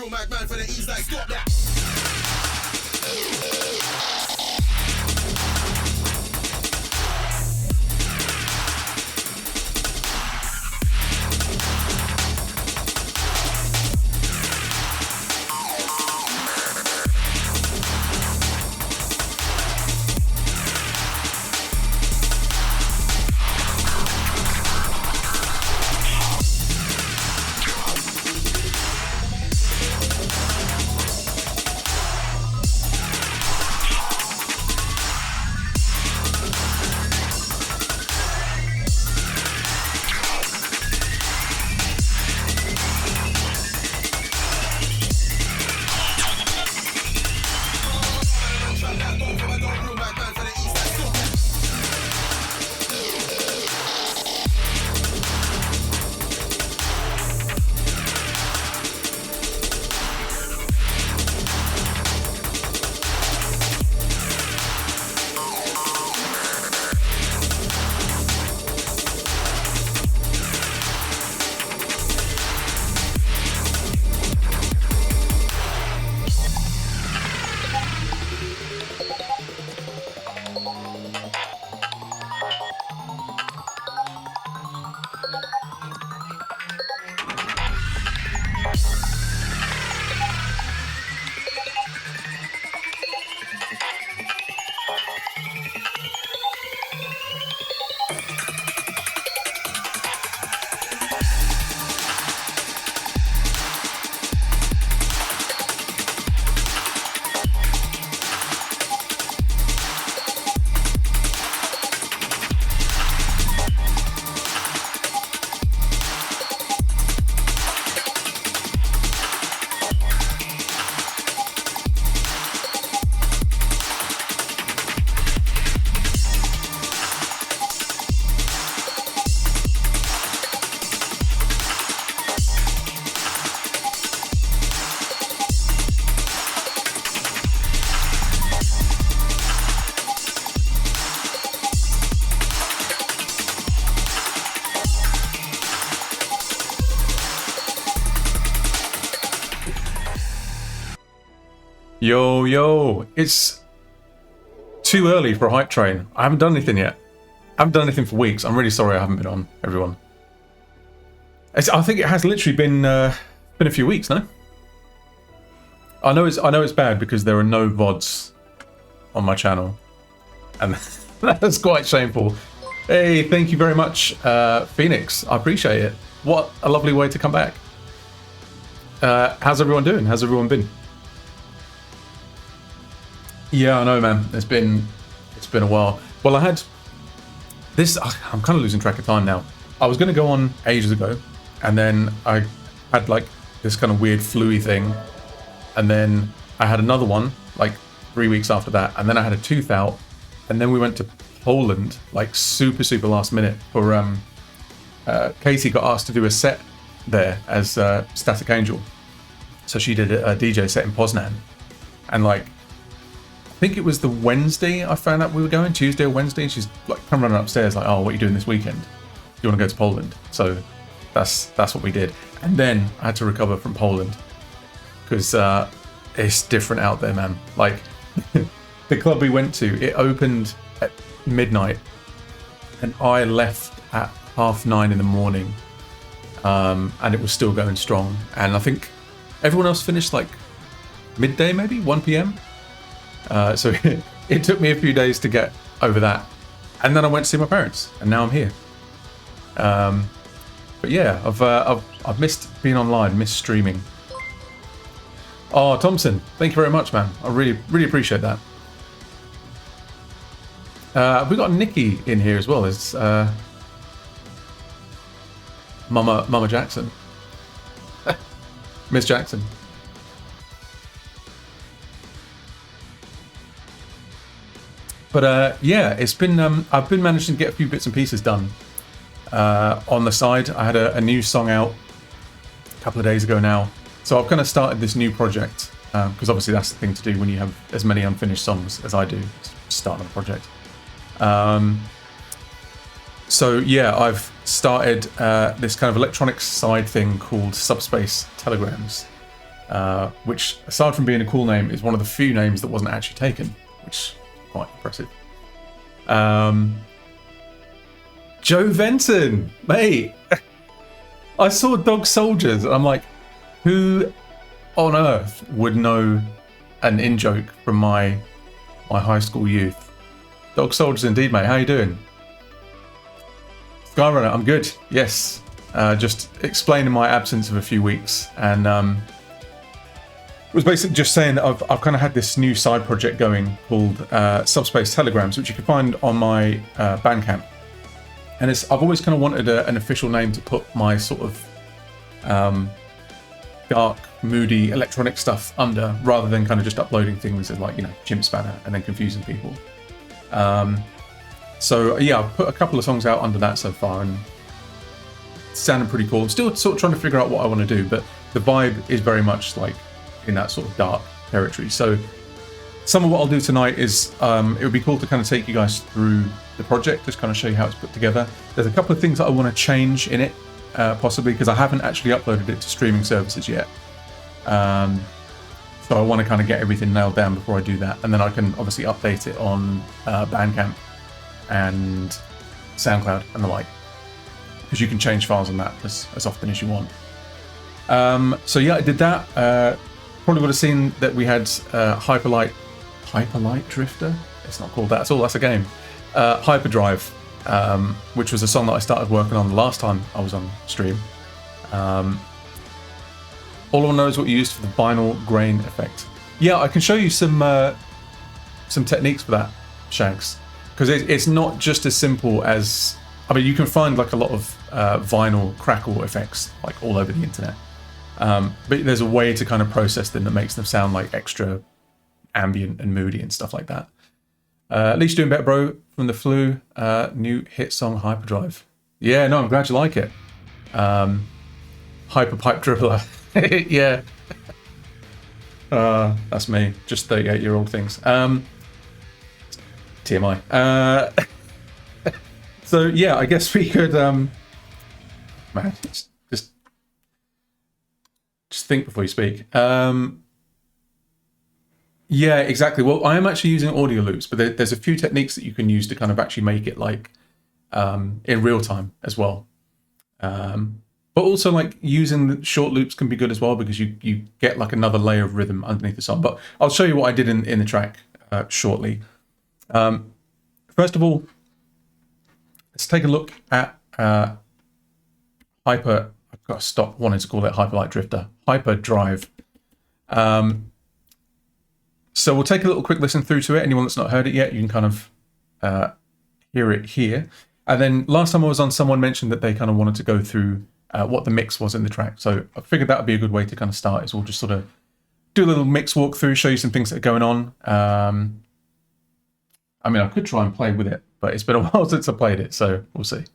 real madman for the East, like stop that. Yo, it's too early for a hype train. I haven't done anything yet. I haven't done anything for weeks. I'm really sorry I haven't been on, everyone. I think it has literally been a few weeks, no? I know it's bad because there are no VODs on my channel, and that's quite shameful. Hey, thank you very much, Phoenix. I appreciate it. What a lovely way to come back. How's everyone doing? How's everyone been? Yeah, I know, man. It's been a while. Well, I had this. I'm kind of losing track of time now. I was going to go on ages ago, and then I had like this kind of weird flu-y thing, and then I had another one like 3 weeks after that, and then I had a tooth out, and then we went to Poland like super last minute for Casey got asked to do a set there as Static Angel, so she did a DJ set in Poznan, and like I think it was the Wednesday I found out we were going, Tuesday or Wednesday, and she's like come running upstairs like, oh, what are you doing this weekend? Do you want to go to Poland? So that's what we did, and then I had to recover from Poland because it's different out there, man. Like the club we went to, it opened at midnight, and I left at 9:30 in the morning, and it was still going strong. And I think everyone else finished like midday, maybe 1 p.m. So it took me a few days to get over that, and then I went to see my parents, and now I'm here. But yeah, I've missed being online, missed streaming. Oh, Thompson, thank you very much, man. I really appreciate that. We got Nikki in here as well as Mama Jackson, Miss Jackson. But yeah, it's been I've been managing to get a few bits and pieces done on the side. I had a new song out a couple of days ago now, so I've kind of started this new project because obviously that's the thing to do when you have as many unfinished songs as I do. Start on a project. So yeah, I've started this kind of electronic side thing called Subspace Telegrams, which, aside from being a cool name, is one of the few names that wasn't actually taken, which is quite impressive. Joe Venton, mate. I saw Dog Soldiers, and I'm like, who on earth would know an in-joke from my high school youth? Dog Soldiers indeed, mate. How you doing? Skyrunner, I'm good. Yes. Just explaining my absence of a few weeks, and was basically just saying that I've kind of had this new side project going called Subspace Telegrams, which you can find on my Bandcamp. And I've always kind of wanted an official name to put my sort of dark, moody electronic stuff under, rather than kind of just uploading things as like, you know, Chimp Spanner and then confusing people. So yeah, I've put a couple of songs out under that so far, and it's sounding pretty cool. I'm still sort of trying to figure out what I want to do, but the vibe is very much like in that sort of dark territory. So some of what I'll do tonight is it would be cool to kind of take you guys through the project, just kind of show you how it's put together. There's a couple of things that I want to change in it, possibly, because I haven't actually uploaded it to streaming services yet. So I want to kind of get everything nailed down before I do that, and then I can obviously update it on Bandcamp and SoundCloud and the like, because you can change files on that as often as you want. So yeah, I did that. Probably would have seen that we had Hyperlight Drifter. It's not called that at all. That's a game. Hyperdrive, which was a song that I started working on the last time I was on stream. All I want to know is what you used for the vinyl grain effect. Yeah, I can show you some techniques for that, Shags, because it's not just as simple as, I mean, you can find like a lot of vinyl crackle effects like all over the internet, but there's a way to kind of process them that makes them sound like extra ambient and moody and stuff like that. At least doing better, bro, from the Flu. New hit song Hyperdrive. Yeah, no, I'm glad you like it. Hyper Pipe Dribbler. Yeah. That's me. Just 38-year-old things. TMI. So yeah, I guess we could man, just think before you speak. Yeah, exactly. Well, I am actually using audio loops, but there's a few techniques that you can use to kind of actually make it like in real time as well. But also like using the short loops can be good as well, because you get like another layer of rhythm underneath the song. But I'll show you what I did in the track shortly. First of all, let's take a look at I've got to stop wanting to call it Hyperlight Drifter. Hyperdrive. So we'll take a little quick listen through to it. Anyone that's not heard it yet, you can kind of hear it here. And then last time I was on, someone mentioned that they kind of wanted to go through what the mix was in the track. So I figured that would be a good way to kind of start, is we'll just sort of do a little mix walkthrough, show you some things that are going on. I mean, I could try and play with it, but it's been a while since I played it, so we'll see.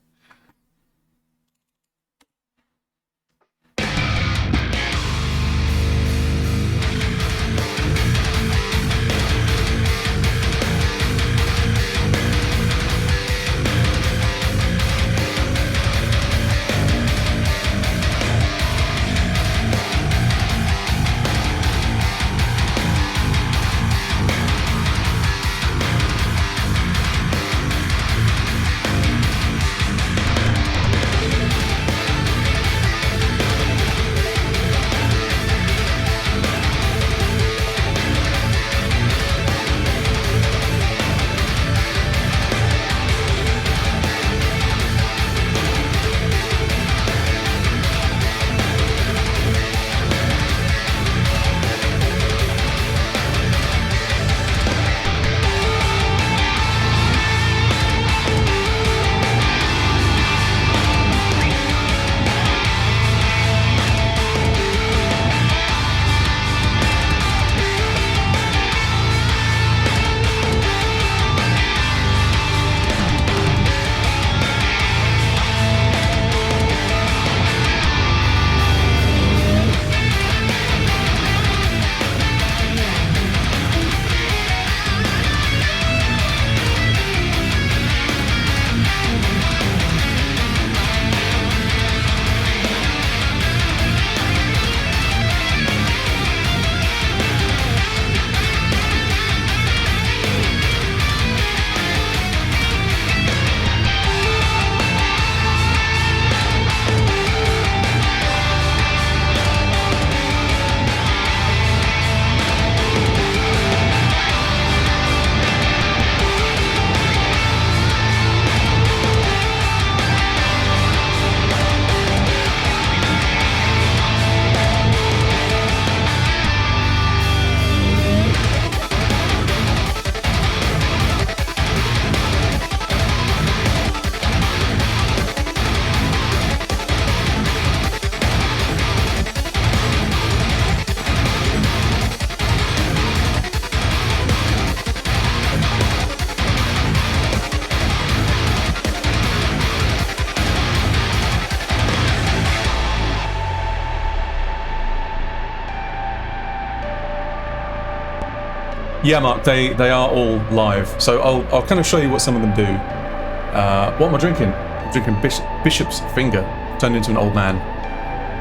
Yeah, Mark, they are all live. So I'll kind of show you what some of them do. What am I drinking? I'm drinking Bishop's Finger. Turned into an old man.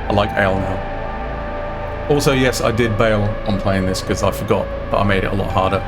I like ale now. Also, yes, I did bail on playing this because I forgot, but I made it a lot harder.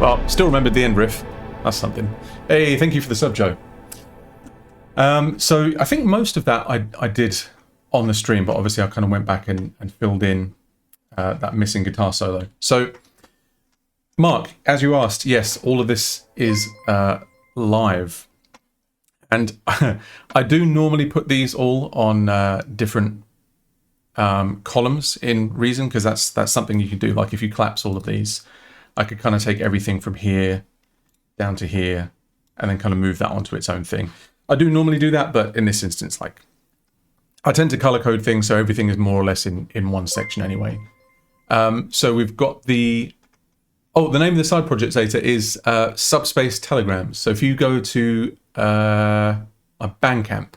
Well, still remembered the end riff. That's something. Hey, thank you for the sub, Joe. So I think most of that I did on the stream, but obviously I kind of went back and filled in that missing guitar solo. So, Mark, as you asked, yes, all of this is live. And I do normally put these all on different columns in Reason, because that's something you can do. Like if you collapse all of these, I could kind of take everything from here down to here and then kind of move that onto its own thing. I do normally do that, but in this instance, like I tend to color code things so everything is more or less in one section anyway. So we've got the name of the side project Zeta is Subspace Telegrams. So if you go to my Bandcamp,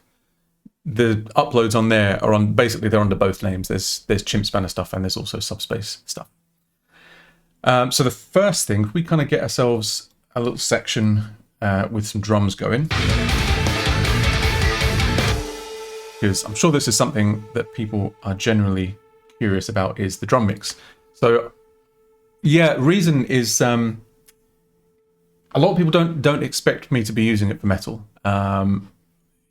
the uploads on there are on, basically they're under both names. There's Chimp Spanner stuff and there's also Subspace stuff. So the first thing, we kind of get ourselves a little section with some drums going, because I'm sure this is something that people are generally curious about, is the drum mix. So yeah, Reason is a lot of people don't expect me to be using it for metal.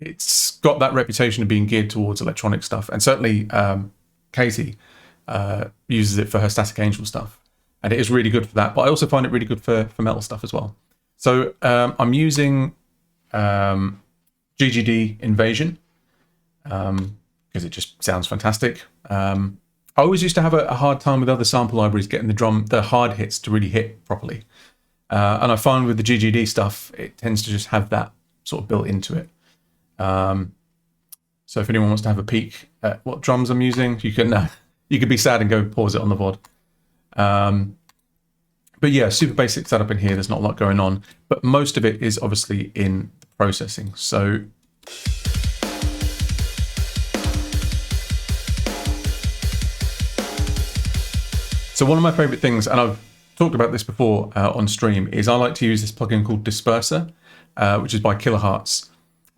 It's got that reputation of being geared towards electronic stuff, and certainly Katie uses it for her Static Angel stuff. And it is really good for that, but I also find it really good for metal stuff as well. So I'm using GGD Invasion because it just sounds fantastic. I always used to have a hard time with other sample libraries getting the hard hits to really hit properly. And I find with the GGD stuff, it tends to just have that sort of built into it. So if anyone wants to have a peek at what drums I'm using, you could be sad and go pause it on the VOD. But yeah, super basic setup in here. There's not a lot going on, but most of it is obviously in the processing. So one of my favorite things, and I've talked about this before on stream, is I like to use this plugin called Disperser, which is by Kilohertz.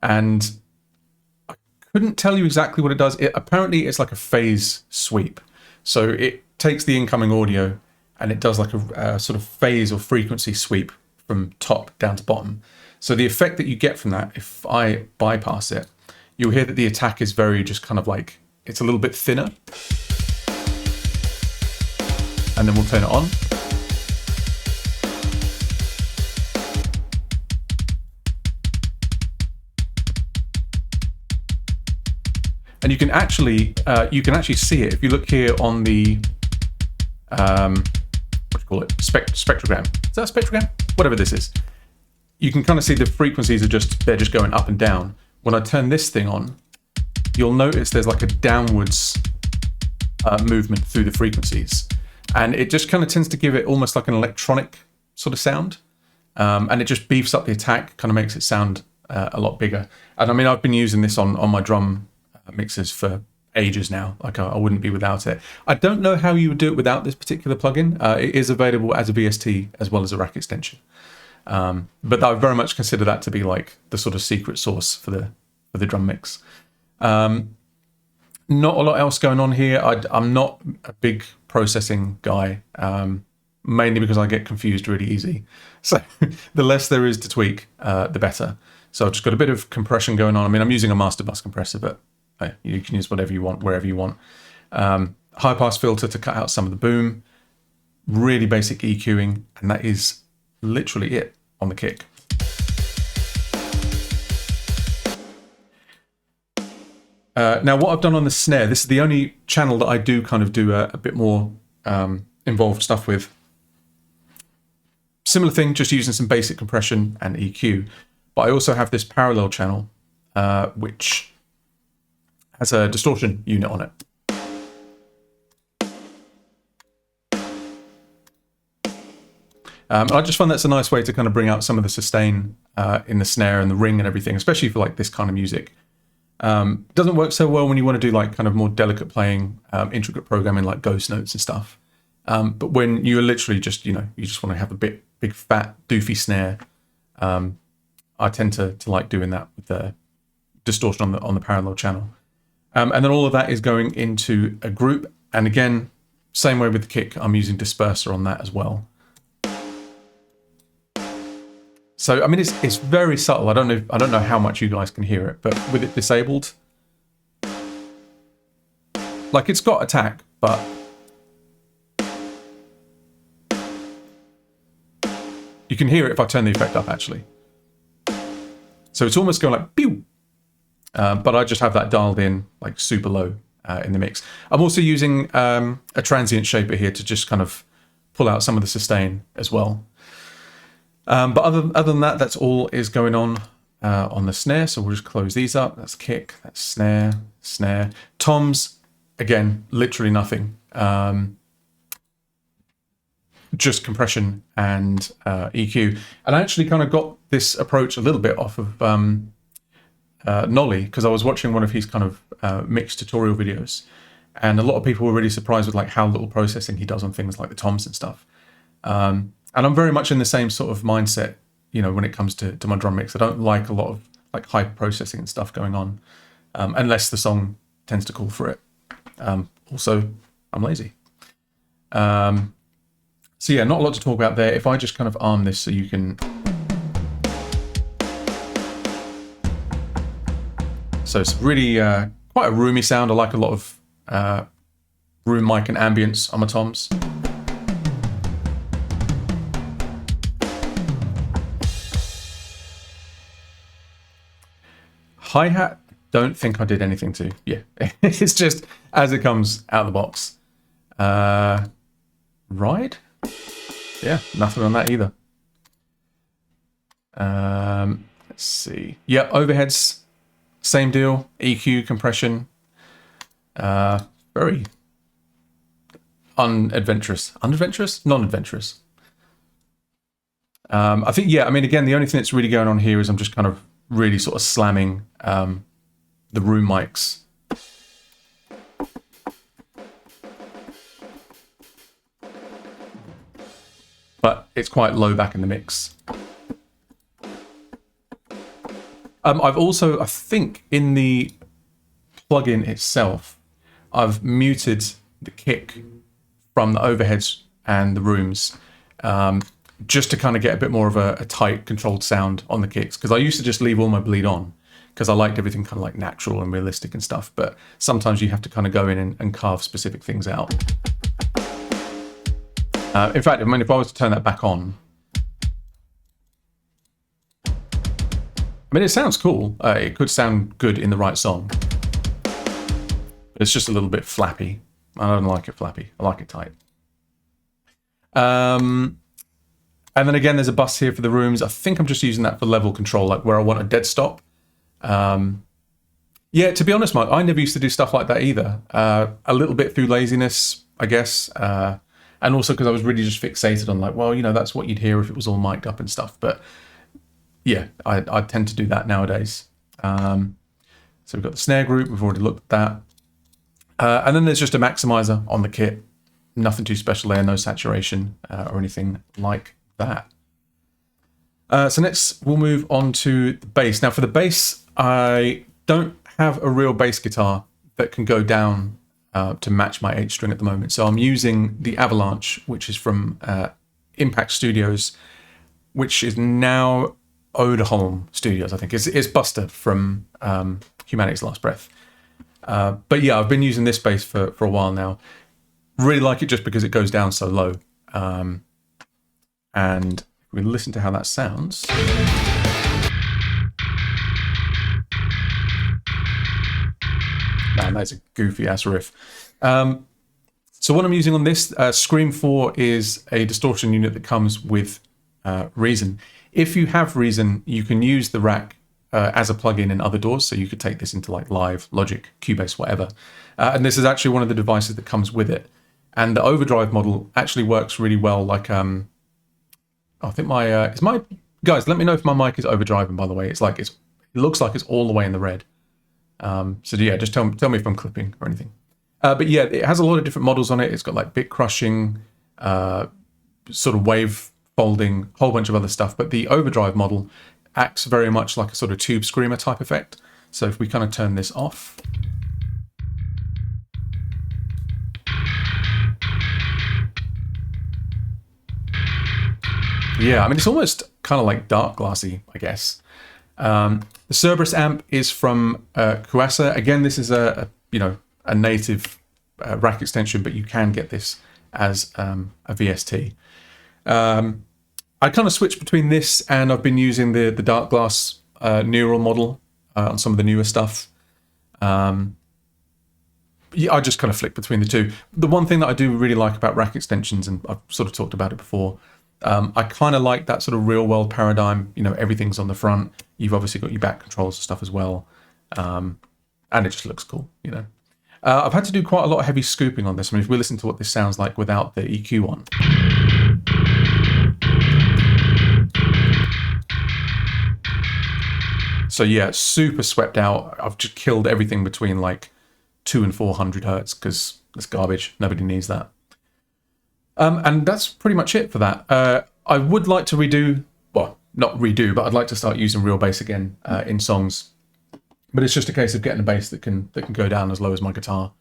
And I couldn't tell you exactly what it does. Apparently it's like a phase sweep. So it takes the incoming audio and it does like a sort of phase or frequency sweep from top down to bottom. So the effect that you get from that, if I bypass it, you'll hear that the attack is very just kind of like, it's a little bit thinner. And then we'll turn it on. And you can actually see it if you look here on the what do you call it, spectrogram. Is that a spectrogram? Whatever this is, you can kind of see the frequencies are they're just going up and down. When I turn this thing on, you'll notice there's like a downwards movement through the frequencies, and it just kind of tends to give it almost like an electronic sort of sound, and it just beefs up the attack, kind of makes it sound a lot bigger. And I mean, I've been using this on my drum mixers for ages now. Like I wouldn't be without it. I don't know how you would do it without this particular plugin. It is available as a VST as well as a rack extension, but I very much consider that to be like the sort of secret sauce for the drum mix. Not a lot else going on here. I'm not a big processing guy, mainly because I get confused really easy. So the less there is to tweak, the better. So I've just got a bit of compression going on. I mean, I'm using a master bus compressor, but you can use whatever you want, wherever you want. High pass filter to cut out some of the boom. Really basic EQing, and that is literally it on the kick. Now, what I've done on the snare, this is the only channel that I do kind of do a bit more involved stuff with. Similar thing, just using some basic compression and EQ. But I also have this parallel channel, which has a distortion unit on it. I just find that's a nice way to kind of bring out some of the sustain in the snare and the ring and everything, especially for like this kind of music. It doesn't work so well when you want to do like kind of more delicate playing, intricate programming like ghost notes and stuff. But when you're literally just, you just want to have a big fat doofy snare, I tend to like doing that with the distortion on the parallel channel. And then all of that is going into a group. And again, same way with the kick, I'm using disperser on that as well. So I mean, it's very subtle. I don't know how much you guys can hear it, but with it disabled, like it's got attack, but you can hear it if I turn the effect up actually. So it's almost going like pew, but I just have that dialed in like super low in the mix. I'm also using a transient shaper here to just kind of pull out some of the sustain as well. But other than that, that's all is going on the snare. So we'll just close these up. That's kick, that's snare, snare. Toms, again, literally nothing. Just compression and EQ. And I actually kind of got this approach a little bit off of Nolly, because I was watching one of his kind of mix tutorial videos. And a lot of people were really surprised with like how little processing he does on things like the toms and stuff. And I'm very much in the same sort of mindset, when it comes to my drum mix. I don't like a lot of like hyper processing and stuff going on, unless the song tends to call for it. Also, I'm lazy. So yeah, not a lot to talk about there. If I just kind of arm this so you can... So it's really quite a roomy sound. I like a lot of room mic and ambience on my toms. Hi-hat, don't think I did anything to. Yeah, it's just as it comes out of the box. Ride? Yeah, nothing on that either. Let's see. Yeah, overheads, same deal. EQ, compression. Very unadventurous. Unadventurous? Non-adventurous. I think, yeah, I mean, again, the only thing that's really going on here is I'm just kind of really sort of slamming the room mics. But it's quite low back in the mix. I've also, I think in the plugin itself, I've muted the kick from the overheads and the rooms, just to kind of get a bit more of a tight, controlled sound on the kicks. Because I used to just leave all my bleed on, because I liked everything kind of like natural and realistic and stuff. But sometimes you have to kind of go in and carve specific things out. In fact, I mean, if I was to turn that back on, I mean, it sounds cool. It could sound good in the right song. But it's just a little bit flappy. I don't like it flappy. I like it tight. And then again, there's a bus here for the rooms. I think I'm just using that for level control, like where I want a dead stop. Yeah, to be honest, Mike, I never used to do stuff like that either. A little bit through laziness, I guess. And also because I was really just fixated on like, well, that's what you'd hear if it was all mic'd up and stuff. But yeah, I tend to do that nowadays. So we've got the snare group. We've already looked at that. And then there's just a maximizer on the kit. Nothing too special there, no saturation or anything like that. So next we'll move on to the bass. Now for the bass, I don't have a real bass guitar that can go down to match my 8 string at the moment. So I'm using the Avalanche, which is from Impact Studios, which is now Oderholm Studios, I think. It's Buster from Humanity's Last Breath. But yeah, I've been using this bass for a while now. Really like it just because it goes down so low. And if we listen to how that sounds. Man, that's a goofy ass riff. So what I'm using on this, Scream 4 is a distortion unit that comes with Reason. If you have Reason, you can use the rack as a plugin in other DAWs, so you could take this into like Live, Logic, Cubase, whatever. And this is actually one of the devices that comes with it. And the overdrive model actually works really well. Like, I think is my guys. Let me know if my mic is overdriving. By the way, it looks like it's all the way in the red. So yeah, just tell me if I'm clipping or anything. But yeah, it has a lot of different models on it. It's got like bit crushing, sort of wave folding, whole bunch of other stuff. But the overdrive model acts very much like a sort of tube screamer type effect. So if we kind of turn this off. Yeah, I mean, it's almost kind of like dark glassy, I guess. The Cerberus amp is from Kuasa. Again, this is a native rack extension, but you can get this as a VST. I kind of switched between this and I've been using the dark glass neural model on some of the newer stuff. Yeah, I just kind of flick between the two. The one thing that I do really like about rack extensions, and I've sort of talked about it before, I kind of like that sort of real world paradigm. Everything's on the front. You've obviously got your back controls and stuff as well. And it just looks cool, I've had to do quite a lot of heavy scooping on this. I mean, if we listen to what this sounds like without the EQ on. So yeah, super swept out. I've just killed everything between like 200 and 400 hertz because that's garbage. Nobody needs that. And that's pretty much it for that. I would like to not redo, but I'd like to start using real bass again in songs. But it's just a case of getting a bass that can go down as low as my guitar,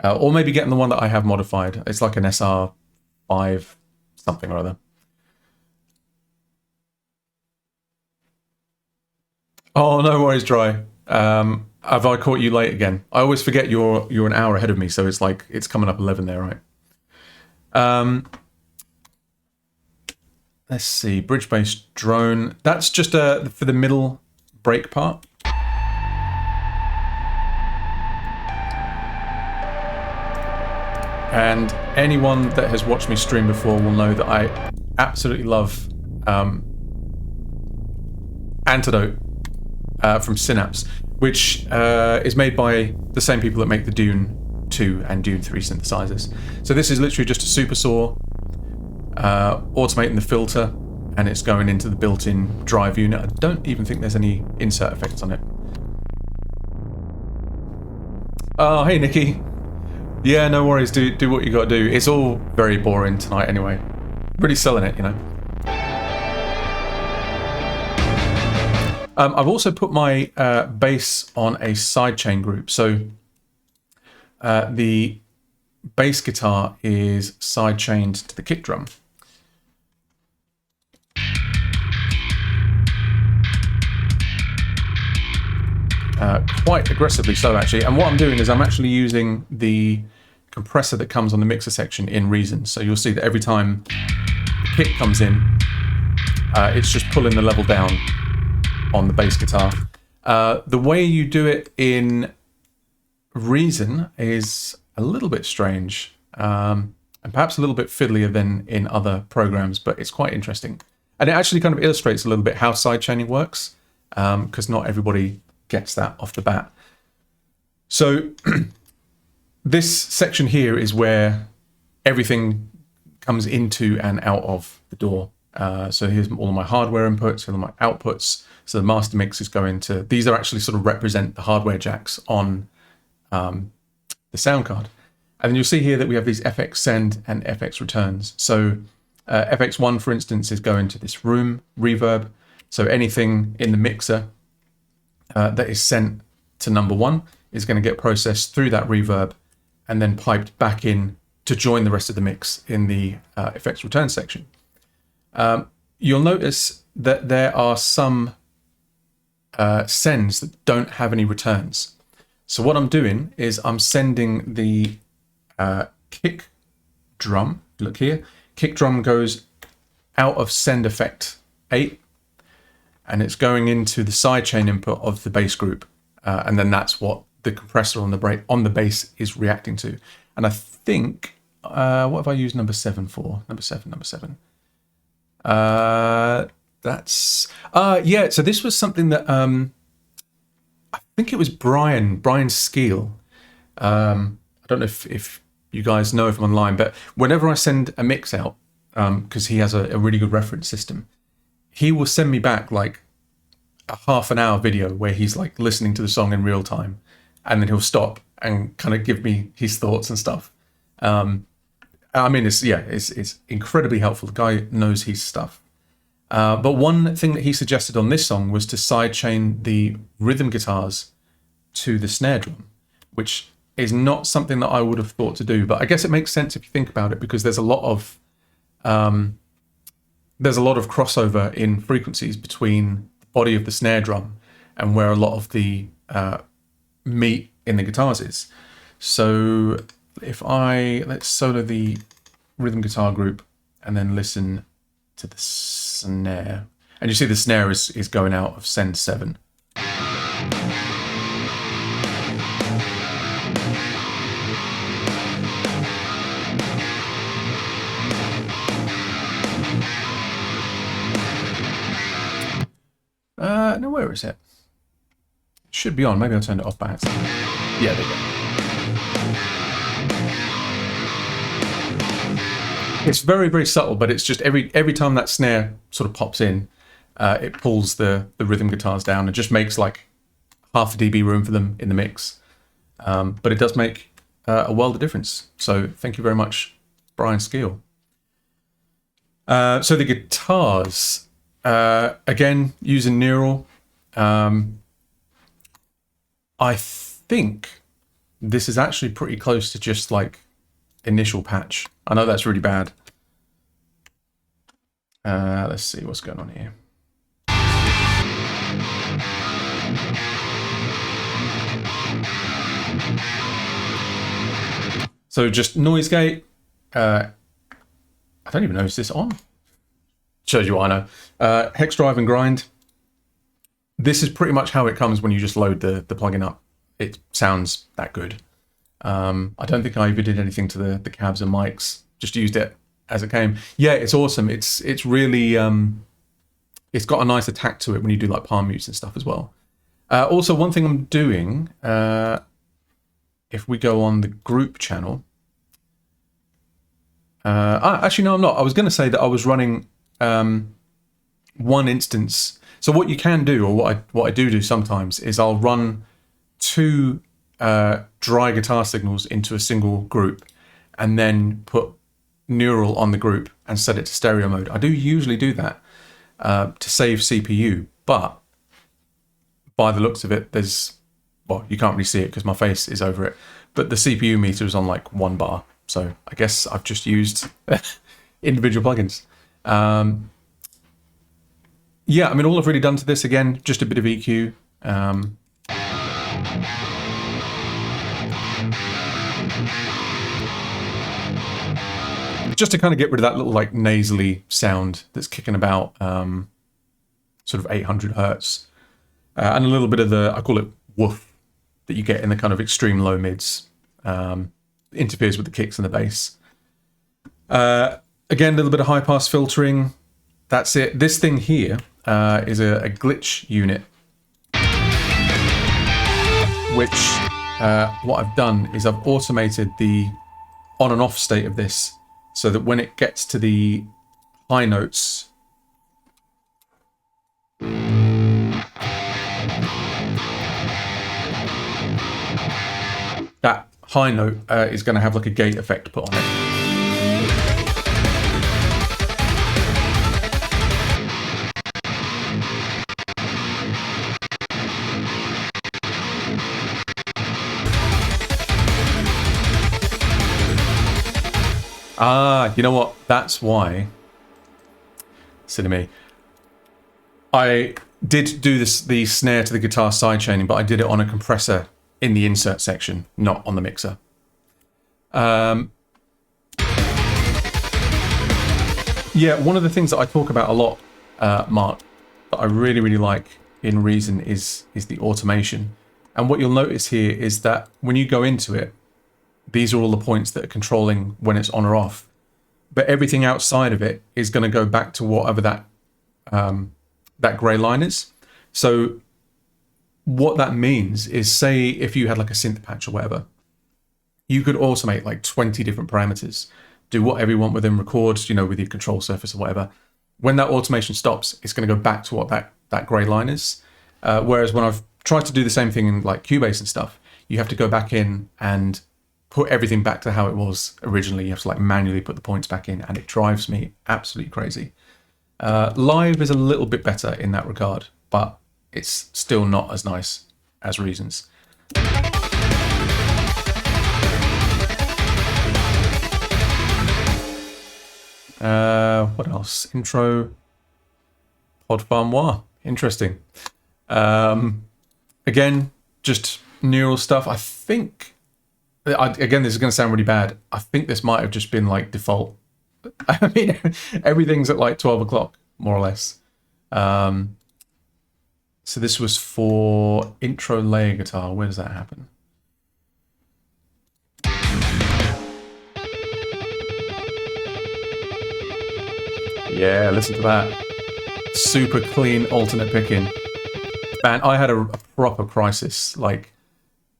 or maybe getting the one that I have modified. It's like an SR5 something or other. Oh, no worries, Dry. Have I caught you late again? I always forget you're an hour ahead of me, so it's like it's coming up 11 there, right? Let's see, bridge bass drone. That's just for the middle break part. And anyone that has watched me stream before will know that I absolutely love Antidote from Synapse, which is made by the same people that make the Dune 2 and Dune 3 synthesizers. So this is literally just a super saw automating the filter, and it's going into the built-in drive unit. I don't even think there's any insert effects on it. Oh, hey Nikki. Yeah, no worries. Do what you got to do. It's all very boring tonight anyway. Really selling it, I've also put my bass on a sidechain group. So the bass guitar is sidechained to the kick drum. Quite aggressively so, actually. And what I'm doing is I'm actually using the compressor that comes on the mixer section in Reason. So you'll see that every time the kick comes in, it's just pulling the level down on the bass guitar. The way you do it in Reason is a little bit strange, and perhaps a little bit fiddlier than in other programs, but it's quite interesting. And it actually kind of illustrates a little bit how sidechaining works, because not everybody gets that off the bat. So this section here is where everything comes into and out of the DAW. So here's all of my hardware inputs, all of my outputs. So the master mix is going to, these are actually sort of represent the hardware jacks on the sound card. And then you'll see here that we have these FX send and FX returns. So FX1, for instance, is going to this room reverb. So anything in the mixer that is sent to number 1 is going to get processed through that reverb and then piped back in to join the rest of the mix in the effects return section. You'll notice that there are some sends that don't have any returns. So what I'm doing is I'm sending the kick drum. Look here, kick drum goes out of send effect 8, and it's going into the sidechain input of the bass group, and then that's what the compressor on the bass is reacting to. And I think what have I used number 7 for? Number seven. That's yeah. So this was something that I think it was Brian Skeel. I don't know if you guys know him online, but whenever I send a mix out, because he has a really good reference system, he will send me back like a half an hour video where he's like listening to the song in real time, and then he'll stop and kind of give me his thoughts and stuff. I mean, it's incredibly helpful. The guy knows his stuff. But one thing that he suggested on this song was to sidechain the rhythm guitars to the snare drum, which is not something that I would have thought to do. But I guess it makes sense if you think about it, because there's a lot of crossover in frequencies between the body of the snare drum and where a lot of the meat in the guitars is. So if let's solo the rhythm guitar group and then listen to the snare, and you see the snare is going out of send 7. No, where is it? It should be on. Maybe I turned it off by accident. Yeah, there you go. It's very, very subtle, but it's just every time that snare sort of pops in, it pulls the rhythm guitars down and just makes like half a dB room for them in the mix. But it does make a world of difference. So thank you very much, Brian Skeel. So the guitars, again, using Neural. I think this is actually pretty close to just like initial patch. I know that's really bad. Let's see what's going on here. So just noise gate. I don't even know, is this on? Shows you what I know. Hex drive and grind. This is pretty much how it comes when you just load the plugin up. It sounds that good. I don't think I even did anything to the cabs and mics. Just used it as it came. Yeah, it's awesome. It's really it's got a nice attack to it when you do like palm mutes and stuff as well. Also, one thing I'm doing, if we go on the group channel, actually no, I'm not. I was going to say that I was running one instance. So what you can do, or what I do sometimes, is I'll run 2 dry guitar signals into a single group, and then put Neural on the group and set it to stereo mode. I do usually do that to save CPU, but by the looks of it, well, you can't really see it because my face is over it, but the CPU meter is on like 1 bar. So I guess I've just used individual plugins. Yeah, I mean, all I've really done to this, again, just a bit of EQ. Just to kind of get rid of that little like nasally sound that's kicking about, sort of 800 hertz. And a little bit of I call it woof, that you get in the kind of extreme low mids. Interferes with the kicks and the bass. Again, a little bit of high pass filtering. That's it. This thing here is a glitch unit, which what I've done is I've automated the on and off state of this, so that when it gets to the high notes, that high note is going to have like a gate effect put on it. You know what? That's why. Silly me. I did do the snare to the guitar sidechaining, but I did it on a compressor in the insert section, not on the mixer. Yeah, one of the things that I talk about a lot, Mark, that I really, really like in Reason is the automation. And what you'll notice here is that when you go into it, these are all the points that are controlling when it's on or off. But everything outside of it is going to go back to whatever that grey line is. So what that means is, say if you had like a synth patch or whatever, you could automate like 20 different parameters, do whatever you want with them, record, with your control surface or whatever. When that automation stops, it's going to go back to what that grey line is. Whereas when I've tried to do the same thing in like Cubase and stuff, you have to go back in and put everything back to how it was originally. You have to like manually put the points back in, and it drives me absolutely crazy. Live is a little bit better in that regard, but it's still not as nice as Reasons. What else? Intro. Pod Farmois. Interesting. Again, just neural stuff. I think, again, this is going to sound really bad. I think this might have just been like default. I mean, everything's at like 12 o'clock, more or less. So this was for intro layer guitar. Where does that happen? Yeah, listen to that. Super clean alternate picking. Man, I had a proper crisis.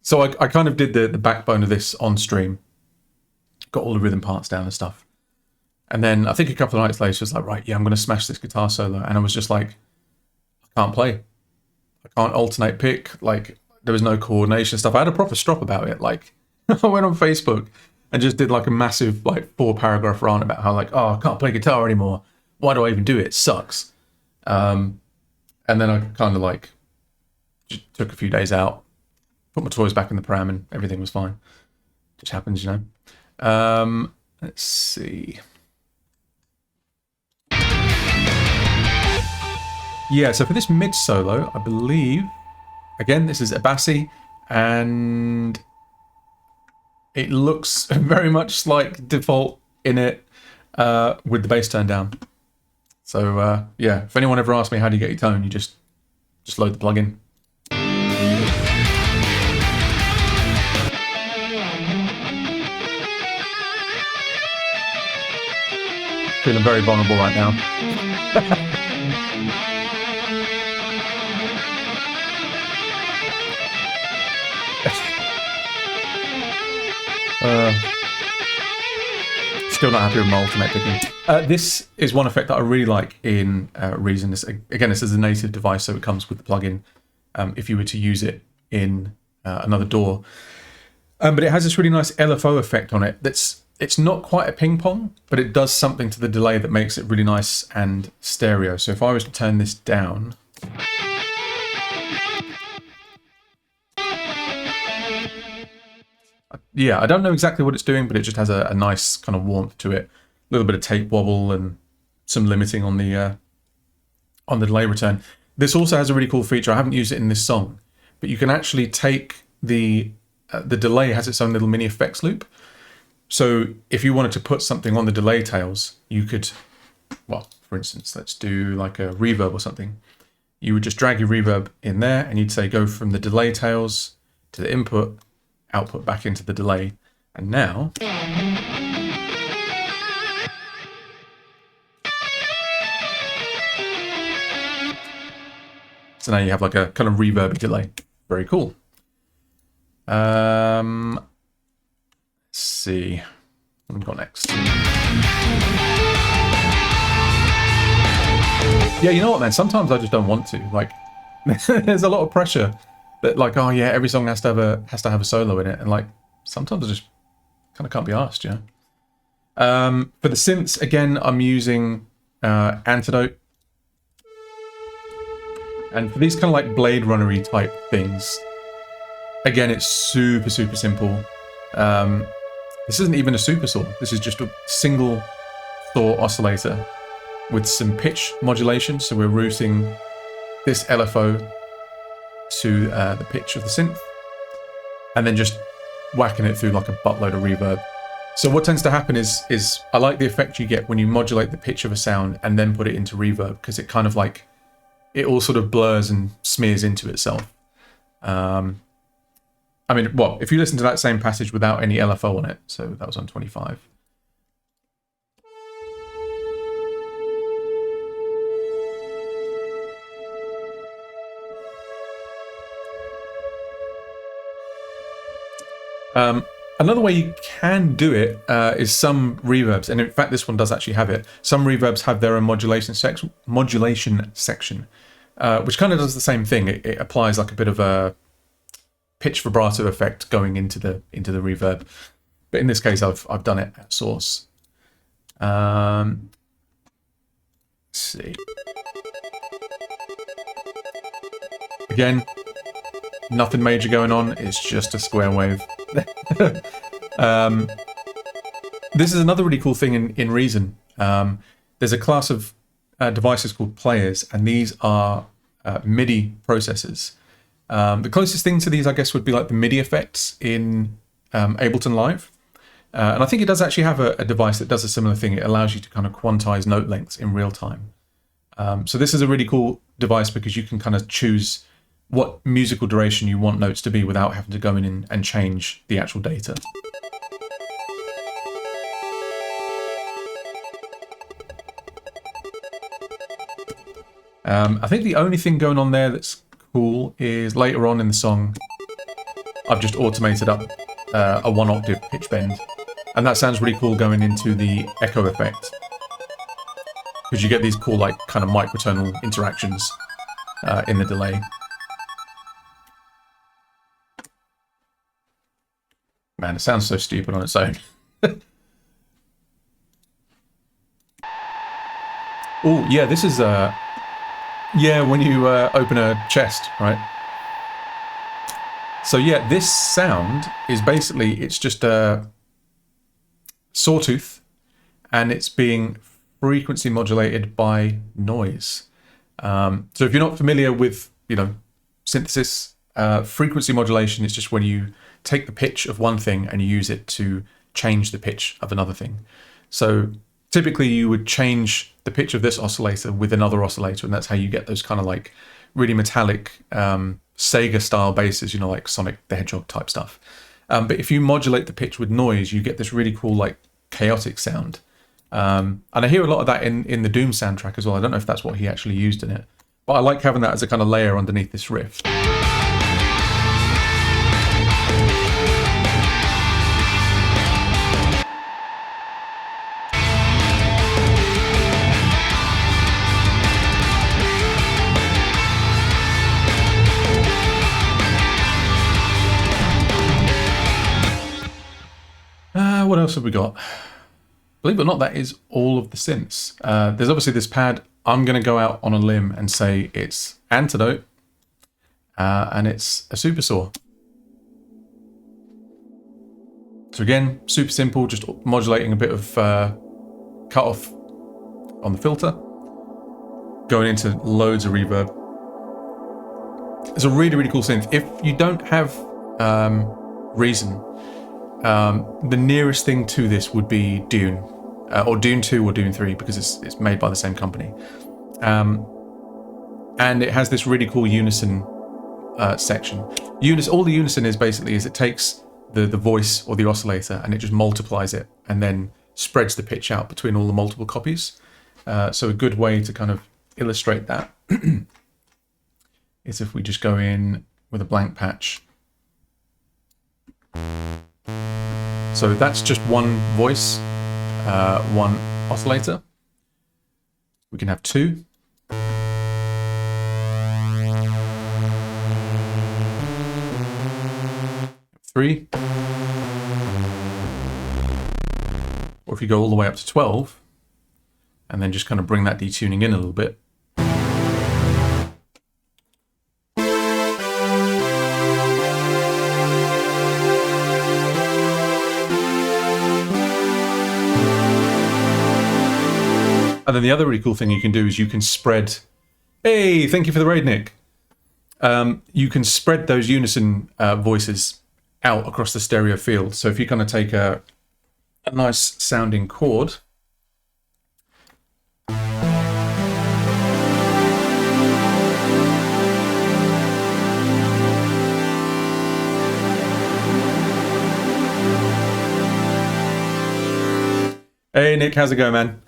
So I kind of did the backbone of this on stream. Got all the rhythm parts down and stuff. And then I think a couple of nights later, I was like, right, yeah, I'm going to smash this guitar solo. And I was just like, I can't play. I can't alternate pick. Like, there was no coordination stuff. I had a proper strop about it. Like, I went on Facebook and just did like a massive, 4-paragraph rant about how, I can't play guitar anymore. Why do I even do it? It sucks. And then I kind of just took a few days out, put my toys back in the pram, and everything was fine. Just happens, Let's see. Yeah, so for this mid solo, I believe, again, this is a Bassi, and it looks very much like default in it with the bass turned down. So yeah, if anyone ever asks me how do you get your tone, you just load the plugin. Feeling very vulnerable right now. Still not happy with my alternate picking. This is one effect that I really like in Reason. This is a native device, so it comes with the plugin if you were to use it in another DAW. But it has this really nice LFO effect on it. It's not quite a ping pong, but it does something to the delay that makes it really nice and stereo. So if I was to turn this down, yeah, I don't know exactly what it's doing, but it just has a nice kind of warmth to it. A little bit of tape wobble and some limiting on the delay return. This also has a really cool feature. I haven't used it in this song, but you can actually take the delay has its own little mini effects loop. So if you wanted to put something on the delay tails, you could, well, for instance, let's do like a reverb or something. You would just drag your reverb in there, and you'd say go from the delay tails to the input, output back into the delay. And now, so now you have like a kind of reverb delay. Very cool. Let's see what we've got next. Yeah, you know what, man? Sometimes I just don't want to. Like, there's a lot of pressure that, like, oh yeah, every song has to have a solo in it, and like sometimes I just kind of can't be asked, For the synths, again, I'm using Antidote, and for these kind of like Blade Runner-y type things, again, it's super simple. This isn't even a super saw. This is just a single saw oscillator with some pitch modulation. So we're routing this LFO to the pitch of the synth, and then just whacking it through like a buttload of reverb. So what tends to happen is I like the effect you get when you modulate the pitch of a sound and then put it into reverb, because it kind of like, it all sort of blurs and smears into itself. I mean, well, if you listen to that same passage without any LFO on it, so that was on 25. Another way you can do it is some reverbs, and in fact this one does actually have it. Some reverbs have their own modulation section, which kind of does the same thing. It applies like a bit of a pitch vibrato effect going into the reverb, but in this case I've done it at source. Let's see. Again, nothing major going on. It's just a square wave. This is another really cool thing in Reason. There's a class of devices called players, and these are MIDI processors. The closest thing to these, I guess, would be like the MIDI effects in Ableton Live. And I think it does actually have a device that does a similar thing. It allows you to kind of quantize note lengths in real time. So this is a really cool device because you can kind of choose what musical duration you want notes to be without having to go in and change the actual data. I think the only thing going on there that's cool is later on in the song, I've just automated up a 1 octave pitch bend, and that sounds really cool going into the echo effect, because you get these cool like kind of microtonal interactions in the delay. Man, it sounds so stupid on its own. Oh, yeah, this is, yeah, when you open a chest, right? So yeah, this sound is basically, it's just a sawtooth, and it's being frequency modulated by noise. So if you're not familiar with, synthesis, frequency modulation is just when you take the pitch of one thing and you use it to change the pitch of another thing. So typically you would change the pitch of this oscillator with another oscillator, and that's how you get those kind of like really metallic Sega style basses, like Sonic the Hedgehog type stuff. But if you modulate the pitch with noise, you get this really cool like chaotic sound. And I hear a lot of that in the Doom soundtrack as well. I don't know if that's what he actually used in it, but I like having that as a kind of layer underneath this riff. What else have we got? Believe it or not, that is all of the synths. There's obviously this pad. I'm going to go out on a limb and say it's Antidote, and it's a super saw. So again, super simple, just modulating a bit of cutoff on the filter, going into loads of reverb. It's a really, really cool synth. If you don't have Reason, the nearest thing to this would be Dune, or Dune 2 or Dune 3, because it's made by the same company. And it has this really cool unison section. All the unison is basically is it takes the voice or the oscillator and it just multiplies it and then spreads the pitch out between all the multiple copies. So a good way to kind of illustrate that is if we just go in with a blank patch. So that's just one voice, one oscillator. We can have two. 3. Or if you go all the way up to 12, and then just kind of bring that detuning in a little bit. And then the other really cool thing you can do is you can spread... Hey, thank you for the raid, Nick. You can spread those unison voices out across the stereo field. So if you kind of take a nice sounding chord... Hey Nick, how's it going, man?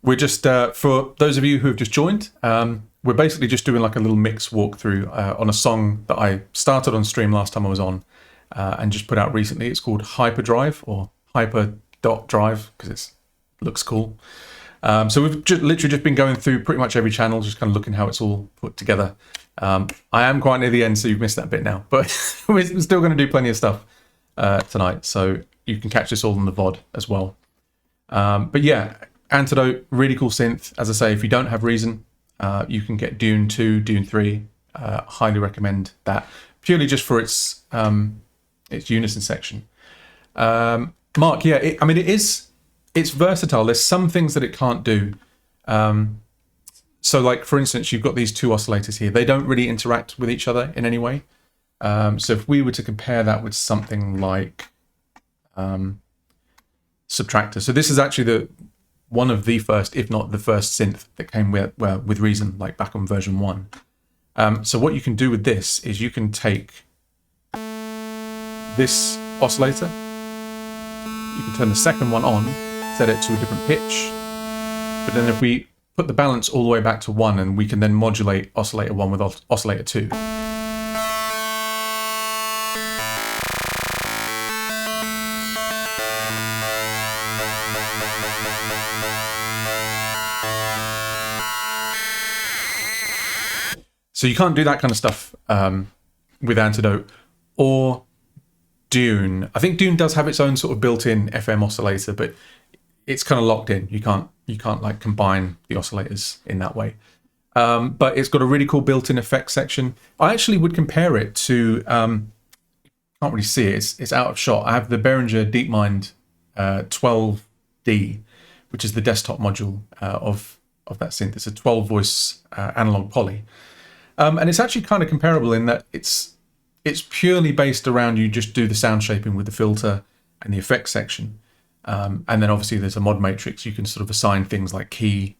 We're just, for those of you who have just joined, we're basically just doing like a little mix walkthrough on a song that I started on stream last time I was on and just put out recently. It's called Hyperdrive or Hyper.drive because it looks cool. So we've literally just been going through pretty much every channel, just kind of looking how it's all put together. I am quite near the end, so you've missed that bit now, but we're still going to do plenty of stuff tonight. So you can catch this all in the VOD as well. But yeah, Antidote, really cool synth. As I say, if you don't have Reason, you can get Dune 2, Dune 3. Highly recommend that, purely just for its unison section. Mark, yeah, it's versatile. There's some things that it can't do. So like, for instance, you've got these two oscillators here. They don't really interact with each other in any way. So if we were to compare that with something like... Subtractor. So this is actually one of the first, if not the first synth that came with Reason, like back on version 1. So what you can do with this is you can take this oscillator, you can turn the second one on, set it to a different pitch, but then if we put the balance all the way back to 1, and we can then modulate oscillator 1 with oscillator 2. So you can't do that kind of stuff with Antidote or Dune. I think Dune does have its own sort of built-in FM oscillator, but it's kind of locked in. You can't like combine the oscillators in that way. But it's got a really cool built-in effects section. I actually would compare it to can't really see it. It's out of shot. I have the Behringer DeepMind 12D, which is the desktop module of that synth. It's a 12-voice analog poly. And it's actually kind of comparable in that it's purely based around you just do the sound shaping with the filter and the effects section. And then obviously there's a mod matrix. You can sort of assign things like key,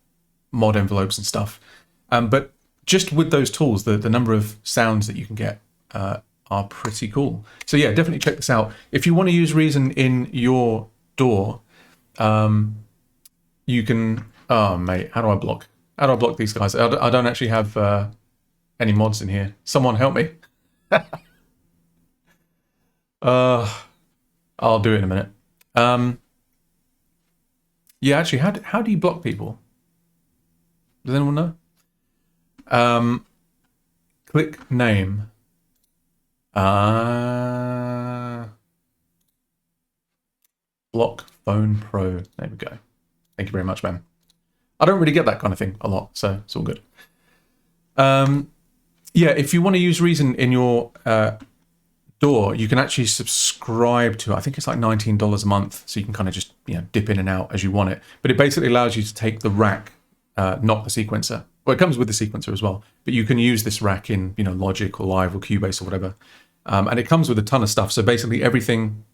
mod envelopes and stuff. But just with those tools, the number of sounds that you can get are pretty cool. So yeah, definitely check this out. If you want to use Reason in your DAW, you can... Oh, mate, how do I block? How do I block these guys? I don't actually have... any mods in here. Someone help me. I'll do it in a minute. Yeah, actually, how do you block people? Does anyone know? Click name. Block phone pro. There we go. Thank you very much, man. I don't really get that kind of thing a lot, so it's all good. Yeah, if you want to use Reason in your DAW, you can actually subscribe to, I think it's like $19 a month, so you can kind of just dip in and out as you want it. But it basically allows you to take the rack, not the sequencer. Well, it comes with the sequencer as well, but you can use this rack in Logic or Live or Cubase or whatever. And it comes with a ton of stuff. So basically everything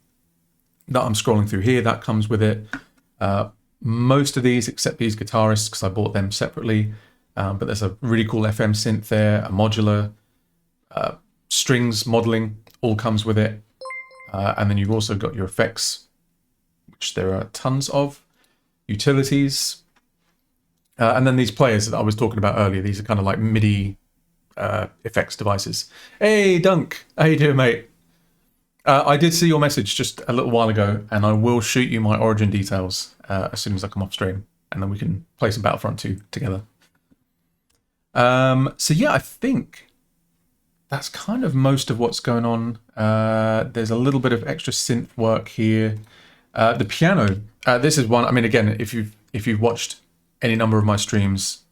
that I'm scrolling through here, that comes with it. Most of these, except these guitarists, because I bought them separately. But there's a really cool FM synth there, a modular, strings modeling, all comes with it. And then you've also got your effects, which there are tons of, utilities. And then these players that I was talking about earlier, these are kind of like MIDI effects devices. Hey, Dunk, how you doing, mate? I did see your message just a little while ago, and I will shoot you my origin details as soon as I come off stream, and then we can play some Battlefront 2 together. So yeah, I think that's kind of most of what's going on. There's a little bit of extra synth work here. The piano, this is one, I mean, again, if you've watched any number of my streams,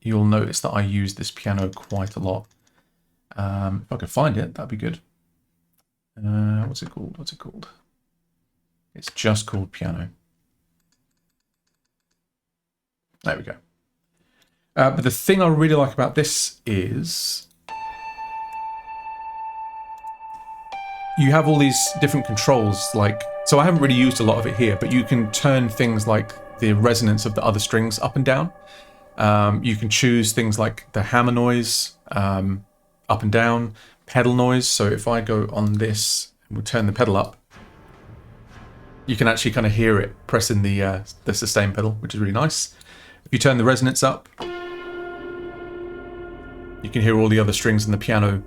you'll notice that I use this piano quite a lot. If I could find it, that'd be good. What's it called? It's just called piano. There we go. But the thing I really like about this is you have all these different controls. Like, so I haven't really used a lot of it here, but you can turn things like the resonance of the other strings up and down. You can choose things like the hammer noise up and down, pedal noise. So if I go on this and we'll turn the pedal up, you can actually kind of hear it pressing the sustain pedal, which is really nice. If you turn the resonance up, you can hear all the other strings in the piano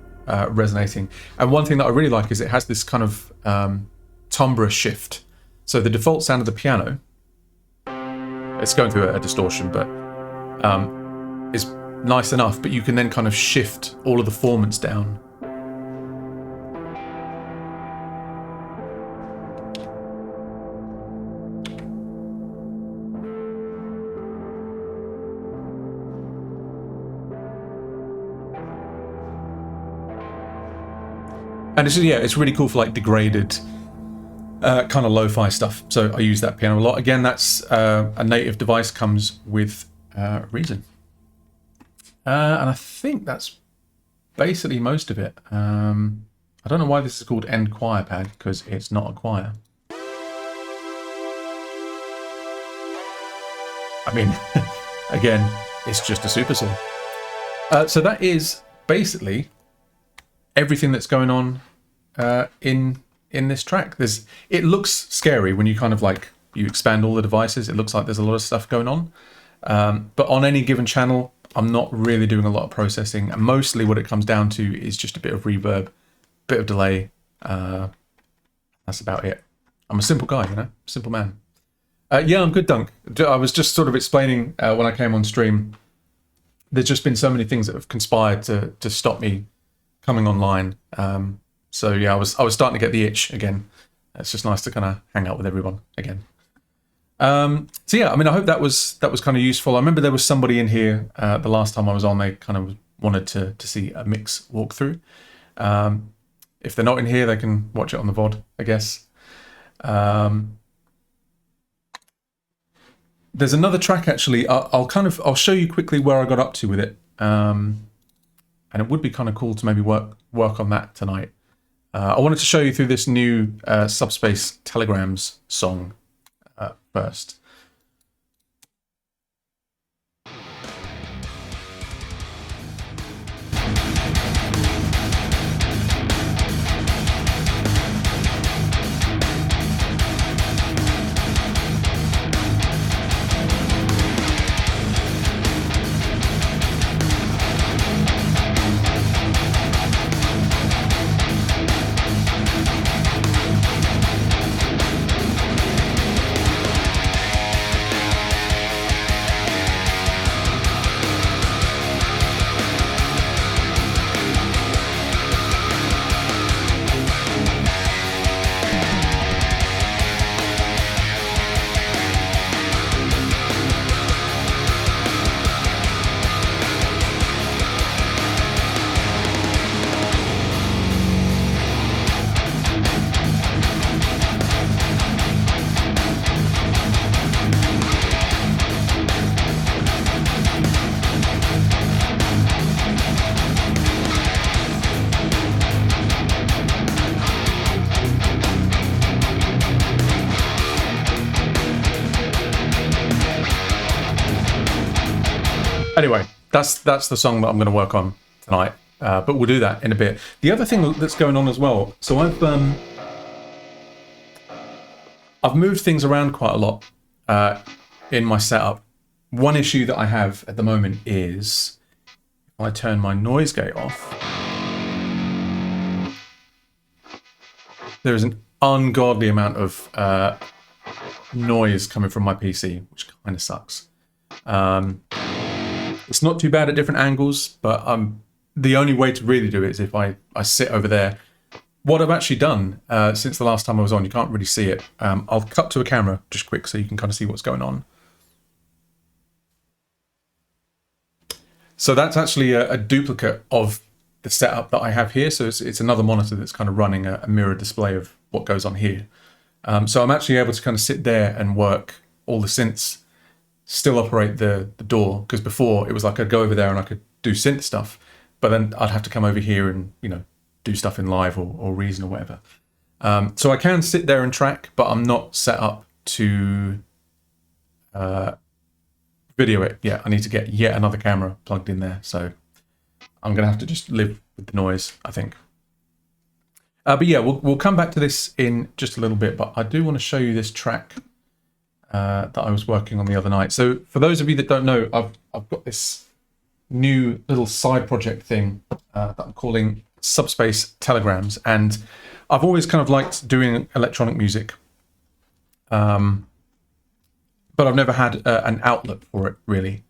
resonating. And one thing that I really like is it has this kind of timbre shift. So the default sound of the piano, it's going through a distortion, but it's nice enough, but you can then kind of shift all of the formants down. And it's really cool for like degraded kind of lo-fi stuff. So I use that piano a lot. Again, that's a native device, comes with Reason. And I think that's basically most of it. I don't know why this is called End Choir Pad, because it's not a choir. I mean, again, it's just a super saw. So that is basically everything that's going on in this track. It looks scary when you kind of like you expand all the devices. It looks like there's a lot of stuff going on, but on any given channel I'm not really doing a lot of processing, and mostly what it comes down to is just a bit of reverb, bit of delay. That's about it. I'm a simple guy, you know, simple man. Yeah, I'm good, Dunk. I was just sort of explaining when I came on stream, there's just been so many things that have conspired to stop me coming online. So yeah, I was starting to get the itch again. It's just nice to kind of hang out with everyone again. So yeah, I mean, I hope that was kind of useful. I remember there was somebody in here the last time I was on. They kind of wanted to see a mix walkthrough. If they're not in here, they can watch it on the VOD, I guess. There's another track actually. I'll show you quickly where I got up to with it. And it would be kind of cool to maybe work on that tonight. I wanted to show you through this new Subspace Telegrams song first. Anyway, that's the song that I'm going to work on tonight, but we'll do that in a bit. The other thing that's going on as well, so I've moved things around quite a lot in my setup. One issue that I have at the moment is if I turn my noise gate off, there is an ungodly amount of noise coming from my PC, which kind of sucks. It's not too bad at different angles, but the only way to really do it is if I sit over there. What I've actually done since the last time I was on, you can't really see it. I'll cut to a camera just quick so you can kind of see what's going on. So that's actually a duplicate of the setup that I have here. So it's another monitor that's kind of running a mirror display of what goes on here. So I'm actually able to kind of sit there and work all the synths still operate the door, because before it was like I'd go over there and I could do synth stuff, but then I'd have to come over here and do stuff in Live or Reason or whatever. So I can sit there and track, but I'm not set up to video it yet. I need to get yet another camera plugged in there, so I'm gonna have to just live with the noise, I think. But yeah, we'll come back to this in just a little bit, but I do want to show you this track that I was working on the other night. So for those of you that don't know, I've got this new little side project thing that I'm calling Subspace Telegrams, and I've always kind of liked doing electronic music, but I've never had an outlet for it, really.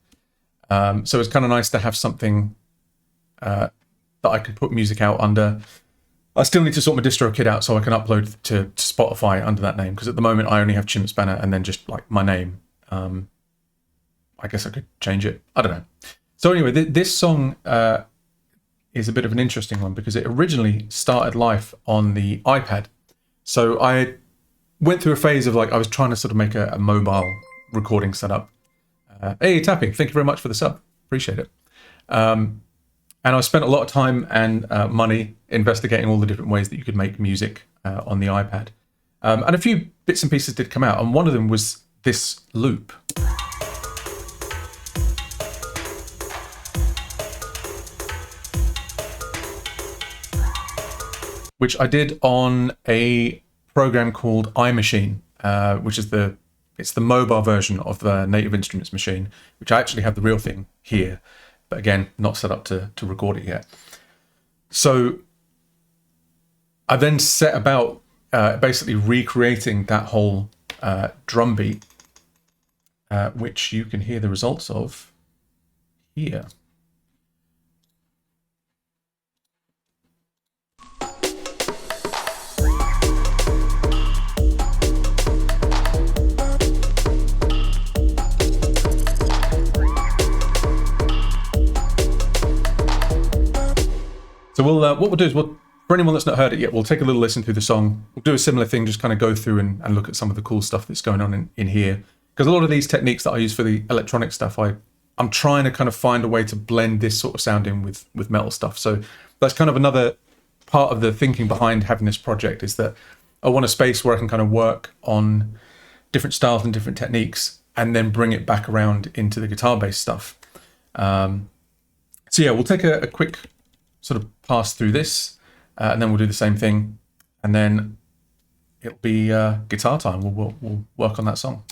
So it's kind of nice to have something that I can put music out under. I still need to sort my distro kit out so I can upload to Spotify under that name, because at the moment I only have Chimp Spanner and then just like my name. I guess I could change it. I don't know. So anyway, this song is a bit of an interesting one because it originally started life on the iPad. So I went through a phase of like I was trying to sort of make a mobile recording setup. Hey, Tapping, thank you very much for the sub. Appreciate it. And I spent a lot of time and money investigating all the different ways that you could make music on the iPad. And a few bits and pieces did come out, and one of them was this loop. Which I did on a program called iMachine, which is the mobile version of the Native Instruments machine, which I actually have the real thing here. But again, not set up to record it yet. So I then set about basically recreating that whole drum beat, which you can hear the results of here. So what we'll do is, for anyone that's not heard it yet, we'll take a little listen through the song. We'll do a similar thing, just kind of go through and look at some of the cool stuff that's going on in here. Because a lot of these techniques that I use for the electronic stuff, I'm trying to kind of find a way to blend this sort of sound in with metal stuff. So that's kind of another part of the thinking behind having this project, is that I want a space where I can kind of work on different styles and different techniques and then bring it back around into the guitar-based stuff. So yeah, we'll take a quick sort of pass through this, and then we'll do the same thing, and then it'll be guitar time. We'll work on that song.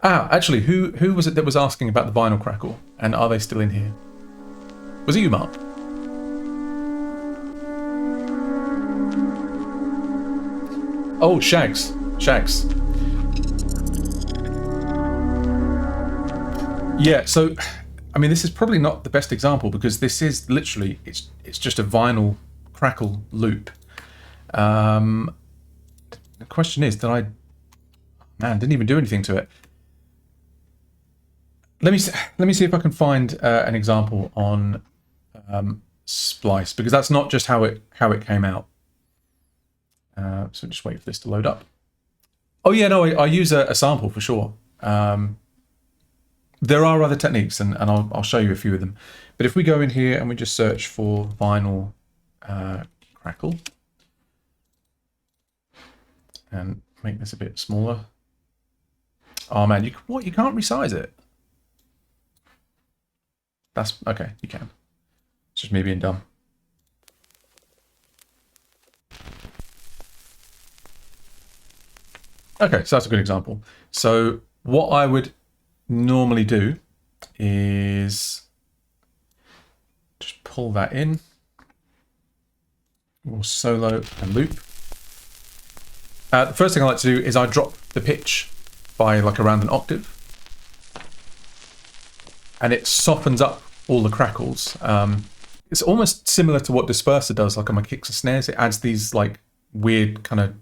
Actually, who was it that was asking about the vinyl crackle, and are they still in here? Was it you, Mark? Oh, Shags. Yeah, so I mean, this is probably not the best example because this is literally, it's just a vinyl crackle loop. The question is, didn't even do anything to it. Let me see if I can find an example on Splice, because that's not just how it came out. So just wait for this to load up. Oh yeah, no, I use a sample for sure. There are other techniques, and I'll show you a few of them. But if we go in here and we just search for vinyl crackle and make this a bit smaller. Oh man, you can't resize it. That's okay, you can. It's just me being dumb. Okay, so that's a good example. So what I would normally do is just pull that in, or solo and loop. The first thing I like to do is I drop the pitch by like around an octave, and it softens up all the crackles. It's almost similar to what Disperser does, like on my kicks and snares. It adds these like weird kind of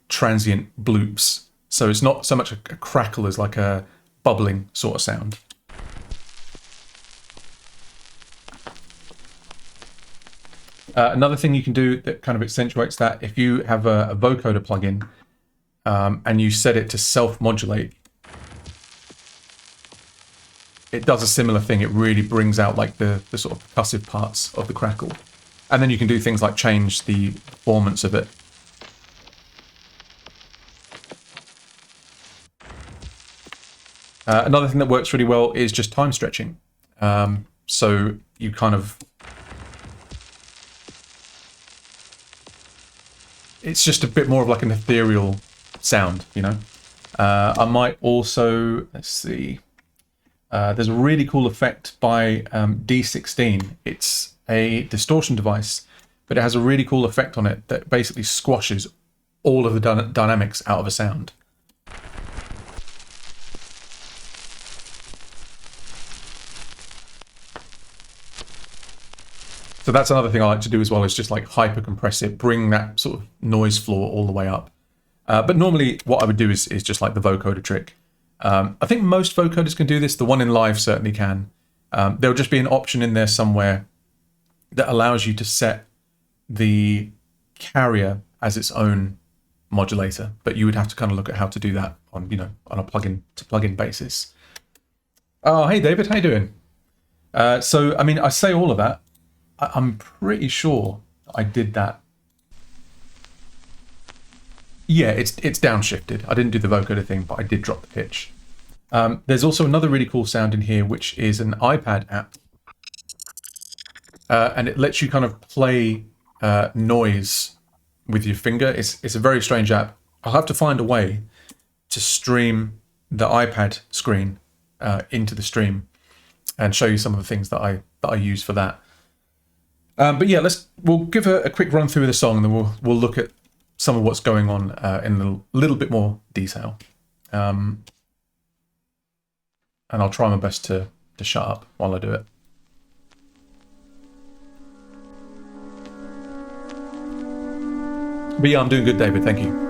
transient bloops. So it's not so much a crackle as like a bubbling sort of sound. Another thing you can do that kind of accentuates that, if you have a vocoder plugin, and you set it to self-modulate, it does a similar thing. It really brings out like the sort of percussive parts of the crackle. And then you can do things like change the performance of it. Another thing that works really well is just time stretching. So you kind of... It's just a bit more of like an ethereal sound, you know? I might also... Let's see... there's a really cool effect by D16. It's a distortion device, but it has a really cool effect on it that basically squashes all of the dynamics out of a sound. So that's another thing I like to do as well, is just like hyper compress it, bring that sort of noise floor all the way up. But normally what I would do is just like the vocoder trick. I think most vocoders can do this. The one in live certainly can. There'll just be an option in there somewhere that allows you to set the carrier as its own modulator, but you would have to kind of look at how to do that on, you know, on a plugin to plugin basis. Oh, hey David, how you doing? So, I mean, I say all of that. I'm pretty sure I did that. Yeah, it's downshifted. I didn't do the vocoder thing, but I did drop the pitch. There's also another really cool sound in here, which is an iPad app. And it lets you kind of play noise with your finger. It's a very strange app. I'll have to find a way to stream the iPad screen into the stream and show you some of the things that I use for that. But yeah, we'll give a quick run through of the song, and then we'll look at some of what's going on in a little bit more detail. And I'll try my best to shut up while I do it. But yeah, I'm doing good, David. Thank you.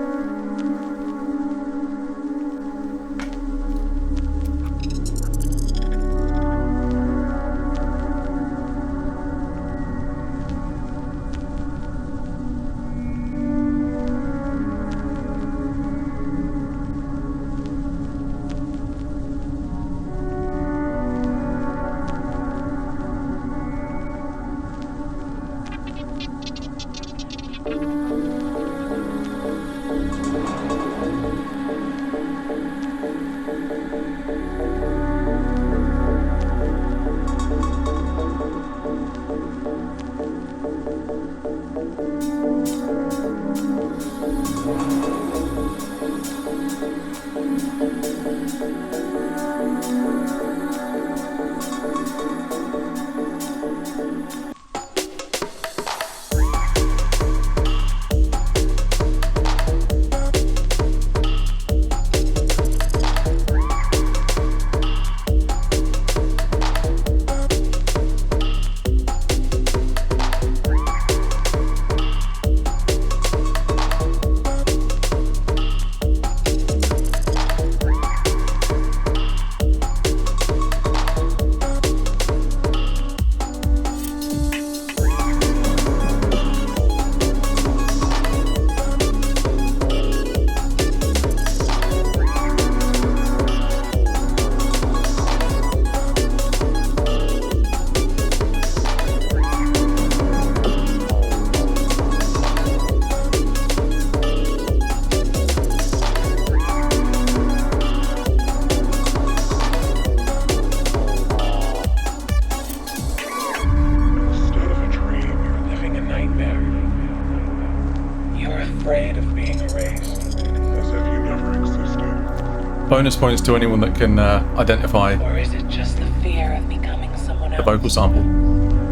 Bonus points to anyone that can identify Or is it just the fear of becoming someone the else? vocal sample.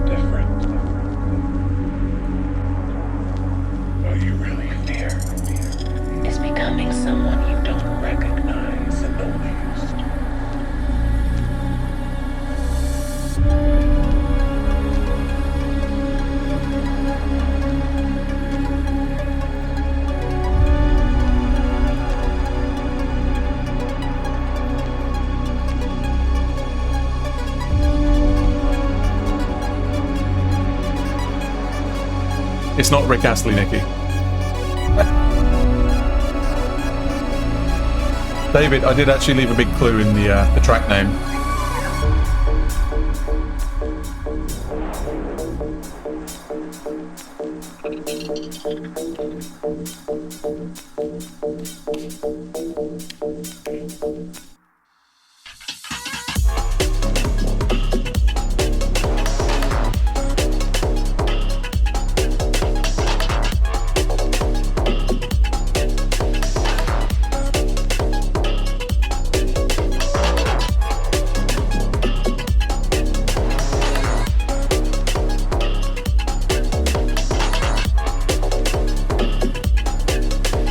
Different. What you really fear Is becoming someone you don't recognize in the least. It's not Rick Astley, Nikki. David, I did actually leave a big clue in the track name.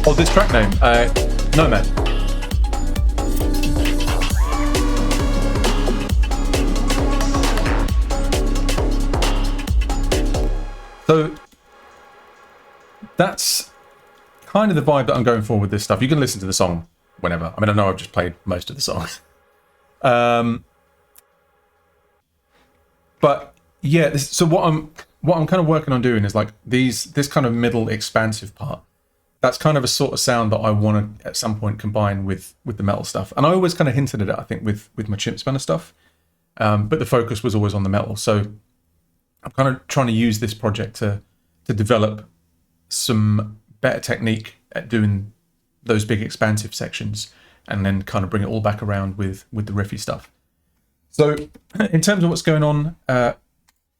Oh, this track name? No, man. So that's kind of the vibe that I'm going for with this stuff. You can listen to the song whenever. I mean, I know I've just played most of the songs. But yeah, so what I'm kind of working on doing is like this kind of middle expansive part. That's kind of a sort of sound that I want to at some point combine with the metal stuff. And I always kind of hinted at it, I think, with my chimp spanner stuff. But the focus was always on the metal. So I'm kind of trying to use this project to develop some better technique at doing those big expansive sections and then kind of bring it all back around with the riffy stuff. So in terms of what's going on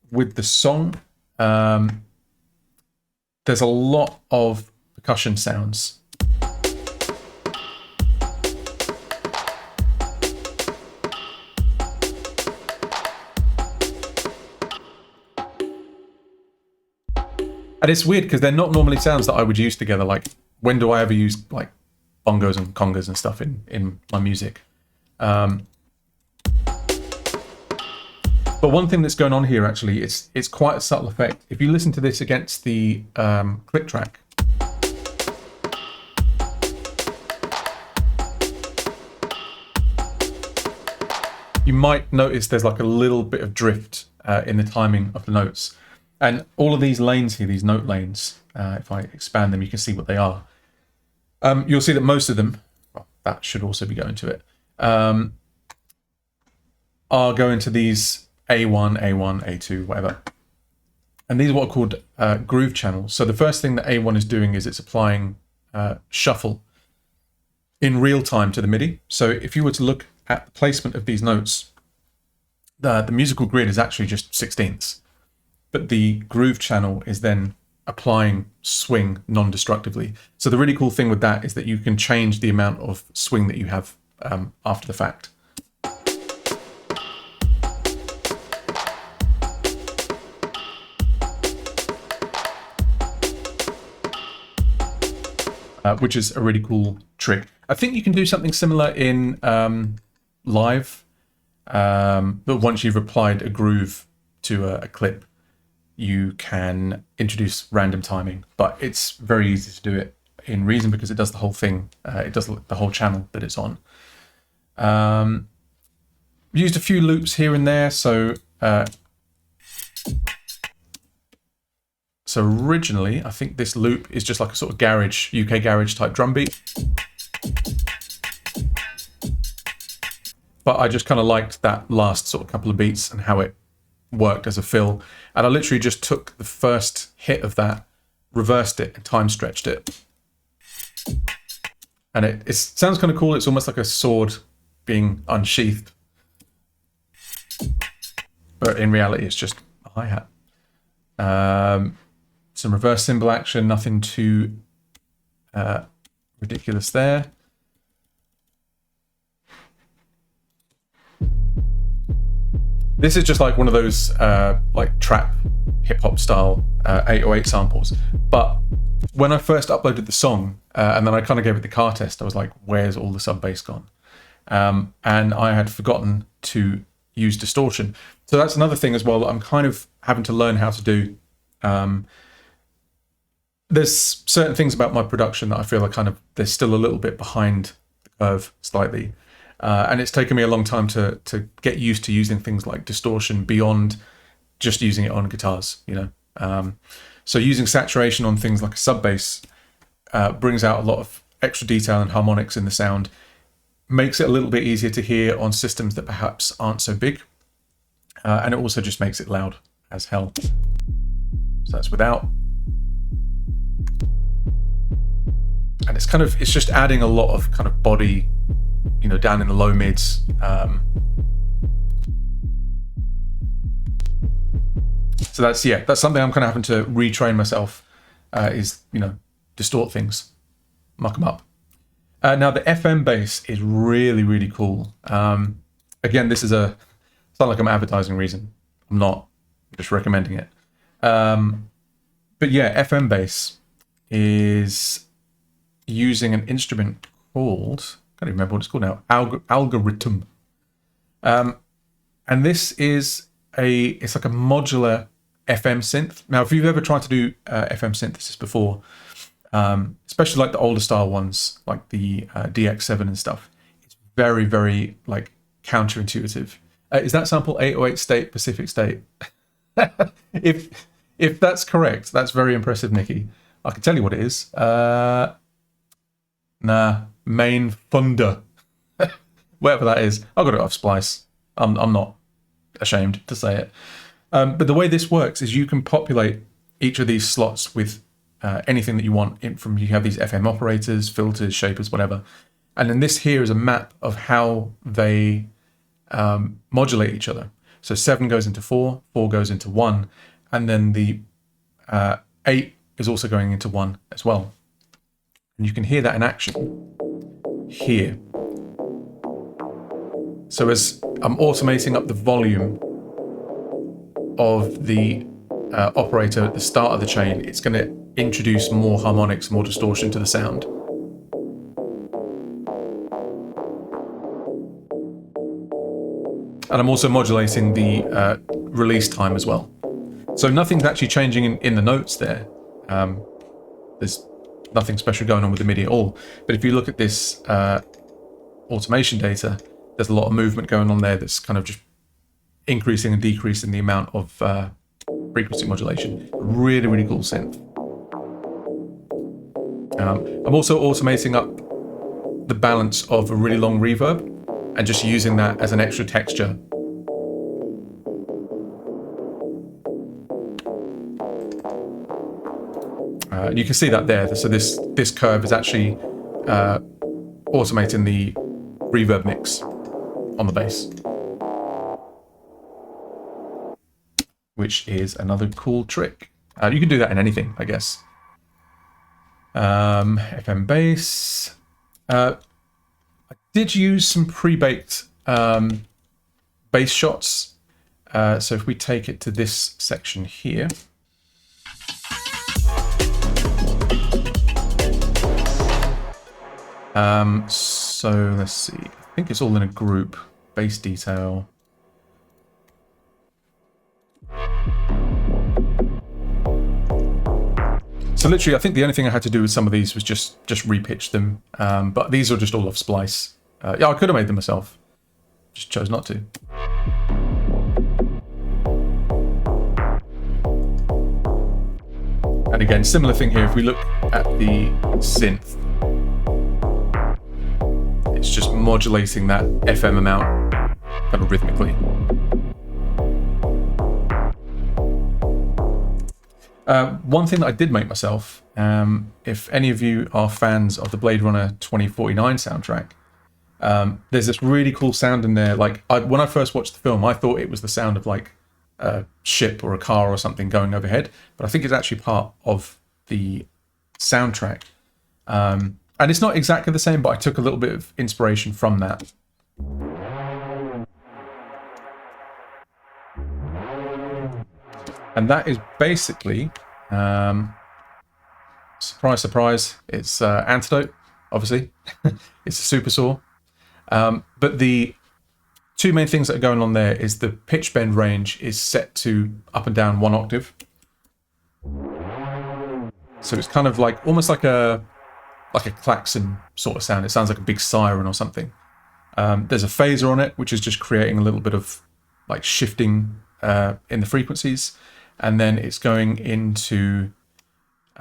with the song, there's a lot of percussion sounds. And it's weird because they're not normally sounds that I would use together. Like, when do I ever use like bongos and congas and stuff in my music? But one thing that's going on here, actually, it's quite a subtle effect. If you listen to this against the click track, you might notice there's like a little bit of drift in the timing of the notes. And all of these lanes here, these note lanes, if I expand them, you can see what they are. You'll see that most of them, well, that should also be going to it, are going to these A1, A1, A2, whatever. And these are what are called groove channels. So the first thing that A1 is doing is it's applying shuffle in real time to the MIDI. So if you were to look at the placement of these notes, the musical grid is actually just sixteenths, but the groove channel is then applying swing non-destructively. So the really cool thing with that is that you can change the amount of swing that you have after the fact. Which is a really cool trick. I think you can do something similar in live, but once you've applied a groove to a clip, you can introduce random timing, but it's very easy to do it in Reason because it does the whole thing. It does the whole channel that it's on. Used a few loops here and there. So originally, I think this loop is just like a sort of garage, UK garage type drum beat. But I just kind of liked that last sort of couple of beats and how it worked as a fill. And I literally just took the first hit of that, reversed it, and time stretched it. And it sounds kind of cool. It's almost like a sword being unsheathed. But in reality, it's just a hi-hat. Some reverse cymbal action, nothing too ridiculous there. This is just like one of those like trap hip hop style 808 samples. But when I first uploaded the song and then I kind of gave it the car test, I was like, where's all the sub bass gone? And I had forgotten to use distortion. So that's another thing as well that I'm kind of having to learn how to do. There's certain things about my production that I feel they're still a little bit behind the curve slightly. And it's taken me a long time to get used to using things like distortion beyond just using it on guitars, you know. So using saturation on things like a sub bass brings out a lot of extra detail and harmonics in the sound makes it a little bit easier to hear on systems that perhaps aren't so big. And it also just makes it loud as hell. So that's without. And it's just adding a lot of kind of body, down in the low mids. So that's something I'm kind of having to retrain myself, is, distort things, muck them up. Now the FM bass is really, really cool. Again, this is it's not like I'm advertising reason. I'm not, just recommending it. But yeah, FM bass is using an instrument called, I can't even remember what it's called now, algorithm. And this is it's like a modular FM synth. Now, if you've ever tried to do FM synthesis before, especially like the older style ones, like the DX7 and stuff, it's very, very like counterintuitive. Is that sample 808 State Pacific State? If that's correct, that's very impressive, Nikki. I can tell you what it is. Main Thunder. Whatever that is. I got it off Splice. I'm not ashamed to say it. But the way this works is you can populate each of these slots with anything that you want. You have these FM operators, filters, shapers, whatever. And then this here is a map of how they modulate each other. So 7 goes into 4, 4 goes into 1, and then the 8 is also going into 1 as well. And you can hear that in action here. So as I'm automating up the volume of the operator at the start of the chain, it's going to introduce more harmonics, more distortion to the sound. And I'm also modulating the release time as well. So nothing's actually changing in the notes there. There's nothing special going on with the MIDI at all. But if you look at this automation data, there's a lot of movement going on there that's kind of just increasing and decreasing the amount of frequency modulation. Really, really cool synth. I'm also automating up the balance of a really long reverb and just using that as an extra texture. You can see that there. So this curve is actually automating the reverb mix on the bass, which is another cool trick. You can do that in anything, I guess. FM bass. I did use some pre-baked bass shots. So if we take it to this section here. So let's see. I think it's all in a group. Bass detail. So literally, I think the only thing I had to do with some of these was just repitch them. But these are just all off Splice. Yeah, I could have made them myself. Just chose not to. And again, similar thing here. If we look at the synth, it's just modulating that FM amount kind of rhythmically. One thing that I did make myself, if any of you are fans of the Blade Runner 2049 soundtrack, there's this really cool sound in there. Like when I first watched the film, I thought it was the sound of like a ship or a car or something going overhead, but I think it's actually part of the soundtrack. And it's not exactly the same, but I took a little bit of inspiration from that. And that is basically, surprise, surprise, it's Antidote, obviously. It's a super saw. But the two main things that are going on there is the pitch bend range is set to up and down 1 octave. So it's kind of like, almost like a klaxon sort of sound. It sounds like a big siren or something. There's a phaser on it, which is just creating a little bit of like shifting in the frequencies. And then it's going into...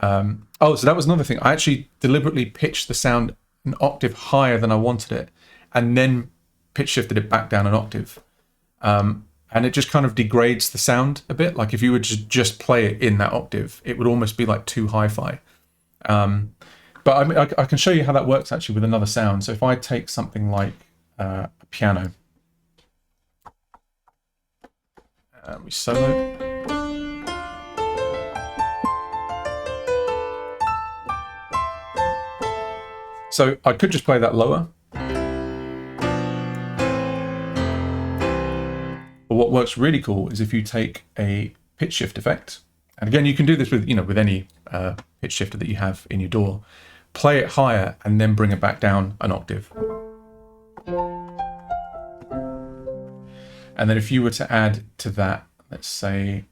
so that was another thing. I actually deliberately pitched the sound an octave higher than I wanted it. and then pitch shifted it back down an octave. And it just kind of degrades the sound a bit. Like if you were to just play it in that octave, it would almost be like too hi-fi. But I mean, I can show you how that works actually with another sound. So if I take something like a piano, we solo. So I could just play that lower. But what works really cool is if you take a pitch shift effect, and again, you can do this with, you know, with any pitch shifter that you have in your DAW, play it higher and then bring it back down an octave. And then if you were to add to that, let's say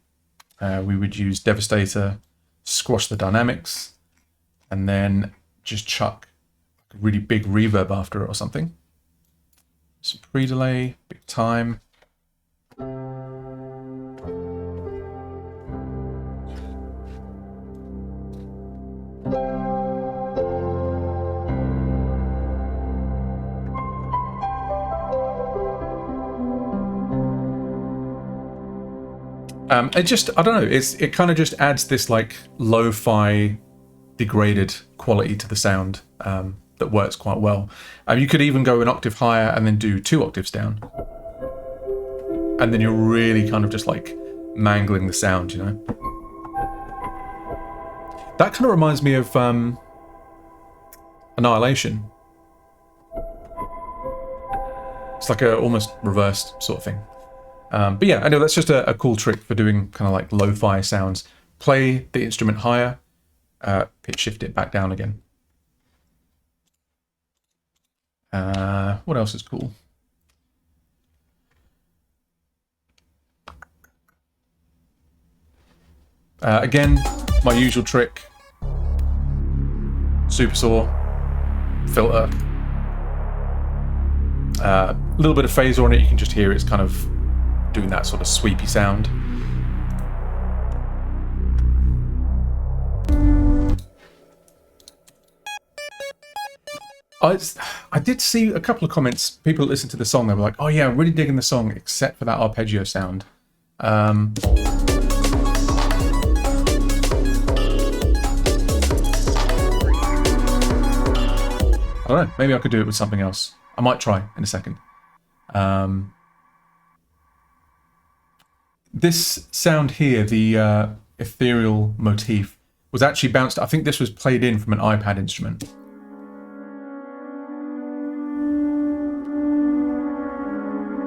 we would use Devastator, squash the dynamics, and then just chuck a really big reverb after it or something. Some pre-delay, big time. It just, I don't know, it kind of just adds this like lo-fi degraded quality to the sound that works quite well. You could even go an octave higher and then do 2 octaves down. And then you're really kind of just like mangling the sound, you know? That kind of reminds me of Annihilation. It's like a almost reversed sort of thing. But yeah, I know that's just a cool trick for doing kind of like lo-fi sounds. Play the instrument higher, pitch shift it back down again. What else is cool? Again, my usual trick. Super saw, filter. A little bit of phaser on it, you can just hear it's kind of doing that sort of sweepy sound. I did see a couple of comments, people that listened to the song, they were like, oh yeah, I'm really digging the song except for that arpeggio sound. I don't know, maybe I could do it with something else. I might try in a second. This sound here, the ethereal motif, was actually bounced. I think this was played in from an iPad instrument.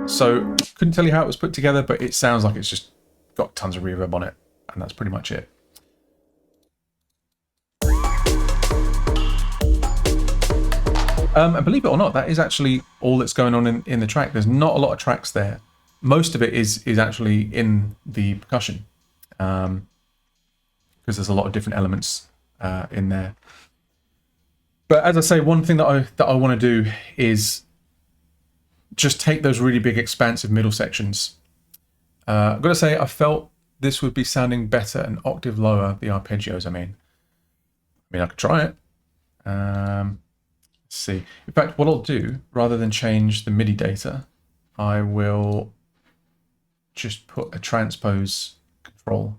So, couldn't tell you how it was put together, but it sounds like it's just got tons of reverb on it, and that's pretty much it. And believe it or not, that is actually all that's going on in the track. There's not a lot of tracks there. Most of it is actually in the percussion, because there's a lot of different elements in there. But as I say, one thing that I want to do is just take those really big, expansive middle sections. I've got to say, I felt this would be sounding better an octave lower, the arpeggios, I mean, I could try it. Let's see. In fact, what I'll do, rather than change the MIDI data, I will just put a transpose control.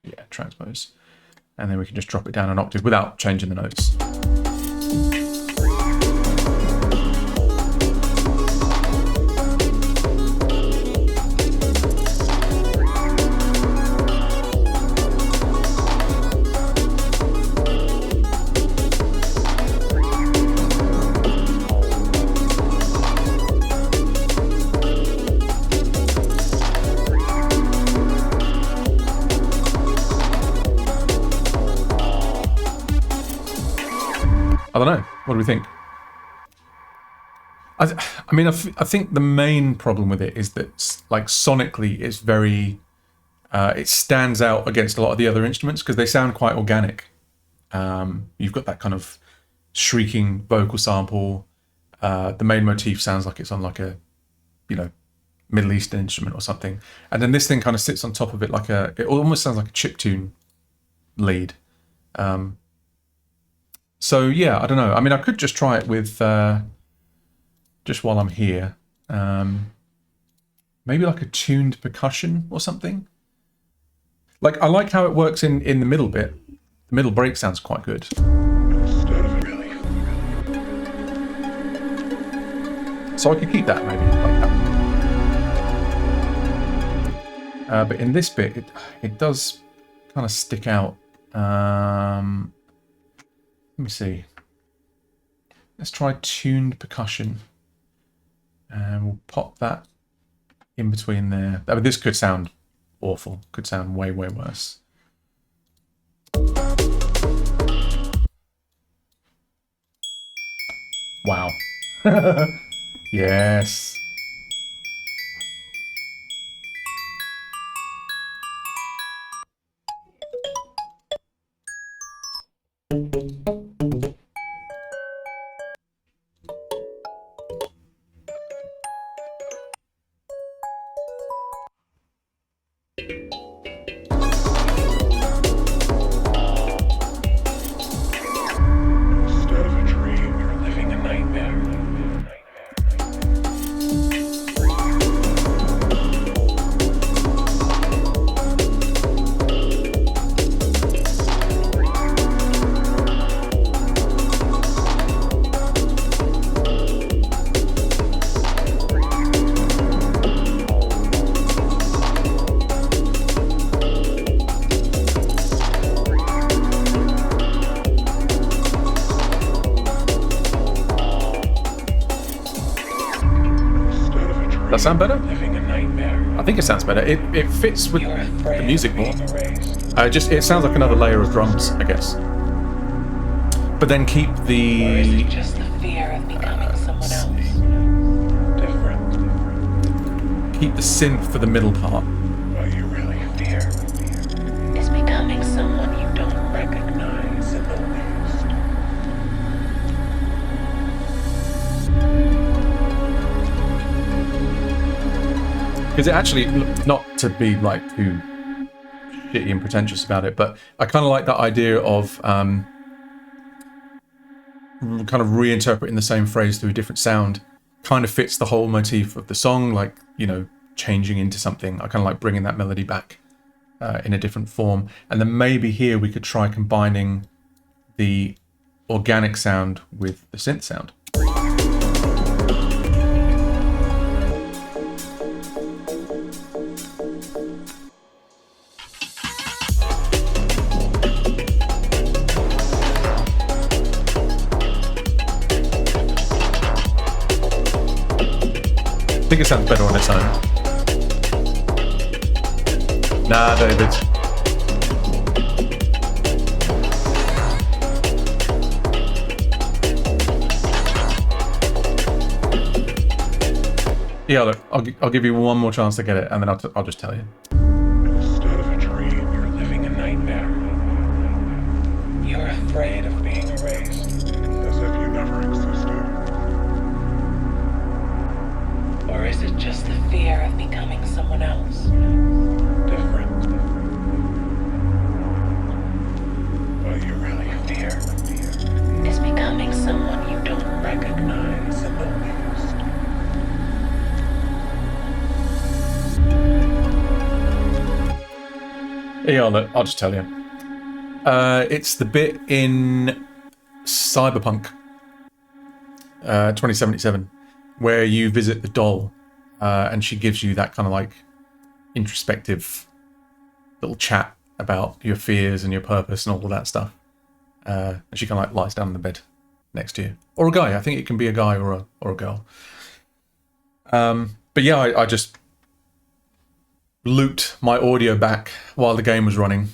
Yeah, transpose. And then we can just drop it down an octave without changing the notes. I don't know. What do we think? I think the main problem with it is that, like, sonically, it's very. It stands out against a lot of the other instruments because they sound quite organic. You've got that kind of shrieking vocal sample. The main motif sounds like it's on like a, Middle Eastern instrument or something, and then this thing kind of sits on top of it like it almost sounds like a chiptune lead. So yeah, I don't know. I mean, I could just try it with just while I'm here. Maybe like a tuned percussion or something. Like, I like how it works in the middle bit. The middle break sounds quite good. Instead of really. So I could keep that maybe like that. But in this bit, it does kind of stick out. Let me see. Let's try tuned percussion. And we'll pop that in between there. I mean, this could sound awful. Could sound way, way worse. Wow. Yes. Instead of a dream, you're living a nightmare. Instead of a dream, That sound better? living a nightmare. I think it sounds better. It fits with You're the afraid music of more. being erased. It sounds like another layer of drums, I guess. But then keep Or is the it just the fear of becoming someone else? Different. synth for the middle part. What you really fear Is becoming someone you don't recognize. is in the least. Because it actually, not to be like too shitty and pretentious about it, but I kind of like that idea of kind of reinterpreting the same phrase through a different sound. Kind of fits the whole motif of the song, like, you know, changing into something. I kind of like bringing that melody back in a different form. And then maybe here we could try combining the organic sound with the synth sound. I think it sounds better on its own. Nah, David. Yeah, look, I'll give you one more chance to get it, and then I'll just tell you. Instead of a dream, you're living a nightmare. You're afraid of being erased. As if you never existed. Or is it just the fear of becoming someone else? Different. What you really fear Is becoming someone you don't recognize. is in the least. Yeah, I'll just tell you. It's the bit in Cyberpunk 2077 where you visit the doll and she gives you that kind of like introspective little chat about your fears and your purpose and all of that stuff. And she kind of like lies down in the bed next to you. Or a guy. I think it can be a guy or a girl. But yeah, I just looped my audio back while the game was running,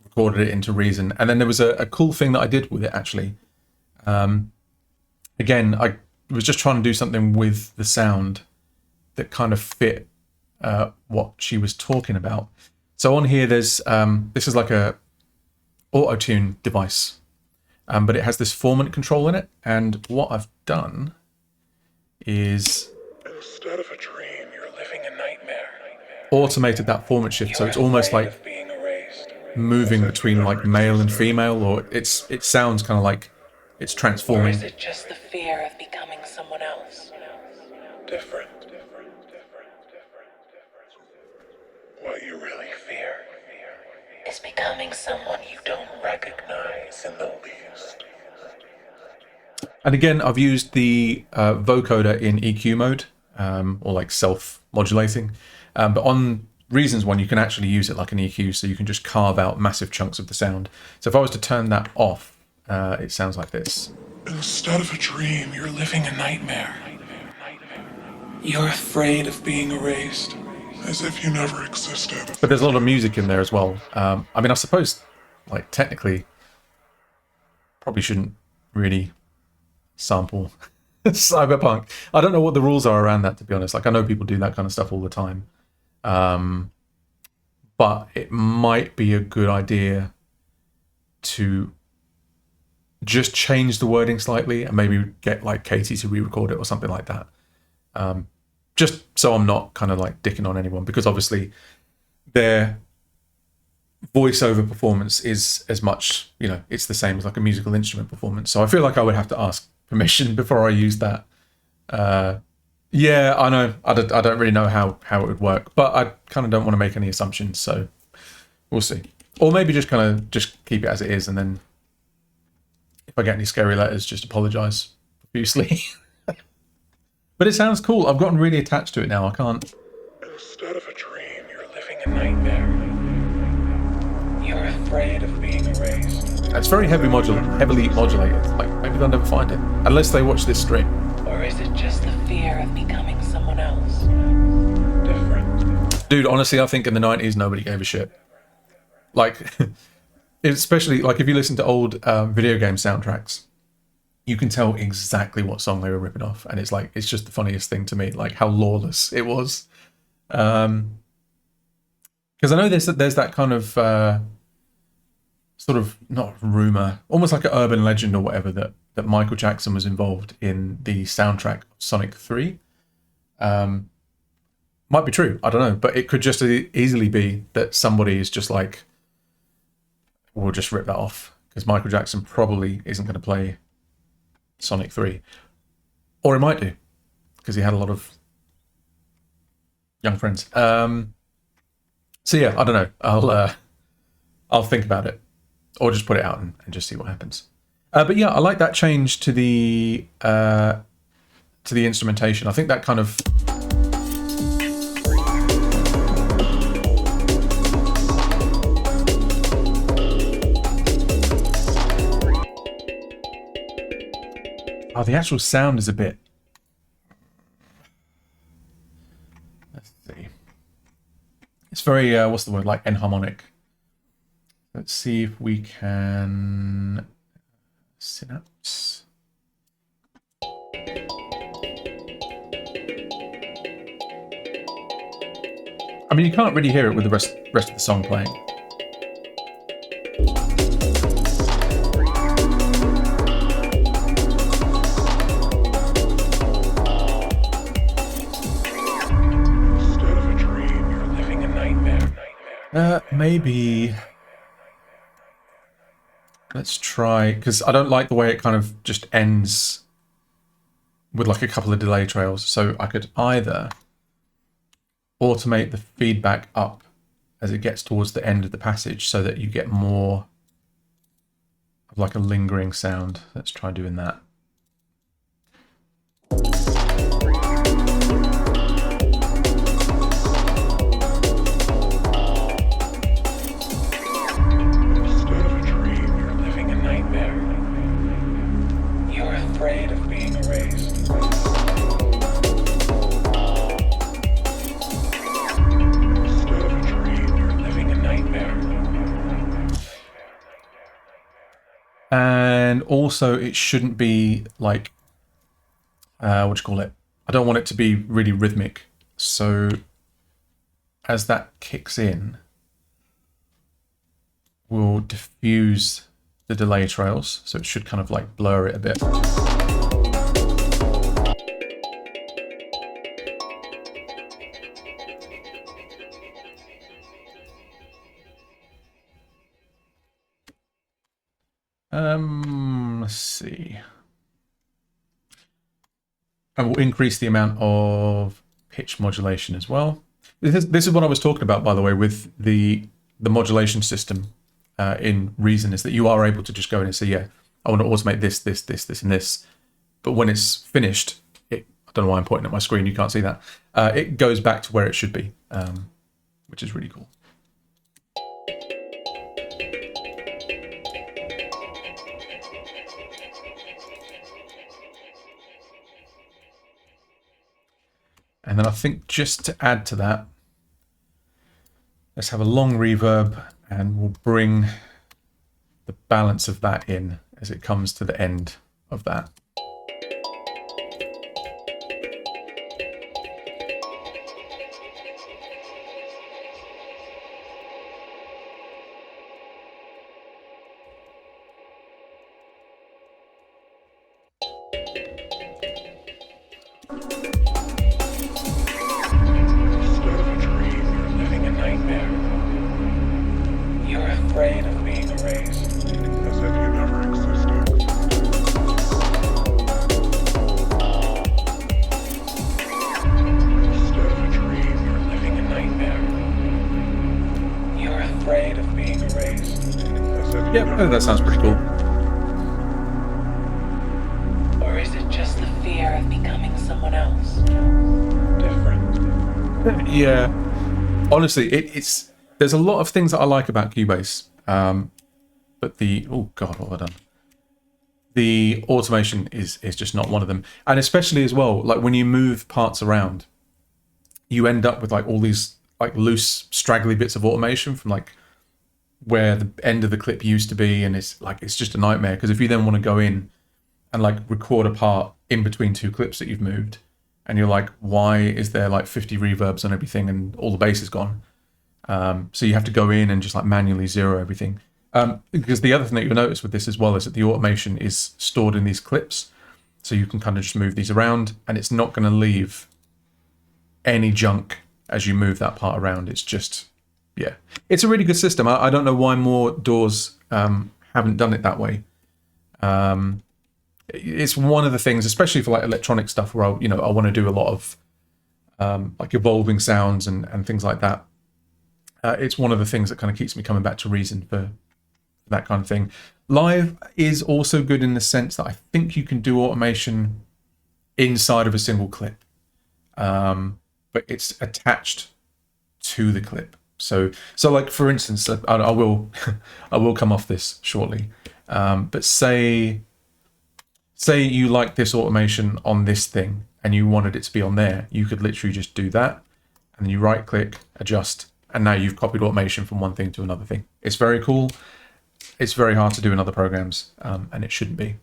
recorded it into Reason, and then there was a cool thing that I did with it actually. Again, I was just trying to do something with the sound that kind of fit what she was talking about. So on here, there's this is like a auto-tune device, but it has this formant control in it, and what I've done is Instead of a dream, you're living a nightmare. automated that formant shift, so it's almost Afraid like of being erased. moving between like male and female, or it sounds kind of like it's Or transforming. is it just the fear of becoming someone else? Different. What you really fear Is becoming someone you don't recognize in the least. And again, I've used the vocoder in EQ mode, or like self-modulating. But on Reasons one, you can actually use it like an EQ, so you can just carve out massive chunks of the sound. So if I was to turn that off, it sounds like this. Instead of a dream, you're living a nightmare. You're afraid of being erased, as if you never existed. But there's a lot of music in there as well. I mean, I suppose, like, technically, probably shouldn't really sample Cyberpunk. I don't know what the rules are around that, to be honest. Like, I know people do that kind of stuff all the time. But it might be a good idea to just change the wording slightly and maybe get like Katie to re-record it or something like that. Just so I'm not kind of like dicking on anyone, because obviously their voiceover performance is as much, it's the same as like a musical instrument performance. So I feel like I would have to ask permission before I use that. Yeah, I know. I don't really know how it would work, but I kind of don't want to make any assumptions, so we'll see. Or maybe just kind of just keep it as it is, and then if I get any scary letters, just apologise profusely. But it sounds cool. I've gotten really attached to it now. I can't... Instead of a dream, you're living a nightmare. You're afraid of being erased. It's very heavily modulated. Like, maybe they'll never find it. Unless they watch this stream. Or is it just the fear of becoming someone else? Different. Dude, honestly, I think in the 90s, nobody gave a shit. Like, especially, like, if you listen to old video game soundtracks, you can tell exactly what song they were ripping off. And it's like, it's just the funniest thing to me, like, how lawless it was. Because I know there's that kind of... sort of, not rumor, almost like an urban legend or whatever, that Michael Jackson was involved in the soundtrack of Sonic 3. Might be true, I don't know, but it could just easily be that somebody is just like, we'll just rip that off, because Michael Jackson probably isn't going to play Sonic 3. Or he might do, because he had a lot of young friends. So yeah, I don't know. I'll think about it. Or just put it out and just see what happens. But yeah, I like that change to the instrumentation. I think that kind of... Oh, the actual sound is a bit... Let's see. It's very, what's the word, like enharmonic. Let's see if we can... Synapse. I mean, you can't really hear it with the rest of the song playing. Instead of a dream, you're living a nightmare. Maybe... Let's try, because I don't like the way it kind of just ends with like a couple of delay trails. So I could either automate the feedback up as it gets towards the end of the passage so that you get more of like a lingering sound. Let's try doing that. Afraid of being erased. Instead of a dream, you're living a nightmare. And also, it shouldn't be like, what do you call it? I don't want it to be really rhythmic. So as that kicks in, we'll diffuse the delay trails. So it should kind of like blur it a bit. Let's see. And we'll increase the amount of pitch modulation as well. This is what I was talking about, by the way, with the modulation system in Reason, is that you are able to just go in and say, yeah, I want to automate this, this, this, this, and this. But when it's finished, I don't know why I'm pointing at my screen, you can't see that. It goes back to where it should be, which is really cool. And then I think just to add to that, let's have a long reverb, and we'll bring the balance of that in as it comes to the end of that. Instead of a dream, you're living a nightmare. You're afraid of being erased. As if you never existed. Instead of a dream, You're living a nightmare. You're afraid of being erased. as if you Yeah, never that sounds pretty cool. Or is it just the fear of becoming someone else? different. Yeah, honestly, it's there's a lot of things that I like about Cubase, but oh god, what have I done? The automation is just not one of them, and especially as well, like when you move parts around, you end up with like all these like loose, straggly bits of automation from like where the end of the clip used to be, and it's just a nightmare because if you then want to go in and like record a part in between two clips that you've moved, and you're like, why is there like 50 reverbs on everything and all the bass is gone? So you have to go in and just like manually zero everything. Because the other thing that you'll notice with this as well is that the automation is stored in these clips, so you can kind of just move these around, and it's not going to leave any junk as you move that part around. It's just, yeah, it's a really good system. I don't know why more DAWs haven't done it that way. It's one of the things, especially for like electronic stuff, where I want to do a lot of like evolving sounds and things like that. It's one of the things that kind of keeps me coming back to Reason for that kind of thing. Live is also good in the sense that I think you can do automation inside of a single clip, but it's attached to the clip. So like for instance, I will I will come off this shortly, but say you like this automation on this thing and you wanted it to be on there, you could literally just do that, and then you right click, adjust, and now you've copied automation from one thing to another thing. It's very cool. It's very hard to do in other programs, and it shouldn't be.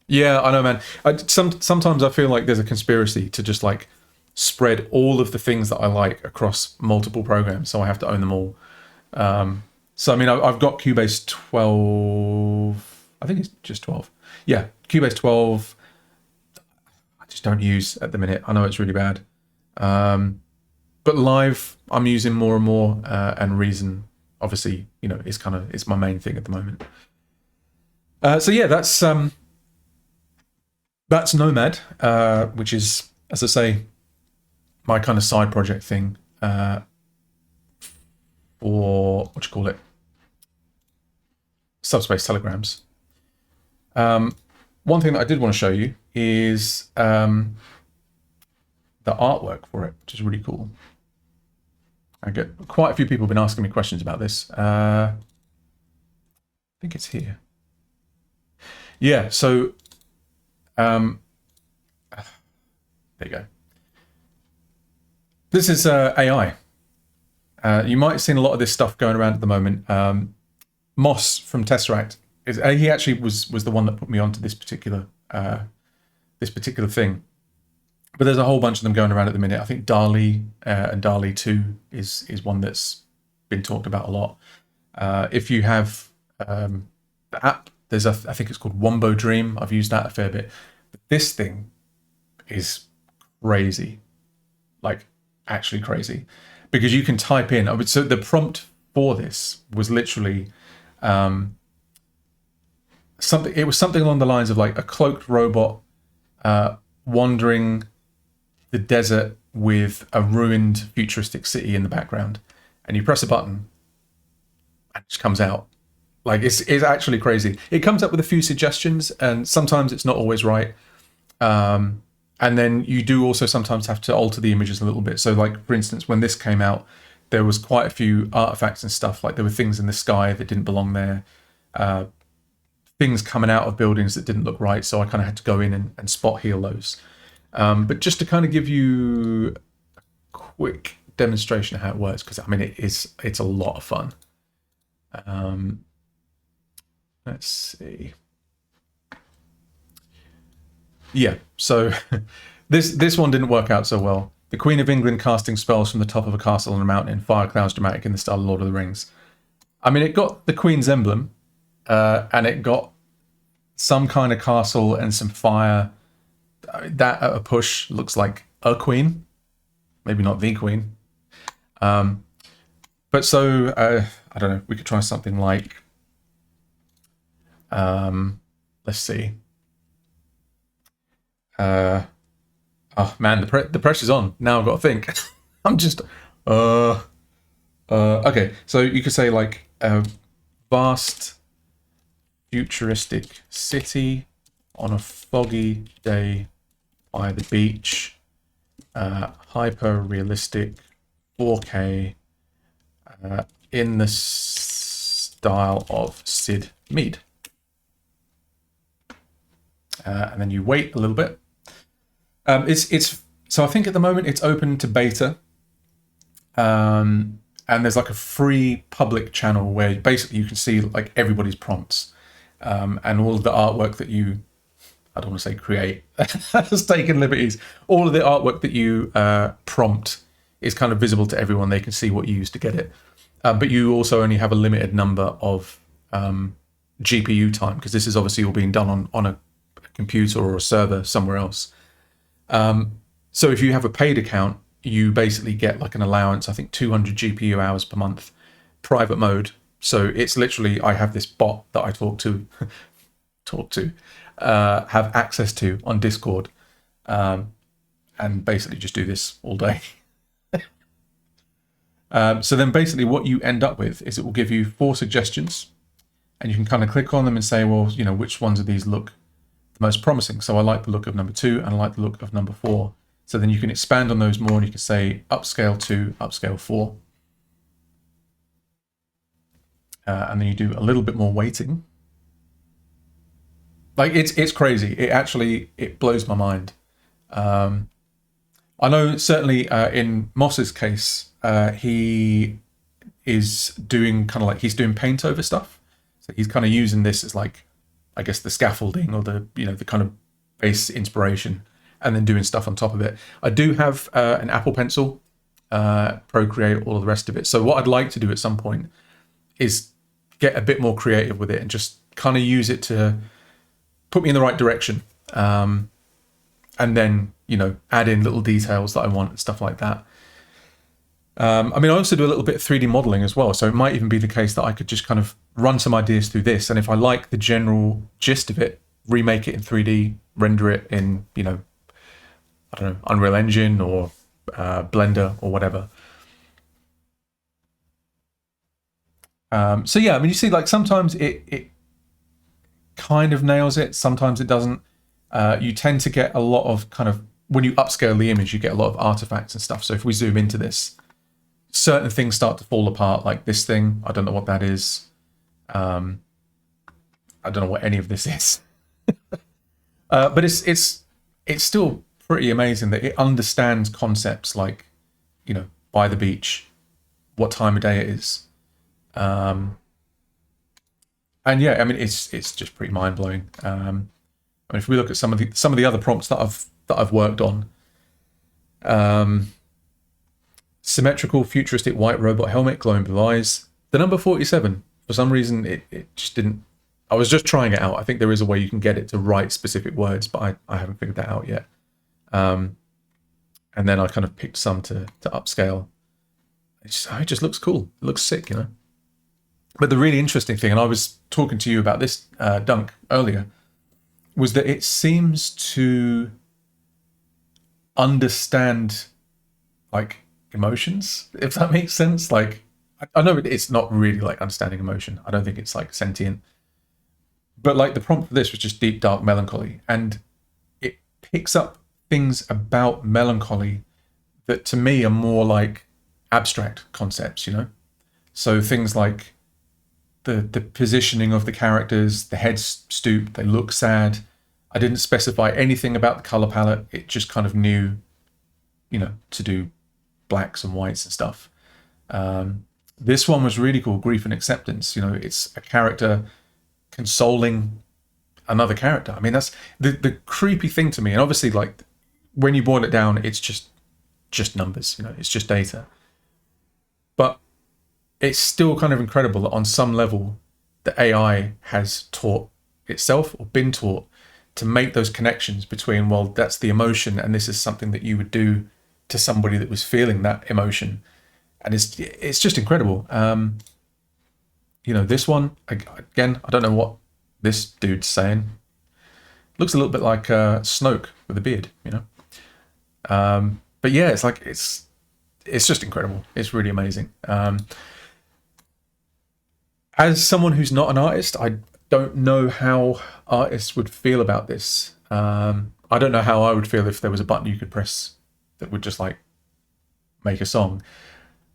Yeah, I know, man. Sometimes I feel like there's a conspiracy to just like spread all of the things that I like across multiple programs, so I have to own them all. So I mean, I've got Cubase 12. I think it's just 12. Yeah, Cubase 12. I just don't use at the minute. I know it's really bad. But Live, I'm using more and more, and Reason, obviously, it's my main thing at the moment. So yeah, that's Nomad, which is, as I say, my kind of side project thing for subspace telegrams. One thing that I did want to show you is the artwork for it, which is really cool. I get quite a few people have been asking me questions about this. I think it's here. Yeah, so there you go. This is AI. You might have seen a lot of this stuff going around at the moment. Moss from Tesseract he actually was the one that put me onto this particular thing. But there's a whole bunch of them going around at the minute. I think DALL-E and DALL-E 2 is one that's been talked about a lot. If you have the app, I think it's called Wombo Dream. I've used that a fair bit. But this thing is crazy, like actually crazy, because you can type in. So the prompt for this was literally something. It was something along the lines of like a cloaked robot wandering the desert with a ruined futuristic city in the background, and you press a button, and it just comes out. Like it's actually crazy. It comes up with a few suggestions, and sometimes it's not always right. And then you do also sometimes have to alter the images a little bit. So, like for instance, when this came out, there was quite a few artifacts and stuff. Like there were things in the sky that didn't belong there, things coming out of buildings that didn't look right. So I kind of had to go in and spot heal those. But just to kind of give you a quick demonstration of how it works, because I mean it's a lot of fun. Let's see. Yeah, so this one didn't work out so well. The Queen of England casting spells from the top of a castle on a mountain, fire clouds dramatic in the style of Lord of the Rings. I mean, it got the Queen's emblem, and it got some kind of castle and some fire. That at a push looks like a queen, maybe not the queen. But so, I don't know, we could try something like, let's see. Oh man, the pressure's on. Now I've got to think. I'm just, okay. So you could say like a vast, futuristic city on a foggy day by the beach, hyper realistic, 4K, in the style of Sid Mead. And then you wait a little bit. So I think at the moment it's open to beta, and there's like a free public channel where basically you can see like everybody's prompts, and all of the artwork that you, I don't want to say create, that's taking liberties. All of the artwork that you prompt is kind of visible to everyone. They can see what you used to get it, but you also only have a limited number of GPU time, because this is obviously all being done on a computer or a server somewhere else. So if you have a paid account, you basically get like an allowance, I think 200 GPU hours per month, private mode. So it's literally, I have this bot that I have access to on Discord, and basically just do this all day. So then basically what you end up with is it will give you 4 suggestions, and you can kind of click on them and say, well, you know, which ones of these look the most promising. So I like the look of number 2 and I like the look of number 4. So then you can expand on those more, and you can say upscale 2, upscale 4. And then you do a little bit more weighting. Like it's crazy. It blows my mind. I know certainly in Moss's case, he is doing kind of like, he's doing paint over stuff. So he's kind of using this as like, I guess the scaffolding or the, you know, the kind of base inspiration, and then doing stuff on top of it. I do have an Apple Pencil, Procreate, all of the rest of it. So what I'd like to do at some point is get a bit more creative with it and just kind of use it to put me in the right direction. And then, you know, add in little details that I want and stuff like that. I mean, I also do a little bit of 3D modeling as well. So it might even be the case that I could just kind of run some ideas through this. And if I like the general gist of it, remake it in 3D, render it in, you know, I don't know, Unreal Engine or Blender or whatever. So yeah, I mean, you see, like sometimes it kind of nails it. Sometimes it doesn't. You tend to get a lot of kind of, when you upscale the image, you get a lot of artifacts and stuff. So if we zoom into this, certain things start to fall apart, like this thing. I don't know what that is. I don't know what any of this is. But it's still pretty amazing that it understands concepts like, you know, by the beach, what time of day it is. And yeah, I mean, it's just pretty mind blowing. I mean, if we look at some of the other prompts that I've worked on, symmetrical futuristic white robot helmet, glowing blue eyes. The number 47, for some reason, it just didn't. I was just trying it out. I think there is a way you can get it to write specific words, but I haven't figured that out yet. And then I kind of picked some to upscale. It just looks cool. It looks sick, you know. But the really interesting thing, and I was talking to you about this, Dunk, earlier, was that it seems to understand like emotions, if that makes sense. Like, I know it's not really like understanding emotion. I don't think it's like sentient. But like the prompt for this was just deep, dark melancholy. And it picks up things about melancholy that to me are more like abstract concepts, you know? So things like the positioning of the characters, the heads stoop, they look sad. I didn't specify anything about the color palette. It just kind of knew, you know, to do blacks and whites and stuff. This one was really cool, Grief and Acceptance. You know, it's a character consoling another character. I mean, that's the creepy thing to me. And obviously, like, when you boil it down, it's just numbers, you know, it's just data. But it's still kind of incredible that on some level, the AI has taught itself or been taught to make those connections between, well, that's the emotion, and this is something that you would do to somebody that was feeling that emotion. And it's just incredible. You know, this one, again, I don't know what this dude's saying. Looks a little bit like Snoke with a beard, you know. But yeah, it's like it's just incredible. It's really amazing. As someone who's not an artist, I don't know how artists would feel about this. I don't know how I would feel if there was a button you could press that would just like make a song.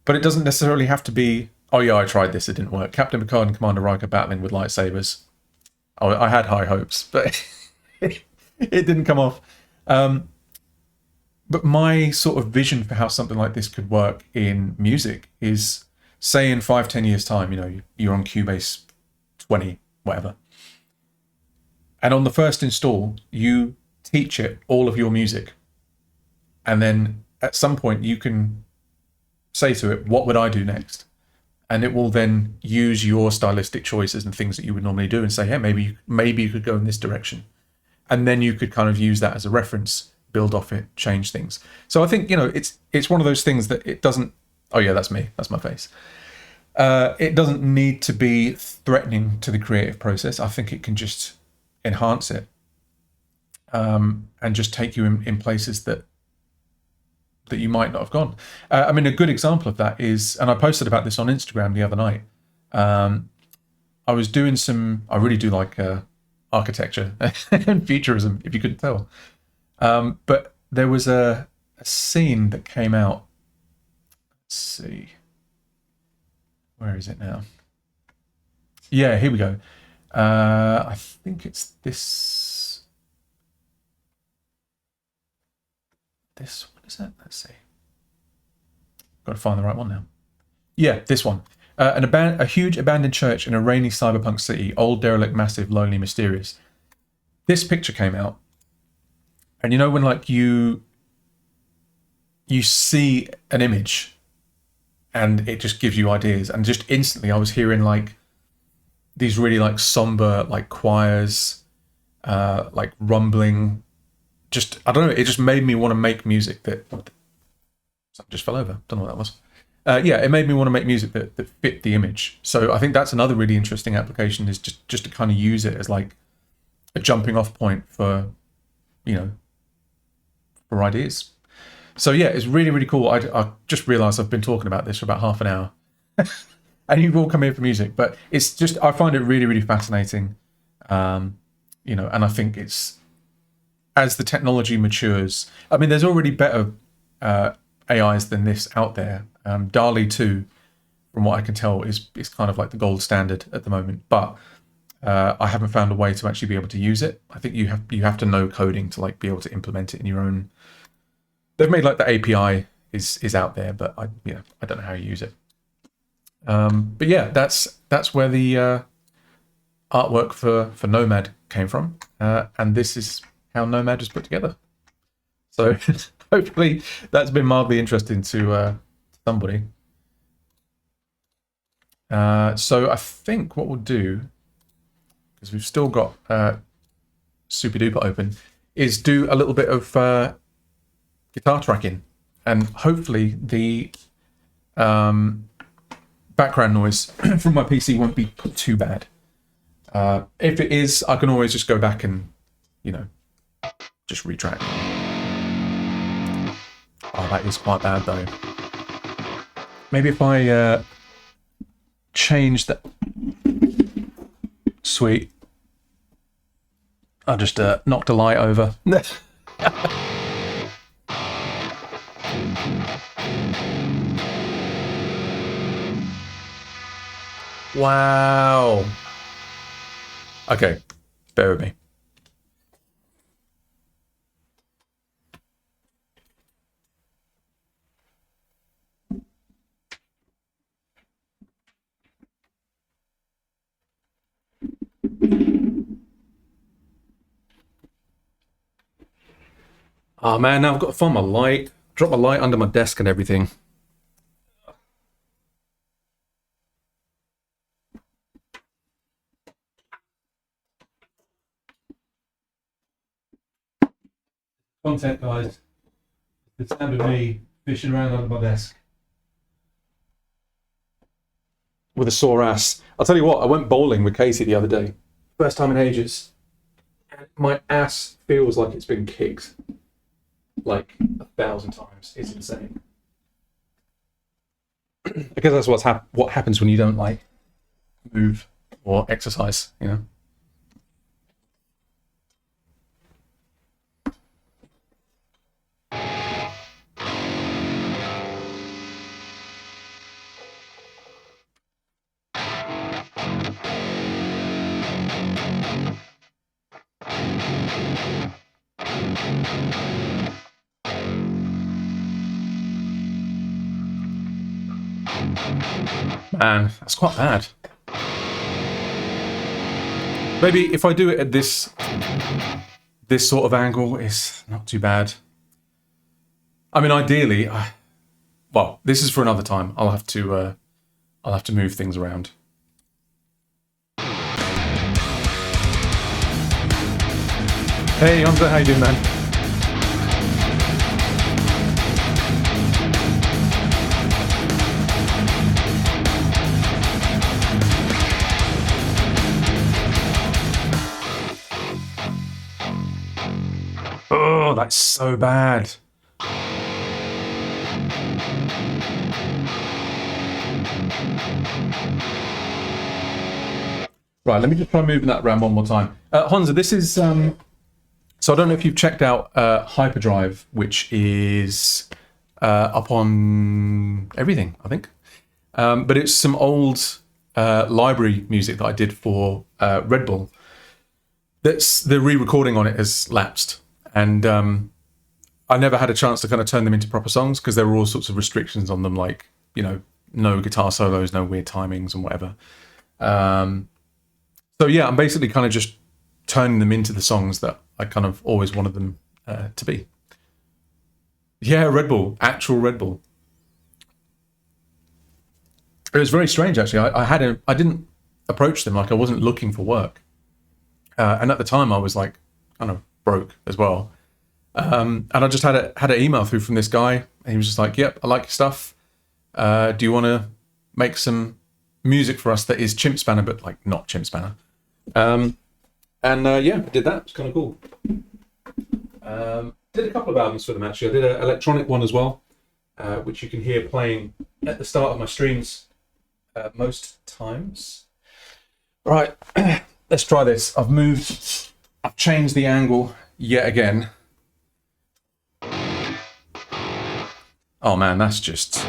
But it doesn't necessarily have to be, oh yeah, I tried this, it didn't work. Captain Picard and Commander Riker battling with lightsabers. I had high hopes, but it didn't come off. But my sort of vision for how something like this could work in music is, say in 5-10 years time, you know, you're on Cubase 20, whatever. And on the first install, you teach it all of your music. And then at some point you can say to it, what would I do next? And it will then use your stylistic choices and things that you would normally do and say, hey, maybe you could go in this direction. And then you could kind of use that as a reference, build off it, change things. So I think, you know, it's one of those things that it doesn't, oh yeah, that's me, that's my face. It doesn't need to be threatening to the creative process. I think it can just enhance it, and just take you in places that you might not have gone. I mean, a good example of that is, and I posted about this on Instagram the other night. I was doing I really do like architecture and futurism, if you couldn't tell. But there was a scene that came out. Let's see. Where is it now? Yeah, here we go. I think it's this. What is that? Let's see. Got to find the right one now. Yeah, this one. A huge abandoned church in a rainy cyberpunk city. Old, derelict, massive, lonely, mysterious. This picture came out. And you know when like you see an image and it just gives you ideas, and just instantly I was hearing like these really like somber like choirs, like rumbling. Just, I don't know, it just made me want to make music that something just fell over. Don't know what that was. Yeah, it made me want to make music that fit the image. So I think that's another really interesting application, is just to kind of use it as like a jumping off point for, you know, for ideas. So yeah, it's really, really cool. I just realized I've been talking about this for about half an hour and you've all come here for music, but it's just, I find it really, really fascinating. You know, and I think it's, as the technology matures, I mean, there's already better AIs than this out there. DALL-E 2, from what I can tell, is kind of like the gold standard at the moment, but I haven't found a way to actually be able to use it. I think you have to know coding to like be able to implement it in your own. They've made like the API is out there, but I don't know how you use it. But yeah, that's where the artwork for Nomad came from, and this is how Nomad was put together. So hopefully that's been mildly interesting to somebody. So I think what we'll do, because we've still got Super Duper open, is do a little bit of guitar tracking, and hopefully the background noise from my PC won't be too bad. If it is, I can always just go back and, just retrack. Oh, that is quite bad though. Maybe if I change that. Sweet. I just knocked a light over. Wow. Okay, bear with me. Oh man, now I've got to find my light. Drop my light under my desk and everything. Content, guys. The sound of me fishing around under my desk with a sore ass. I'll tell you what, I went bowling with Casey the other day. First time in ages. And my ass feels like it's been kicked like 1,000 times. It's insane. Because that's what happens when you don't like move or exercise, Man, that's quite bad. Maybe if I do it at this sort of angle, it's not too bad. I mean, ideally, well, this is for another time. I'll have to move things around. Hey, Hamza, how you doing, man? Oh, that's so bad. Right, let me just try moving that around one more time. Honza, this is... so I don't know if you've checked out Hyperdrive, which is up on everything, I think. But it's some old library music that I did for Red Bull. The re-recording on it has lapsed. And I never had a chance to kind of turn them into proper songs because there were all sorts of restrictions on them, like, no guitar solos, no weird timings and whatever. So yeah, I'm basically kind of just turning them into the songs that I kind of always wanted them to be. Yeah, Red Bull, actual Red Bull. It was very strange, actually. I didn't approach them, like I wasn't looking for work. And at the time I was like kind of broke as well. And I just had an email through from this guy, and he was just like, yep, I like your stuff. Do you want to make some music for us that is Chimp Spanner, but like not Chimp Spanner? Yeah, I did that. It's kind of cool. Did a couple of albums for them, actually. I did an electronic one as well, which you can hear playing at the start of my streams most times. Right, let's try this. I've changed the angle yet again. Oh man, that's just...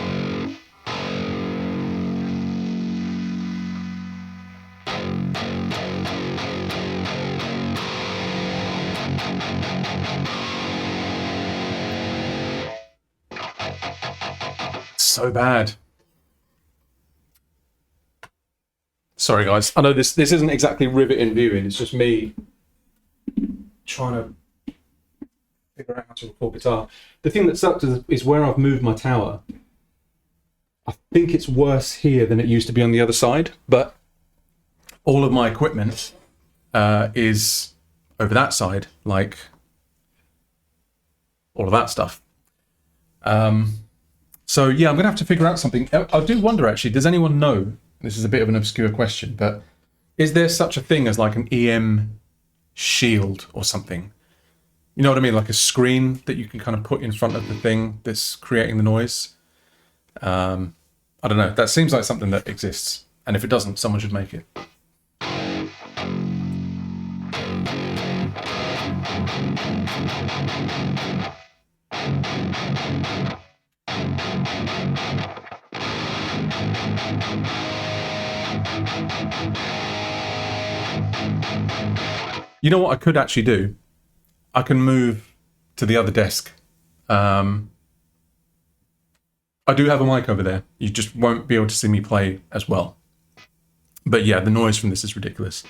so bad. Sorry guys, I know this isn't exactly riveting viewing, it's just me trying to figure out how to record guitar. The thing that sucks is where I've moved my tower. I think it's worse here than it used to be on the other side, but all of my equipment is over that side, like all of that stuff. So yeah, I'm gonna have to figure out something. I do wonder actually. Does anyone know? This is a bit of an obscure question, but is there such a thing as like an EM shield or something? You know what I mean? Like a screen that you can kind of put in front of the thing that's creating the noise. I don't know. That seems like something that exists, and if it doesn't, someone should make it. You know what I could actually do? I can move to the other desk. I do have a mic over there. You just won't be able to see me play as well. But yeah, the noise from this is ridiculous.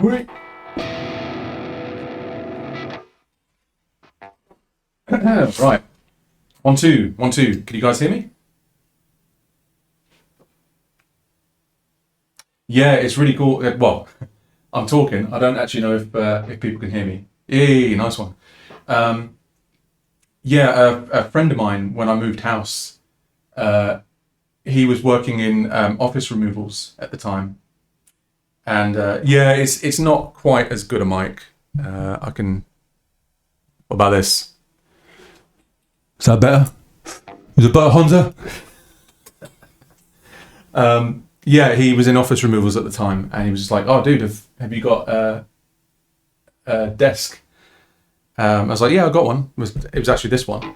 Wait. Right. 1, 2, 1, 2. Can you guys hear me? Yeah, it's really cool. Well, I'm talking. I don't actually know if people can hear me. Hey, nice one. Yeah, a friend of mine, when I moved house, he was working in office removals at the time. And yeah, it's not quite as good a mic. I can... What about this? Is that better? Is it better, Honza? Yeah, he was in office removals at the time, and he was just like, "Oh, dude, have you got a desk?" I was like, "Yeah, I got one." It was actually this one,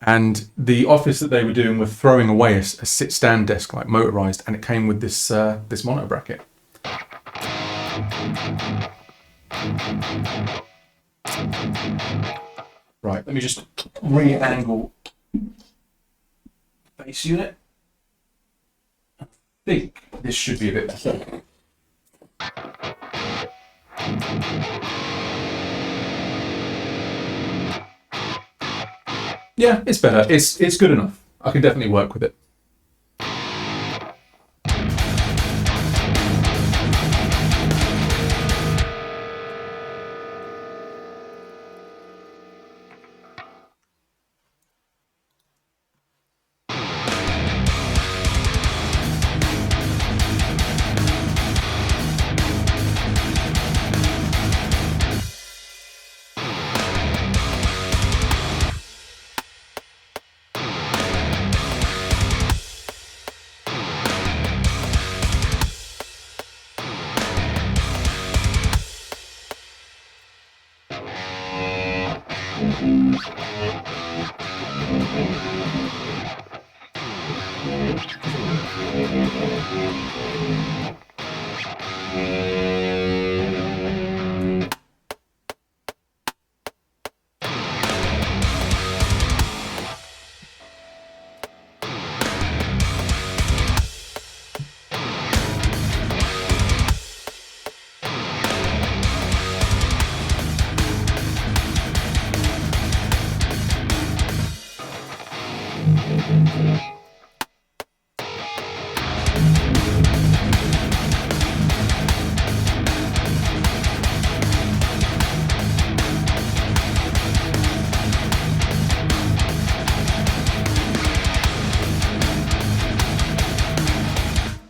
and the office that they were doing were throwing away a sit-stand desk, like motorized, and it came with this this monitor bracket. Right, let me just re-angle base unit. I think this should be a bit better. Yeah, it's better. It's good enough. I can definitely work with it.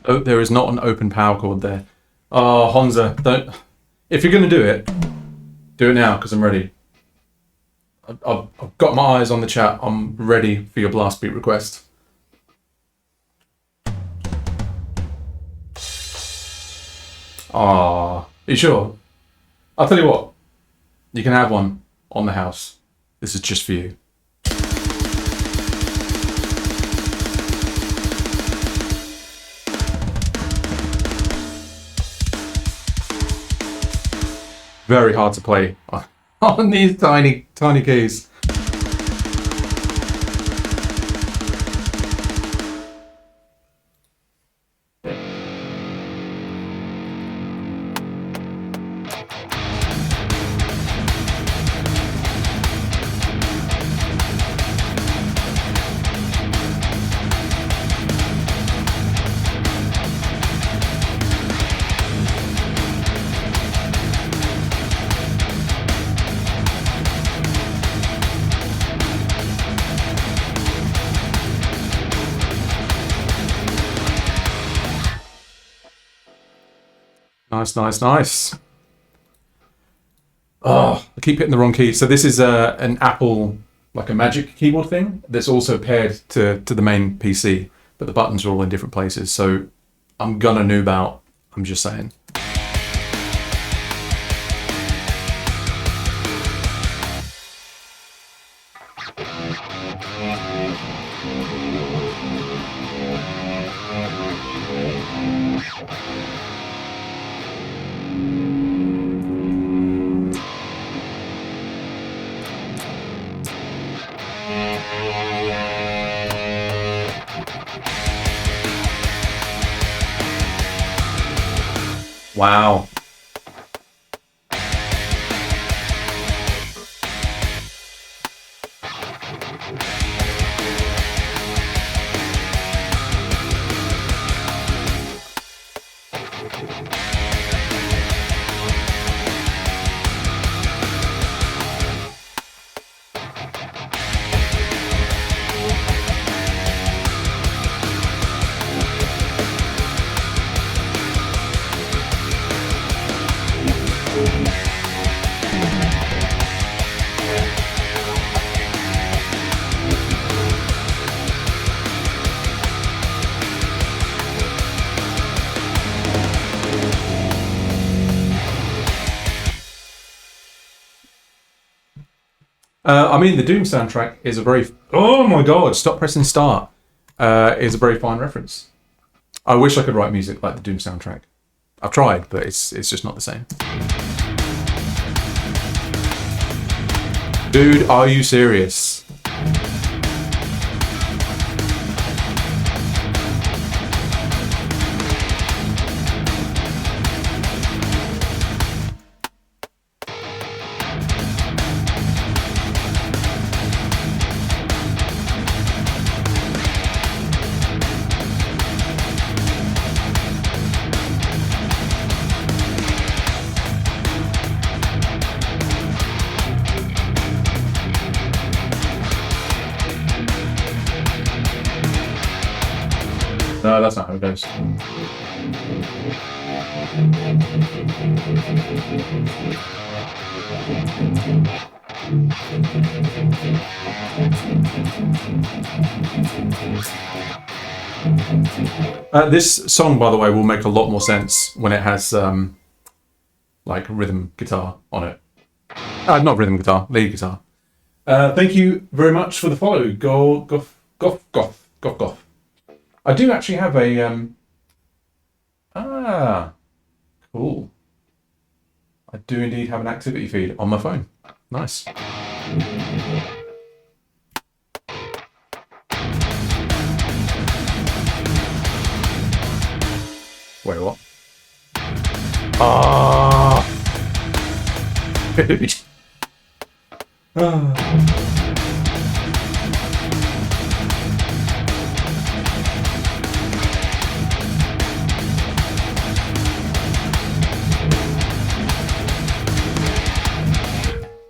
Oh, there is not an open power cord there. Oh, Honza, don't. If you're going to do it now, because I'm ready. I've got my eyes on the chat. I'm ready for your blast beat request. Ah, you sure? I'll tell you what. You can have one on the house. This is just for you. Very hard to play on these tiny keys. Nice. Oh, I keep hitting the wrong key. So this is an Apple, like a Magic keyboard thing that's also paired to the main PC, but the buttons are all in different places. So I'm gonna noob out. I'm just saying. Wow. I mean, the Doom soundtrack is a very... Oh my god, stop pressing start. Is a very fine reference. I wish I could write music like the Doom soundtrack. I've tried, but it's just not the same. Dude, are you serious? No, that's not how it goes. This song, by the way, will make a lot more sense when it has like rhythm guitar on it. Not rhythm guitar, lead guitar. Thank you very much for the follow. Goff. I do actually have a cool. I do indeed have an activity feed on my phone. Nice. Wait, what? Ah. Dude.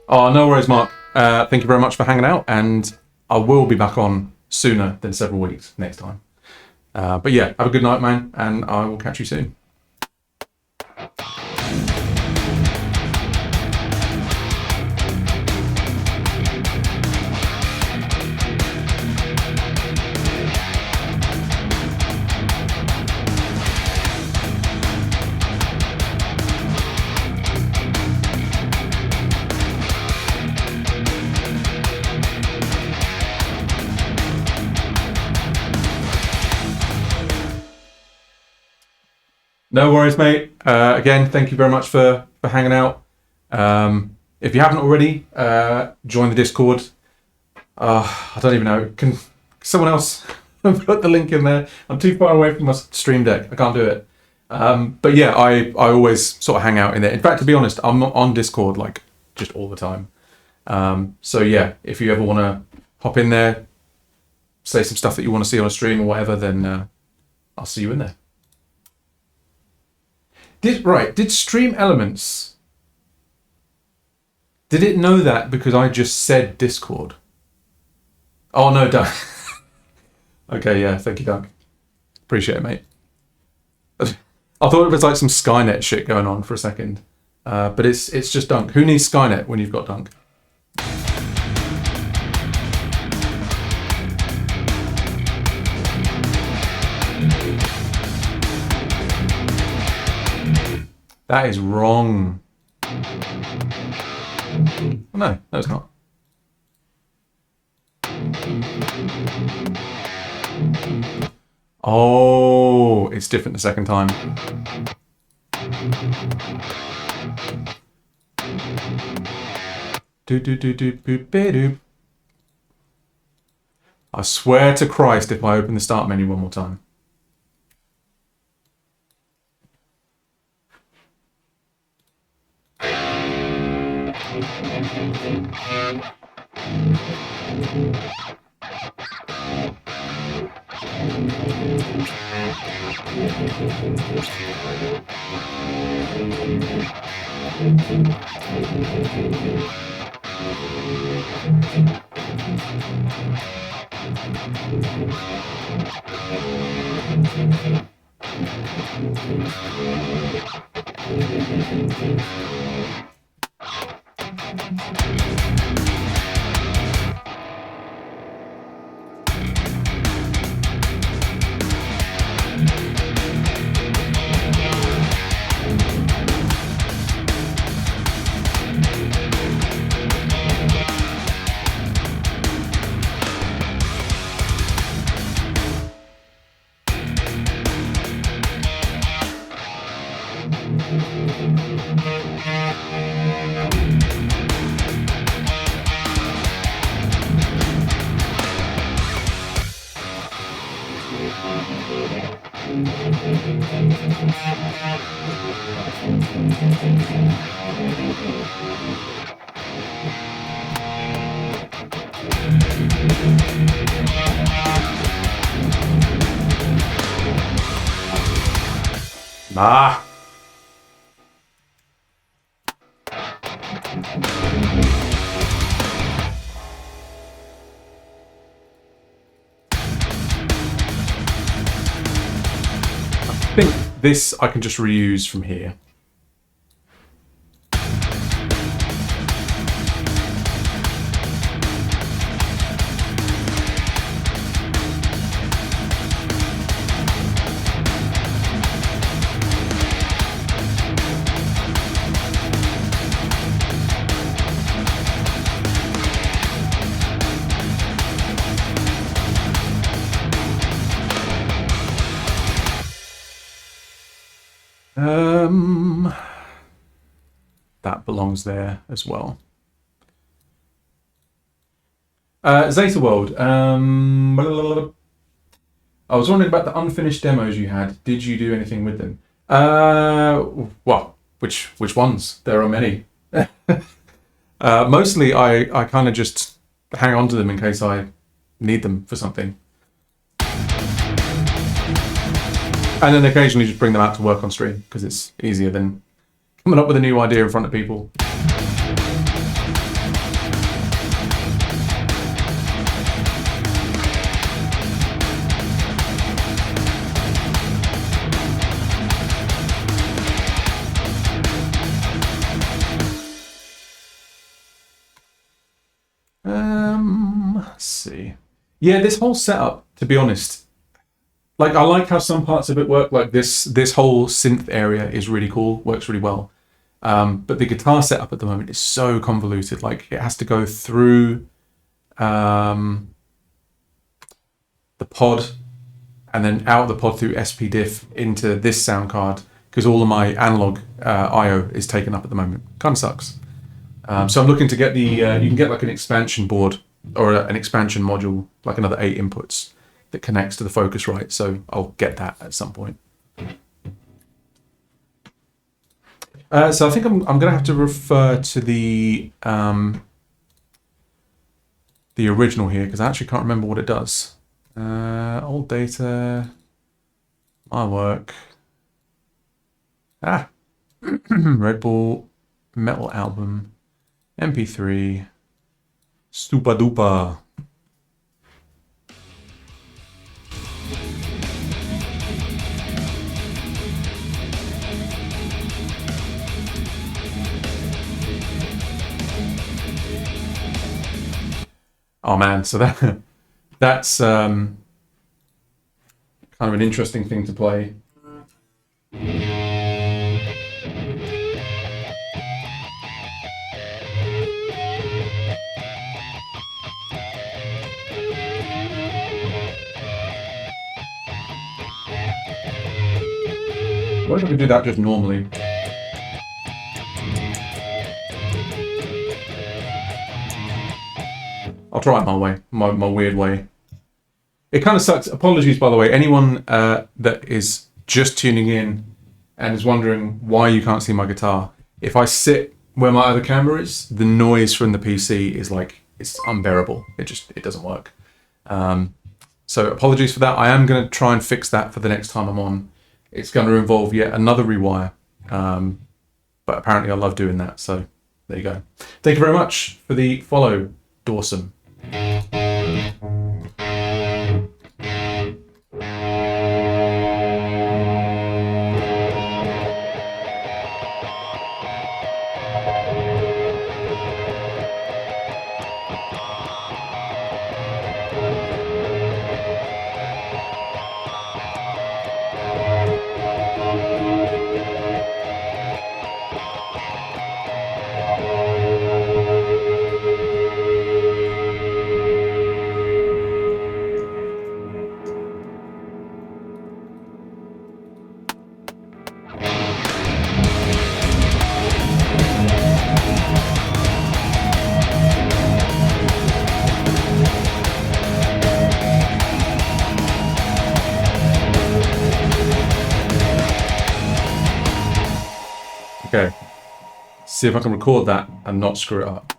Oh, no worries, Mark. Thank you very much for hanging out, and I will be back on sooner than several weeks next time. But yeah, have a good night, man, and I will catch you soon. No worries, mate. Again, thank you very much for hanging out. If you haven't already, join the Discord. I don't even know. Can someone else put the link in there? I'm too far away from my stream deck. I can't do it. But yeah, I always sort of hang out in there. In fact, to be honest, I'm on Discord like just all the time. So yeah, if you ever want to hop in there, say some stuff that you want to see on a stream or whatever, then I'll see you in there. Did Stream Elements... Did it know that because I just said Discord? Oh, no, Doug. Okay, yeah, thank you, Doug. Appreciate it, mate. I thought it was like some Skynet shit going on for a second. But it's just Dunk. Who needs Skynet when you've got Dunk? That is wrong. Oh, no, it's not. Oh, it's different the second time. Do. I swear to Christ if I open the start menu one more time. Ah. I think this I can just reuse from here. That belongs there as well. Zeta World. I was wondering about the unfinished demos you had. Did you do anything with them? Well, which ones? There are many. Mostly I kind of just hang on to them in case I need them for something. And then occasionally just bring them out to work on stream because it's easier than coming up with a new idea in front of people. Let's see. Yeah, this whole setup, to be honest, like I like how some parts of it work. Like this whole synth area is really cool, works really well. But the guitar setup at the moment is so convoluted. Like it has to go through the pod and then out of the pod through SPDIF into this sound card because all of my analog I/O is taken up at the moment. Kind of sucks. So I'm looking to get the you can get like an expansion board or an expansion module, like another 8 inputs that connects to the Focusrite. So I'll get that at some point. So I think I'm going to have to refer to the original here because I actually can't remember what it does. Old data, my work. Red Bull, metal album, MP3, Stupa Dupa. Oh man, so that's kind of an interesting thing to play. What if I could do that just normally? I'll try it my way, my weird way. It kind of sucks. Apologies, by the way. Anyone that is just tuning in and is wondering why you can't see my guitar. If I sit where my other camera is, the noise from the PC is like, it's unbearable. It doesn't work. So apologies for that. I am going to try and fix that for the next time I'm on. It's going to involve yet another rewire. But apparently I love doing that. So there you go. Thank you very much for the follow, Dawson. Okay, see if I can record that and not screw it up.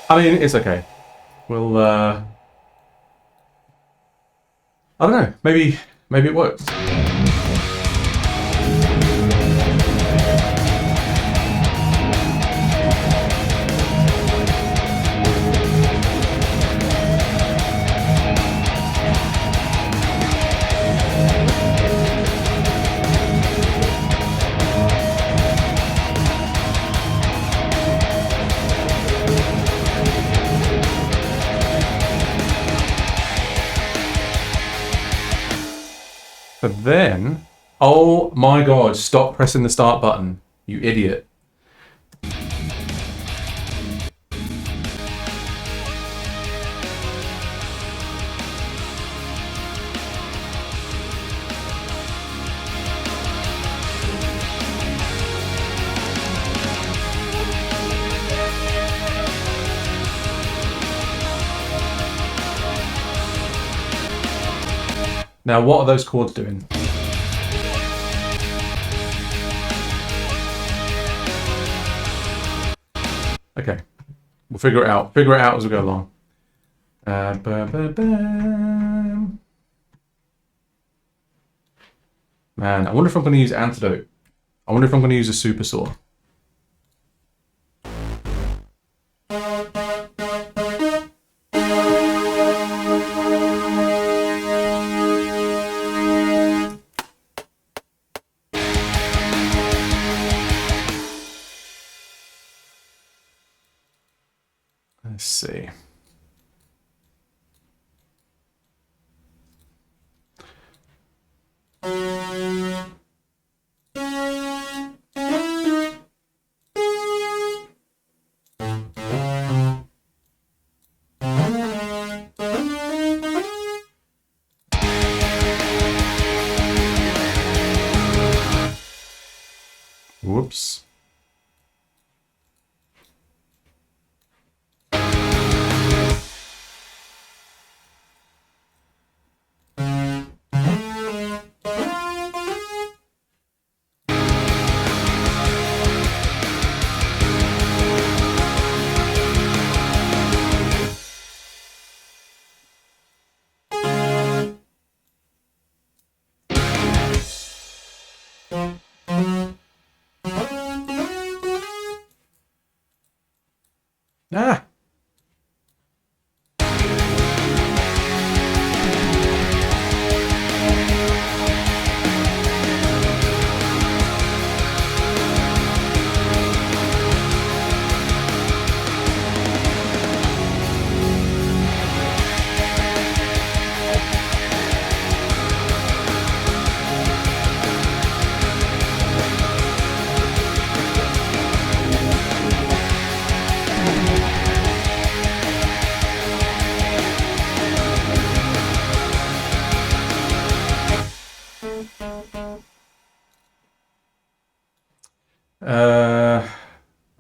I mean, it's okay. We'll, I don't know, maybe it works. But then, oh my god, stop pressing the start button, you idiot. Now, what are those chords doing? Okay, we'll figure it out. Figure it out as we go along. Man, I wonder if I'm going to use Antidote. I wonder if I'm going to use a Super Saw. Let's see. Whoops. Ah!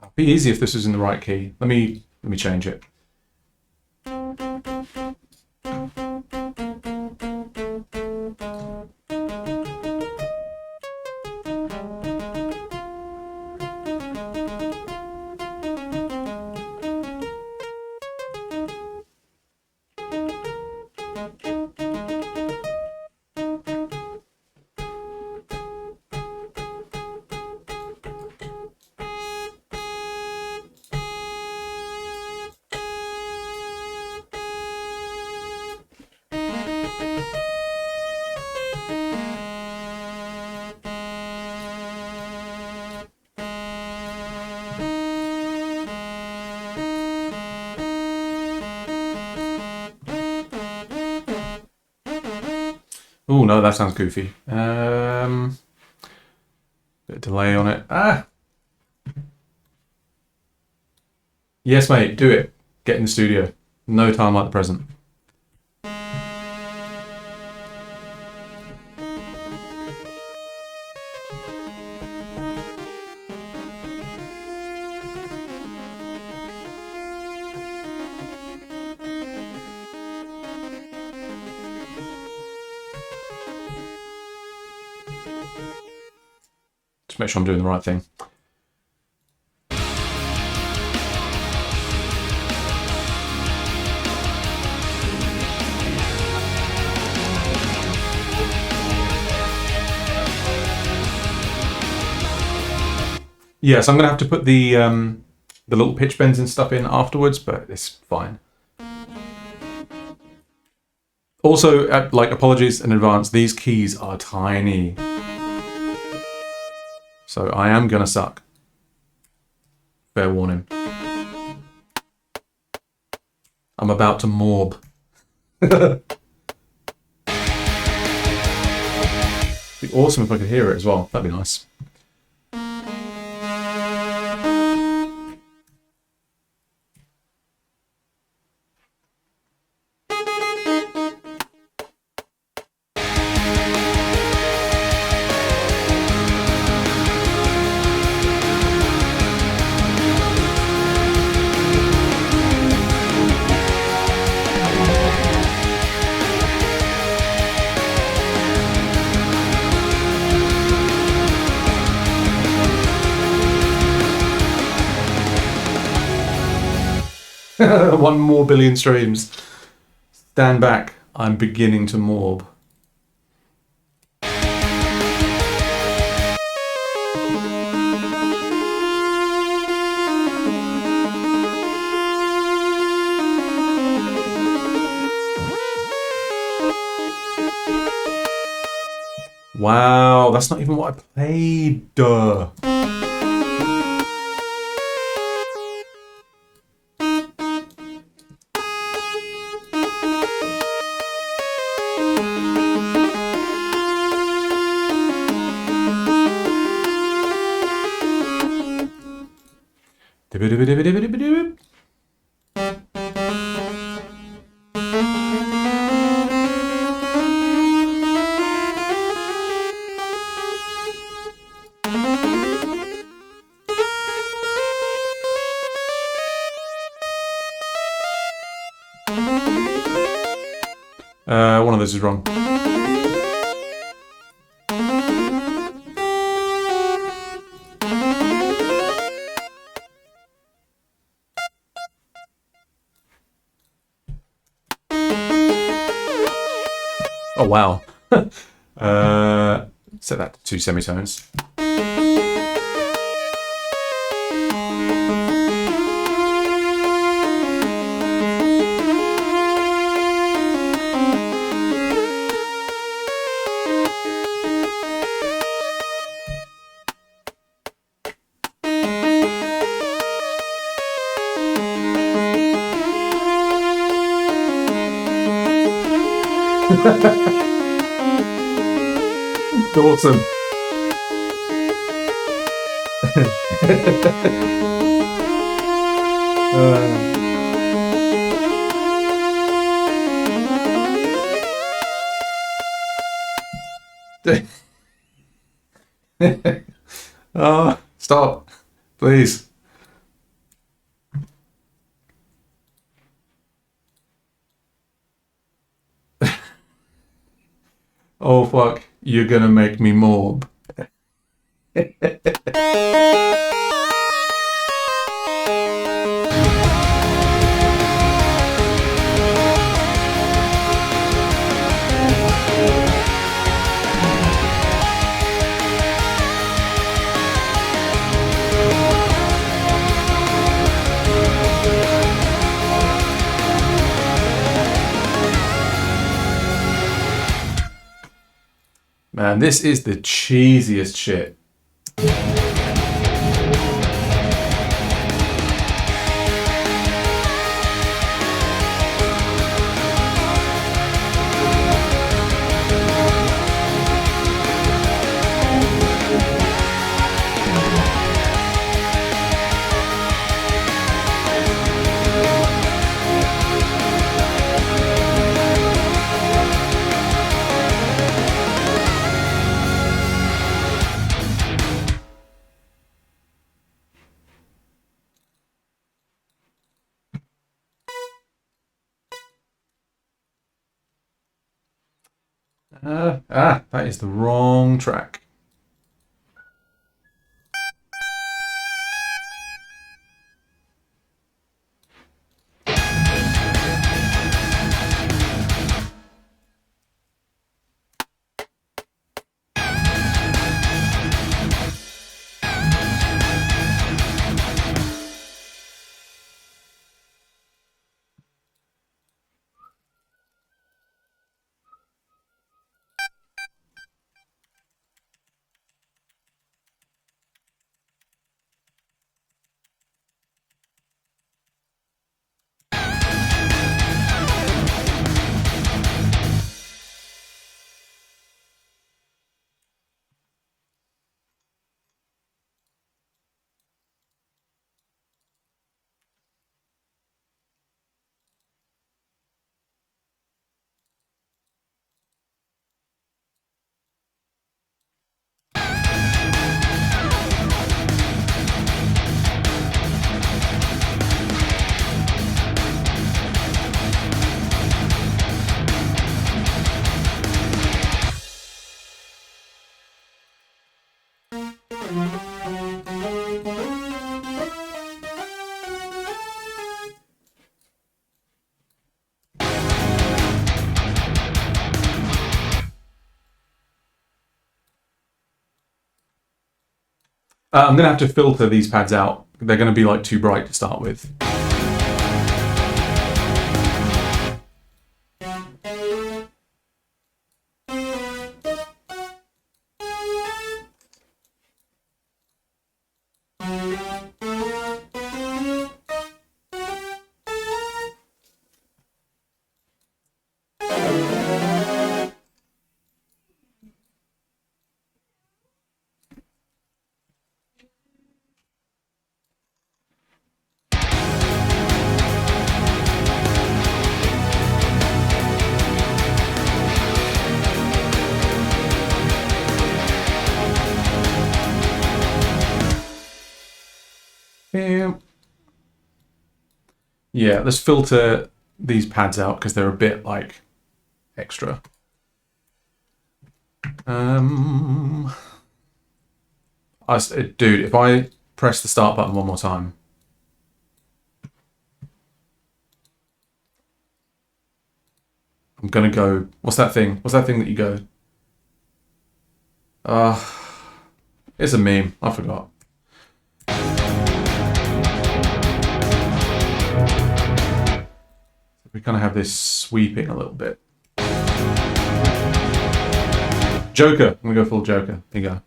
It'd be easy if this was in the right key. Let me change it. Oh no, that sounds goofy. Bit of delay on it. Ah! Yes, mate, do it. Get in the studio. No time like the present. Just make sure I'm doing the right thing. Yes, I'm going to have to put the little pitch bends and stuff in afterwards, but it's fine. Also, apologies in advance, these keys are tiny. So I am going to suck. Fair warning. I'm about to morb. It'd be awesome if I could hear it as well. That'd be nice. One more billion streams. Stand back. I'm beginning to morb. Wow, that's not even what I played. Duh. One of those is wrong. Oh wow. Set that to 2 semitones. Awesome. Oh, stop, please. Oh fuck, you're gonna make me morb. Man, this is the cheesiest shit. That is the wrong track. I'm going to have to filter these pads out. They're going to be like too bright to start with. Yeah, let's filter these pads out because they're a bit like extra. Dude, if I press the start button one more time. I'm gonna go. What's that thing? What's that thing that you go? It's a meme. I forgot. We kind of have this sweeping a little bit. Joker. I'm gonna go full Joker. Here you go.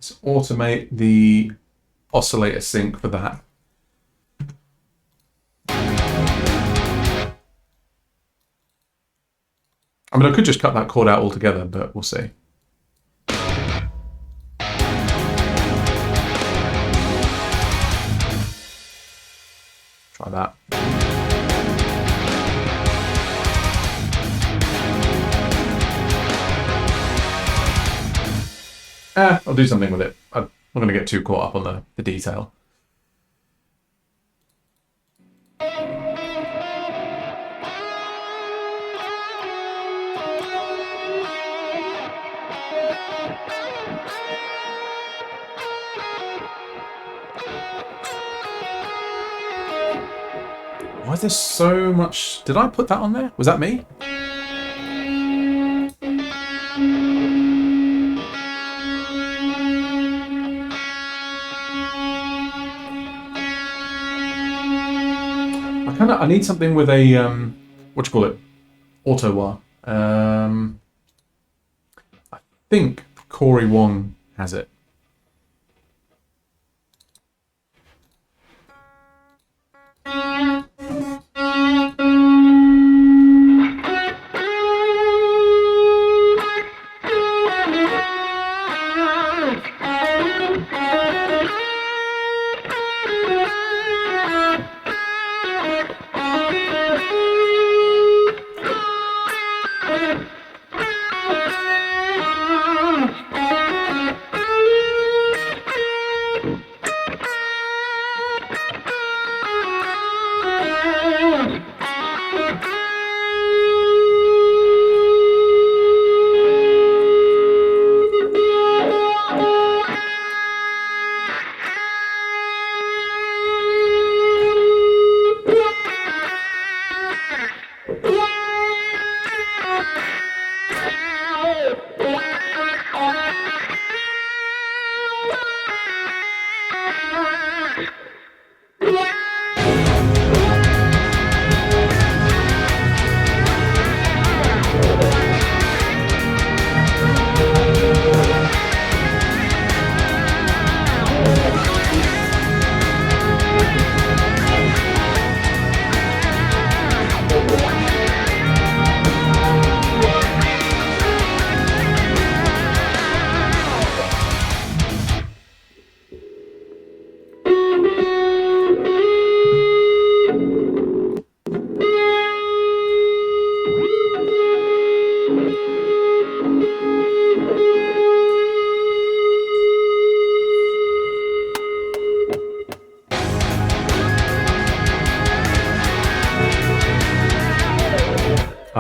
Let's automate the oscillator sync for that. I mean, I could just cut that chord out altogether, but we'll see. Try that. I'll do something with it. I'm not going to get too caught up on the detail. Why is there so much? Did I put that on there? Was that me? I need something with a what do you call it? Auto wah. I think Corey Wong has it.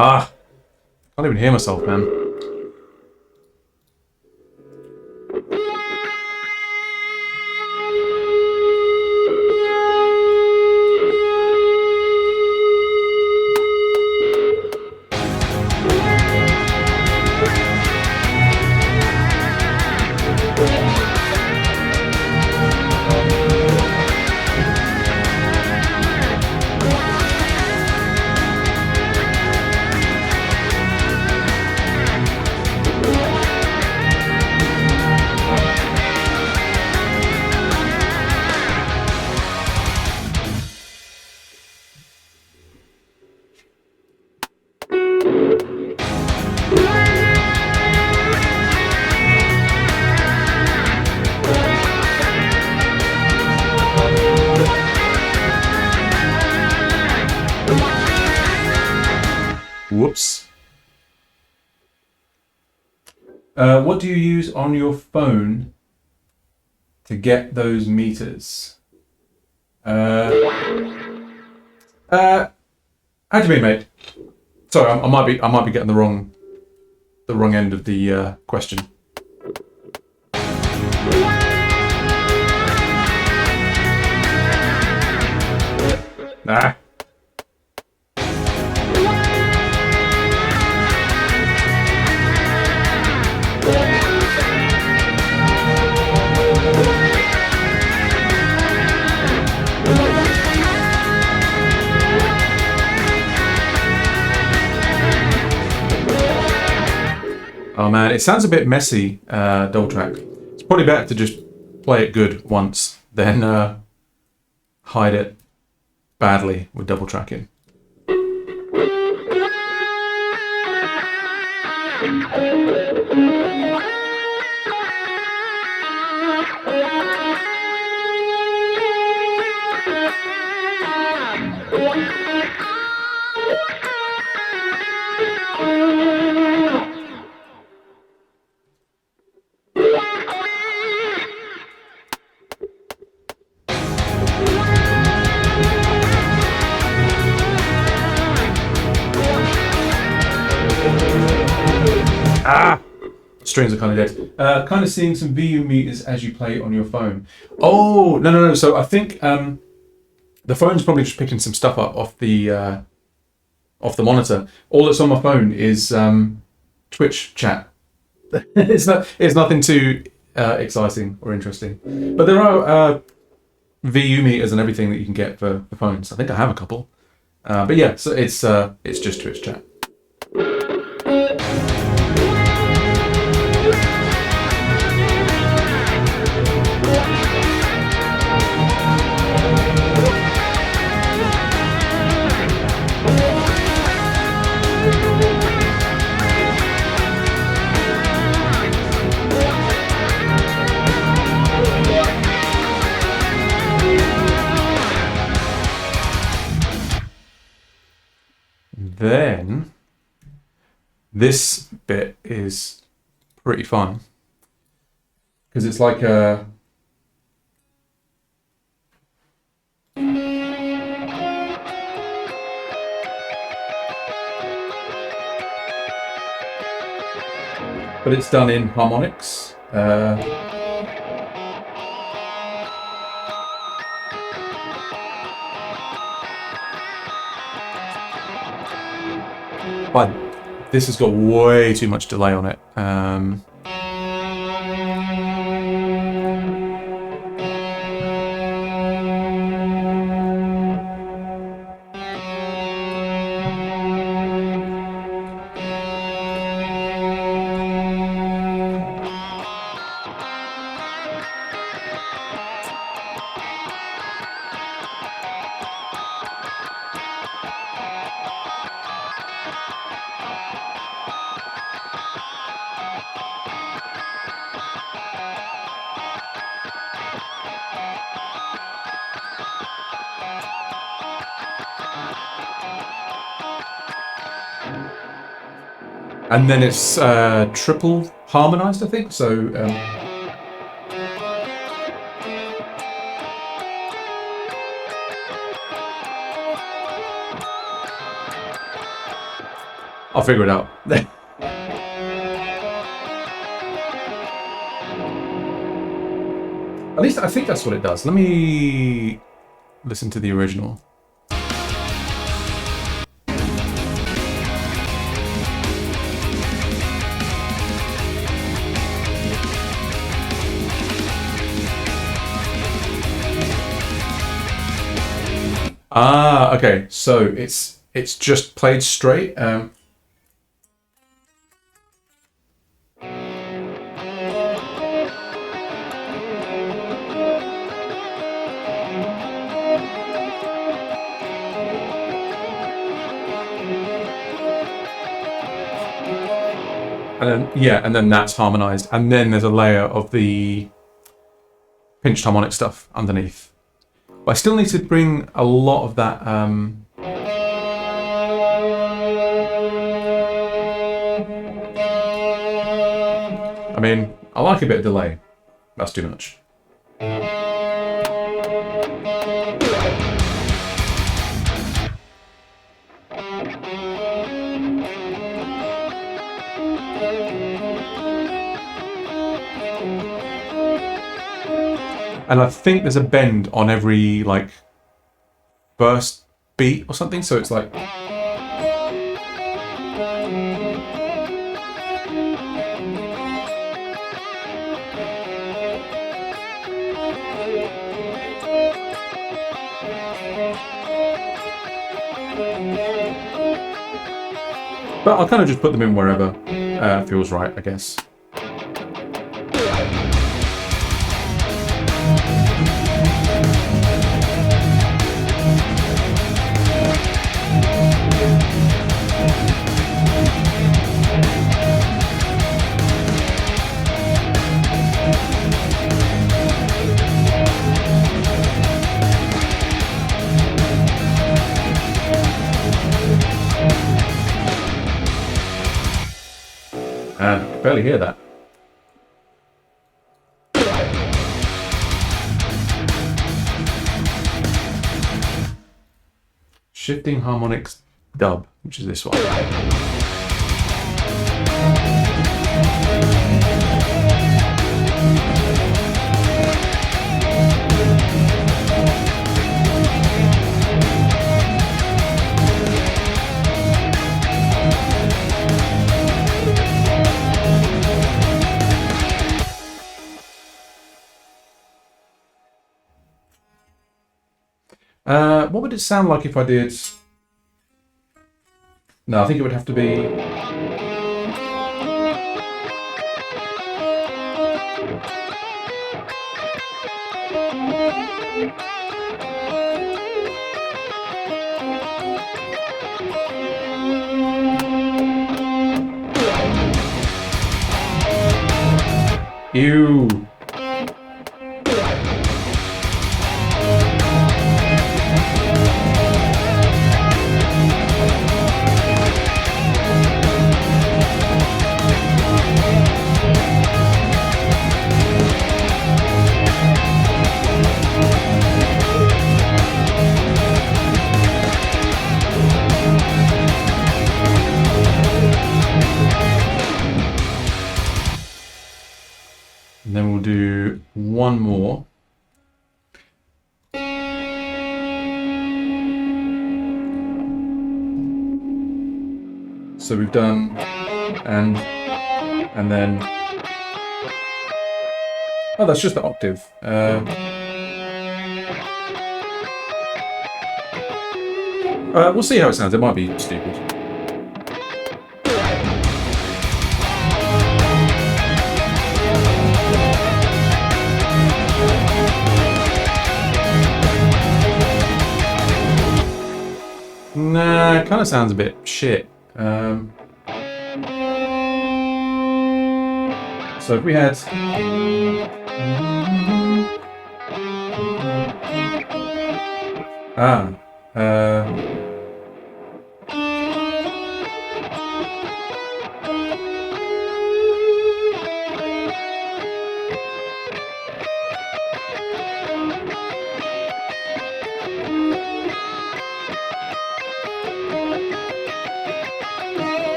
Ah, can't even hear myself, man. Whoops. What do you use on your phone to get those meters? How do you mean, mate? Sorry, I might be getting the wrong end of the question. Nah. Oh man, it sounds a bit messy, double track. It's probably better to just play it good once, then hide it badly with double tracking. Strings are kind of dead. Kind of seeing some VU meters as you play on your phone. Oh, no. So I think the phone's probably just picking some stuff up off the monitor. All that's on my phone is Twitch chat. It's nothing too exciting or interesting. But there are VU meters and everything that you can get for phones. I think I have a couple. But yeah, so it's just Twitch chat. Then this bit is pretty fun because it's like a but it's done in harmonics. But this has got way too much delay on it. And then it's triple harmonized, I think. So I'll figure it out. At least I think that's what it does. Let me listen to the original. Ah, okay. So it's just played straight. And then that's harmonized, and then there's a layer of the pinched harmonic stuff underneath. But I still need to bring a lot of that. I mean, I like a bit of delay. That's too much. and I think there's a bend on every like first beat or something, so it's like. But I'll kind of just put them in wherever feels right, I guess. I can barely hear that. Shifting harmonics dub, which is this one. What would it sound like if I did... No, I think it would have to be... Ew. And then we'll do one more. So we've done and then oh, that's just the octave. We'll see how it sounds. It might be stupid. Nah, it kind of sounds a bit shit. So if we had...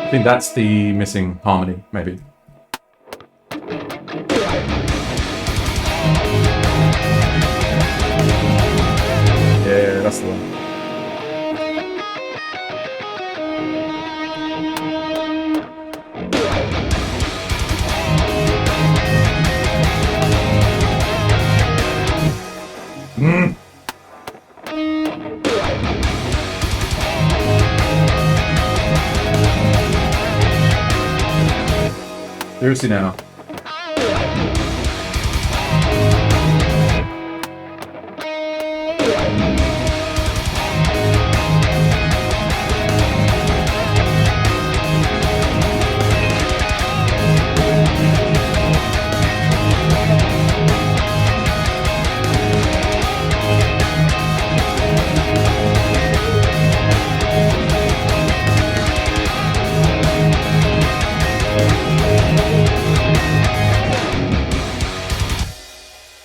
I think that's the missing harmony, maybe. Yeah, that's the one. Seriously now.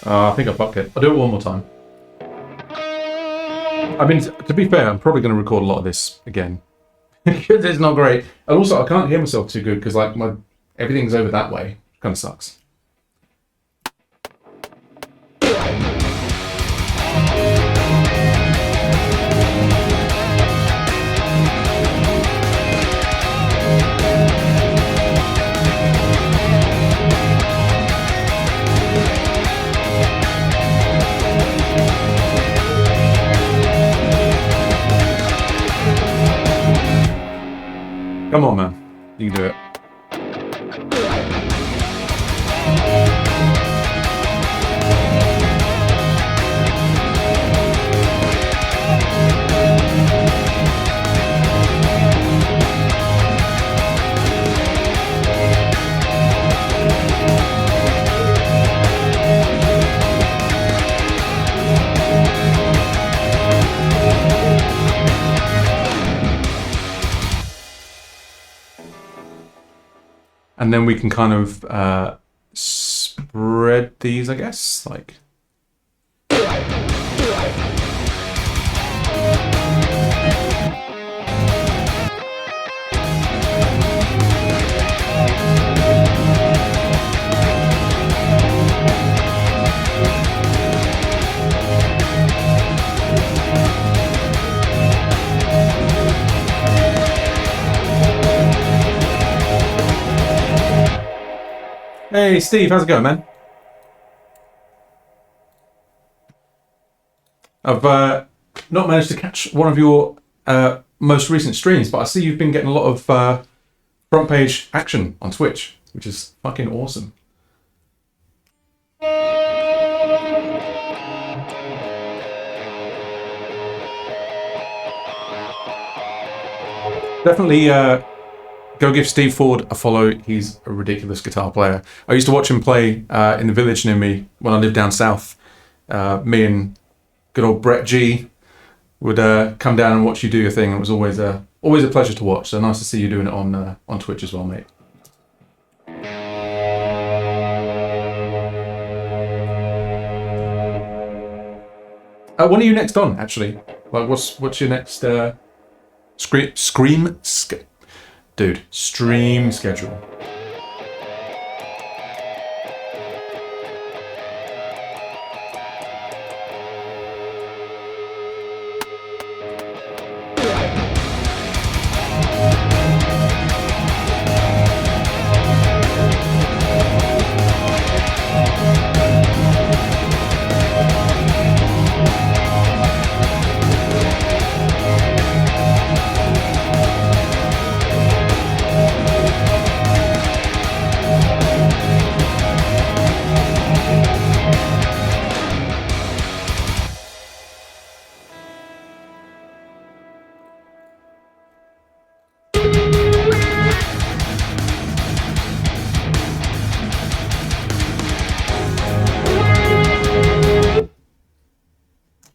I think I fucked it. I'll do it one more time. I mean, to be fair, I'm probably going to record a lot of this again. Because it's not great. And also, I can't hear myself too good because like everything's over that way. Kind of sucks. Come on, man. You can do it. And then we can kind of spread these, I guess, like. Hey, Steve, how's it going, man? I've not managed to catch one of your most recent streams, but I see you've been getting a lot of front page action on Twitch, which is fucking awesome. Definitely go give Steve Ford a follow. He's a ridiculous guitar player. I used to watch him play in the village near me when I lived down south. Me and good old Brett G would come down and watch you do your thing. It was always a pleasure to watch. So nice to see you doing it on Twitch as well, mate. When are you next on, actually? Like, what's your next stream schedule?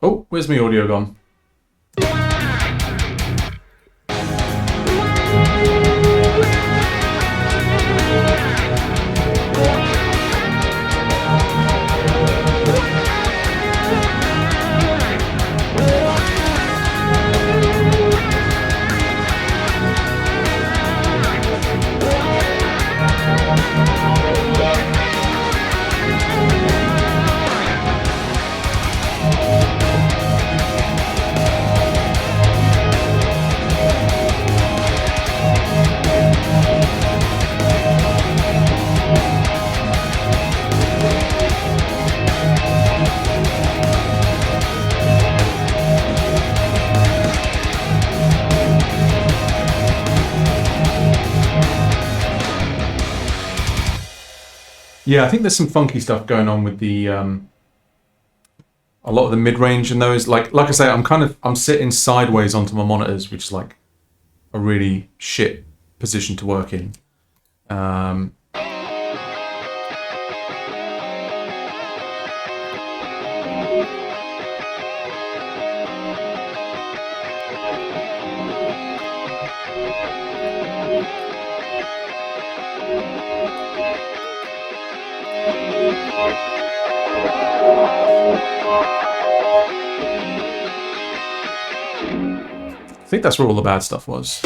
Oh, where's my audio gone? Yeah, I think there's some funky stuff going on with the a lot of the mid-range and those. Like I say, I'm sitting sideways onto my monitors, which is like a really shit position to work in. I think that's where all the bad stuff was.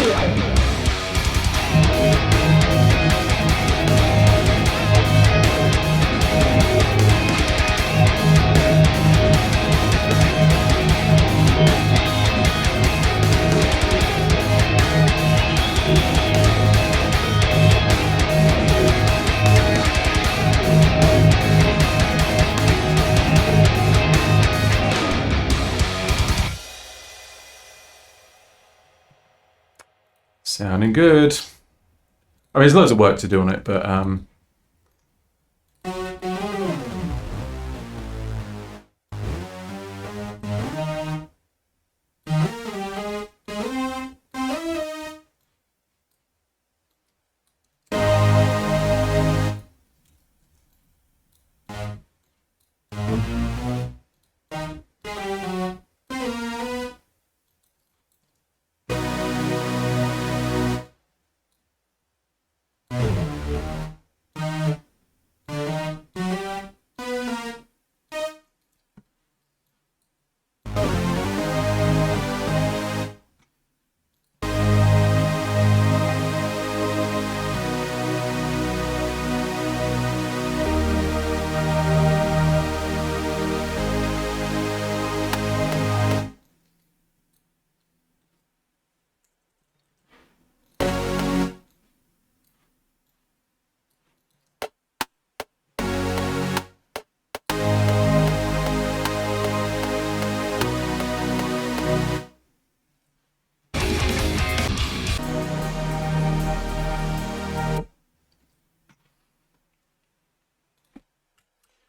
Sounding good. I mean, there's loads of work to do on it, but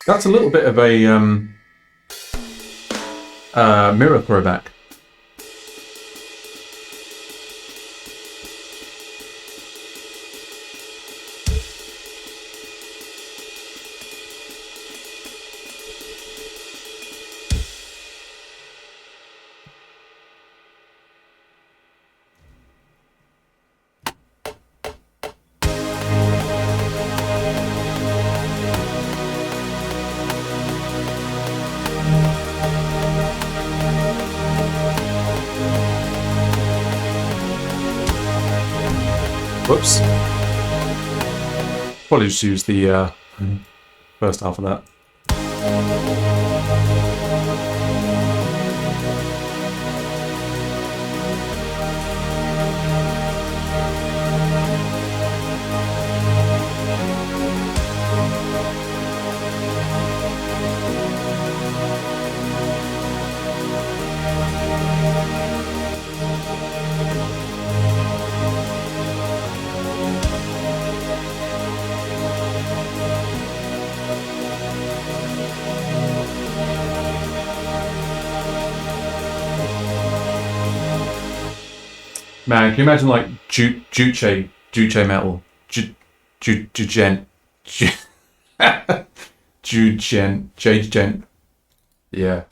that's a little bit of a mirror throwback. Whoops. Probably just use the first half of that. Man, can you imagine like Juche metal? Jugen. Jugen. Yeah.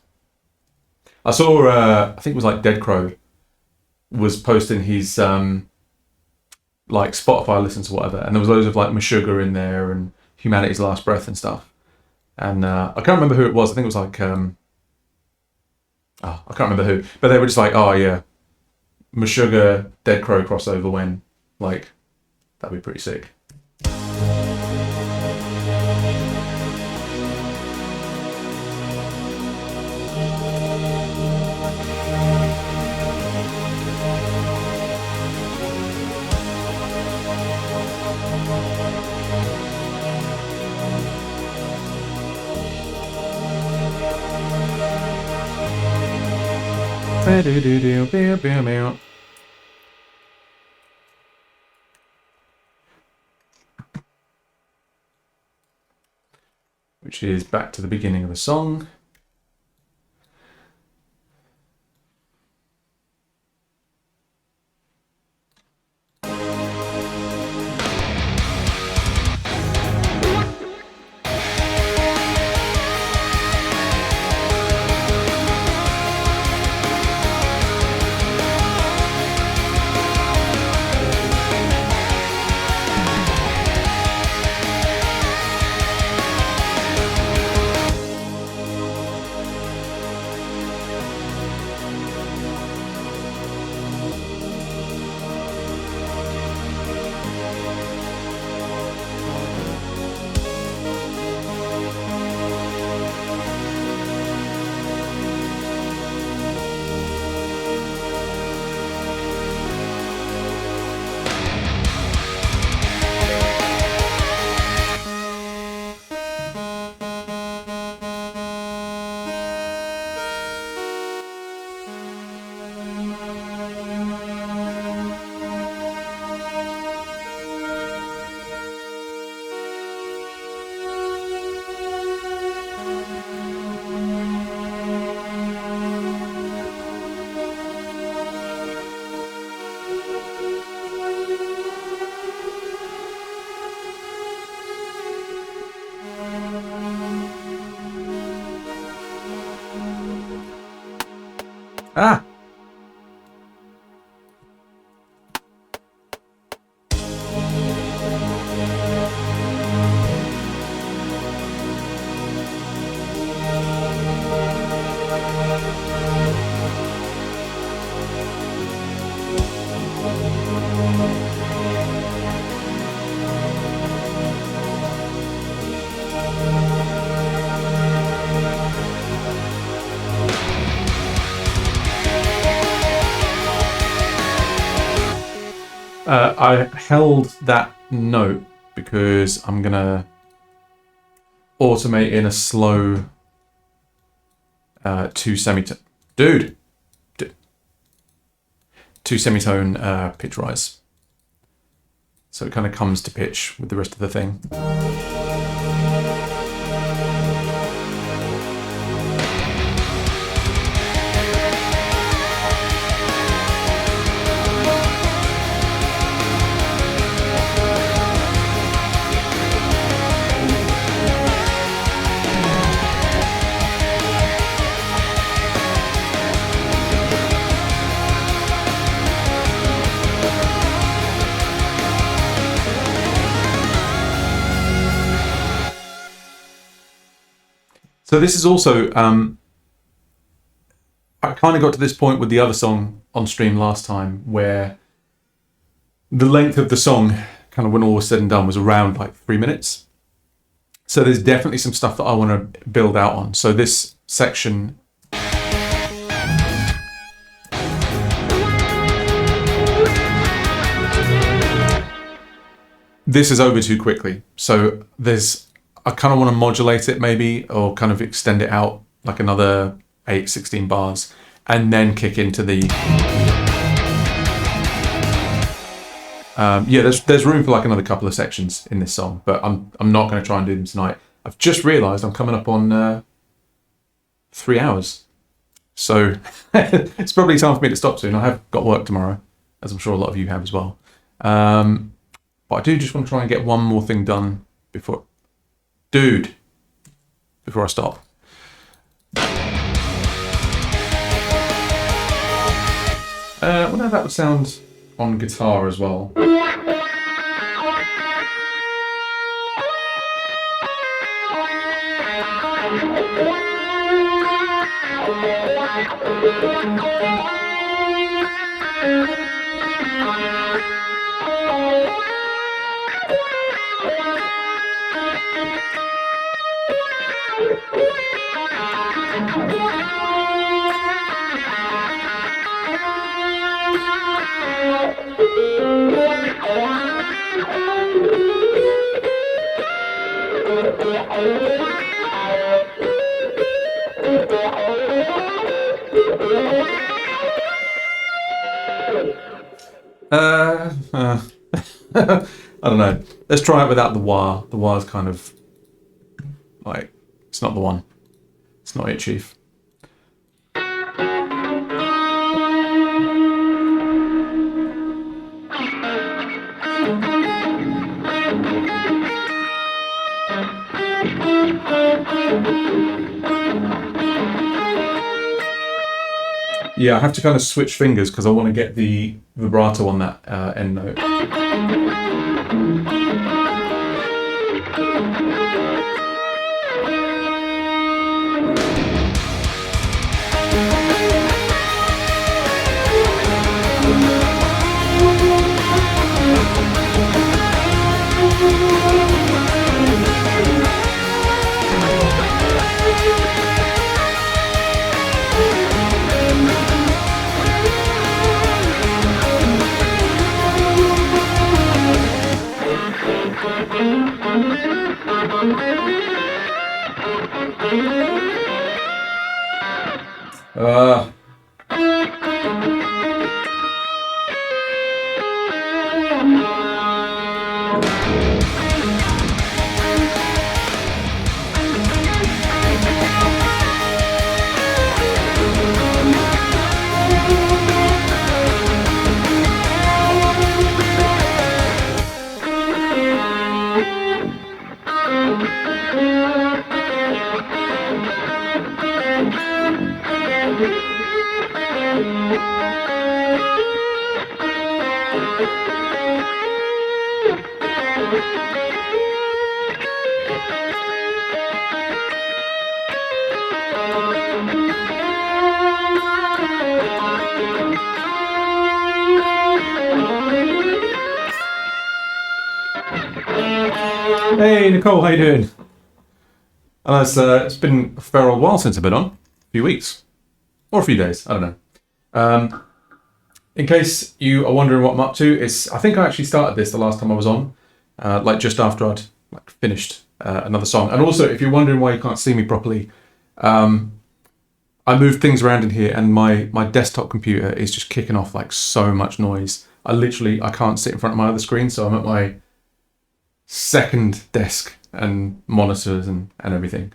I saw, I think it was like Dead Crow was posting his like Spotify listens or whatever, and there was loads of like Meshuggah in there and Humanity's Last Breath and stuff. And I can't remember who it was. I think it was like, I can't remember who, but they were just like, oh yeah, Meshuggah Dead Crow crossover when, like, that'd be pretty sick. Which is back to the beginning of the song. Ah! I held that note because I'm gonna automate in a slow two semitone. Two semitone pitch rise. So it kind of comes to pitch with the rest of the thing. So this is also, I kind of got to this point with the other song on stream last time where the length of the song, kind of when all was said and done, was around like 3 minutes. So there's definitely some stuff that I want to build out on. So this section, this is over too quickly. So I kind of want to modulate it maybe, or kind of extend it out like another 16 bars, and then kick into the... yeah, there's room for like another couple of sections in this song, but I'm not going to try and do them tonight. I've just realised I'm coming up on 3 hours. So it's probably time for me to stop soon. I have got work tomorrow, as I'm sure a lot of you have as well. But I do just want to try and get one more thing done before I stop. I wonder how that would sound on guitar as well. I don't know. Let's try it without the wah. The wah's kind of like, it's not the one. It's not it, Chief. Yeah, I have to kind of switch fingers because I want to get the vibrato on that end note. Hey Nicole, how you doing? I know it's been a fair old while since I've been on. A few weeks. Or a few days, I don't know. In case you are wondering what I'm up to, I think I actually started this the last time I was on, like just after I'd finished another song. And also, if you're wondering why you can't see me properly, I moved things around in here, and my desktop computer is just kicking off like so much noise. I can't sit in front of my other screen, so I'm at my second desk and monitors and everything.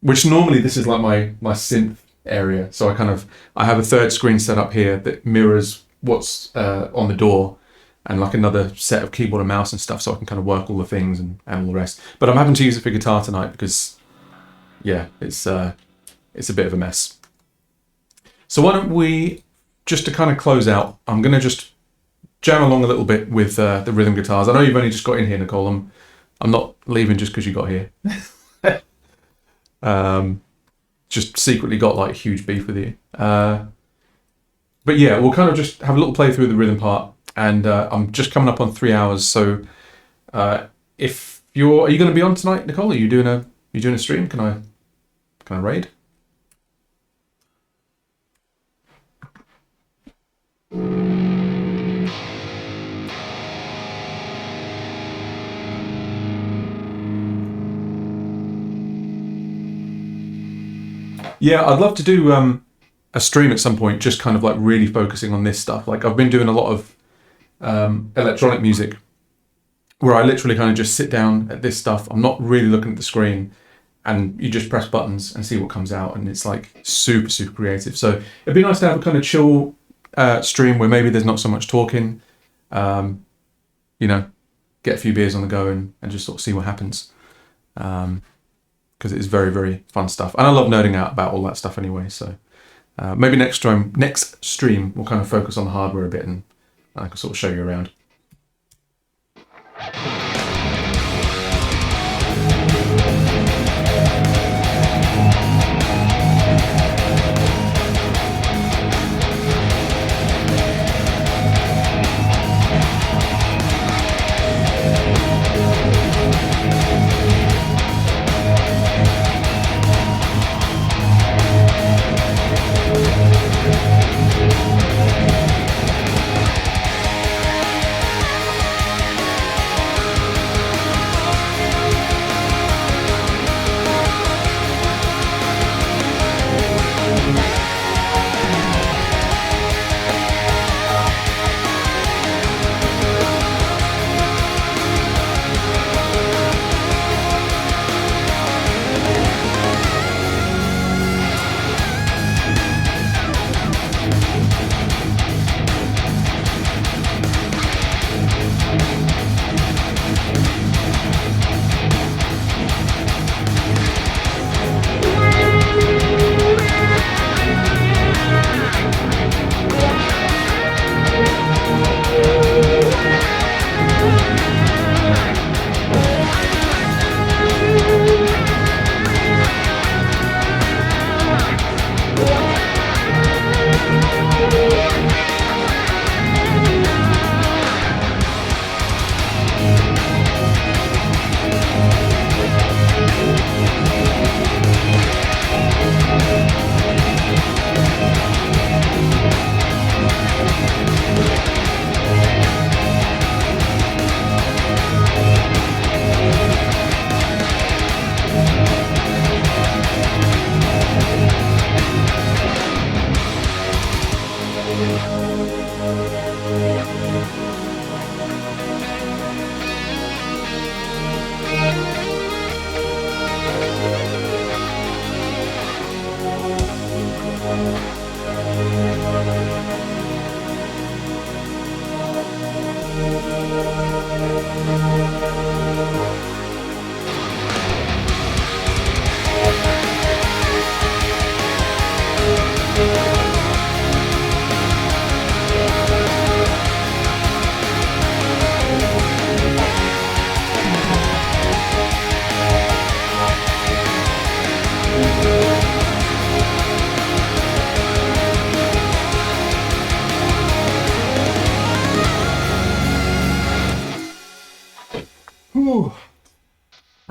Which normally this is like my synth area, so I have a third screen set up here that mirrors what's on the door, and like another set of keyboard and mouse and stuff, so I can kind of work all the things and all the rest. But I'm having to use it for guitar tonight because, yeah, it's a bit of a mess. So why don't we, just to kind of close out, I'm going to just jam along a little bit with the rhythm guitars. I know you've only just got in here, Nicole. I'm not leaving just because you got here. Just secretly got like huge beef with you. But yeah, we'll kind of just have a little play through the rhythm part, and I'm just coming up on 3 hours. So are you going to be on tonight, Nicole? Are you doing a stream? Can I raid? Yeah, I'd love to do a stream at some point, just kind of like really focusing on this stuff. Like I've been doing a lot of electronic music where I literally kind of just sit down at this stuff. I'm not really looking at the screen, and you just press buttons and see what comes out, and it's like super, super creative. So it'd be nice to have a kind of chill stream where maybe there's not so much talking, get a few beers on the go and just sort of see what happens. Because it is very, very fun stuff. And I love nerding out about all that stuff anyway. So maybe next stream we'll kind of focus on the hardware a bit, and I can sort of show you around.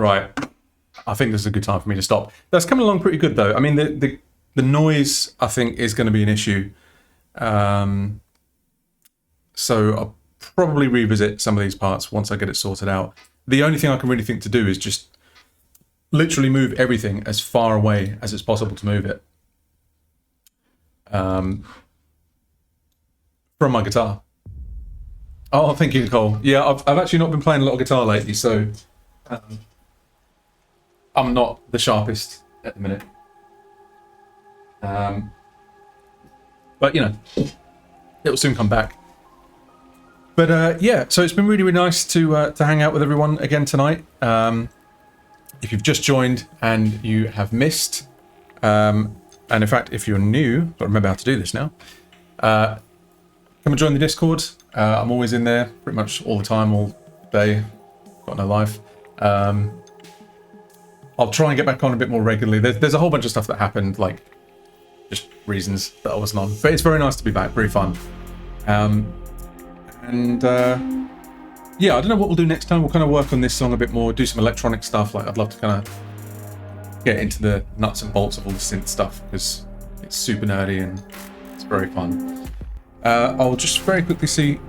Right. I think this is a good time for me to stop. That's coming along pretty good, though. I mean, the noise, I think, is going to be an issue. So I'll probably revisit some of these parts once I get it sorted out. The only thing I can really think to do is just literally move everything as far away as it's possible to move it from my guitar. Oh, thank you, Nicole. Yeah, I've actually not been playing a lot of guitar lately, so I'm not the sharpest at the minute. But, you know, it'll soon come back. But, yeah, so it's been really, really nice to hang out with everyone again tonight. If you've just joined and you have missed, and in fact, if you're new, I remember how to do this now, come and join the Discord. I'm always in there pretty much all the time, all day. Got no life. I'll try and get back on a bit more regularly. There's a whole bunch of stuff that happened, like just reasons that I wasn't on. But it's very nice to be back, very fun. Yeah, I don't know what we'll do next time. We'll kind of work on this song a bit more, do some electronic stuff. Like I'd love to kind of get into the nuts and bolts of all the synth stuff because it's super nerdy and it's very fun. I'll just very quickly see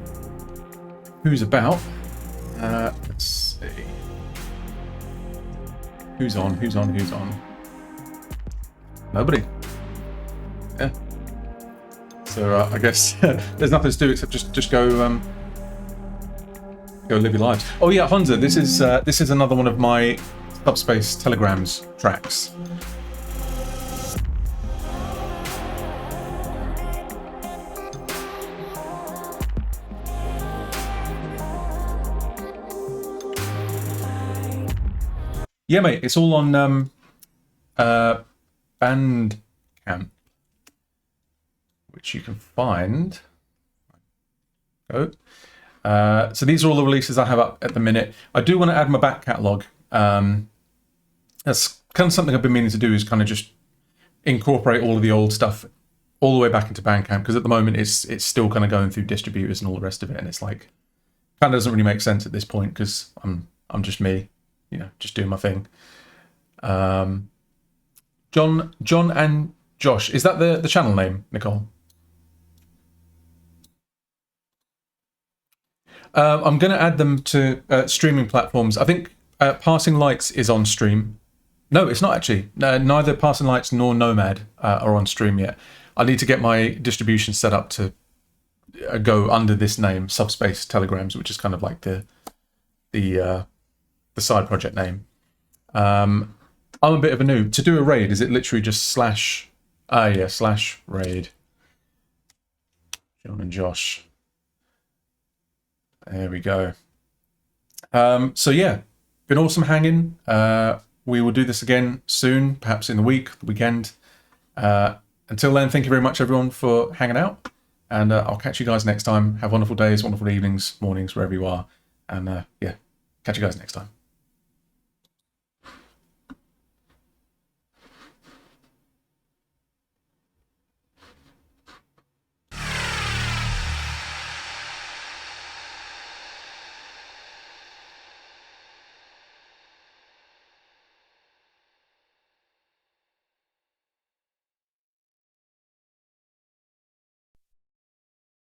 who's about. Let's see. Who's on? Nobody. Yeah. So I guess there's nothing to do except just go live your lives. Oh yeah, Honza, this is another one of my Subspace Telegrams tracks. Yeah, mate, it's all on Bandcamp, which you can find. Go. So these are all the releases I have up at the minute. I do want to add my back catalogue. That's kind of something I've been meaning to do, is kind of just incorporate all of the old stuff all the way back into Bandcamp, because at the moment it's still kind of going through distributors and all the rest of it, and it's like kind of doesn't really make sense at this point because I'm just me, you know, just doing my thing. John and Josh, is that the channel name, Nicole? I'm going to add them to streaming platforms. I think Passing Lights is on stream. No, it's not actually. Neither Passing Lights nor Nomad are on stream yet. I need to get my distribution set up to go under this name, Subspace Telegrams, which is kind of like the side project name. I'm a bit of a noob. To do a raid, is it literally just slash raid? John and Josh. There we go. So yeah, been awesome hanging. We will do this again soon, perhaps in the weekend. Until then, thank you very much, everyone, for hanging out. And I'll catch you guys next time. Have wonderful days, wonderful evenings, mornings, wherever you are. And yeah, catch you guys next time.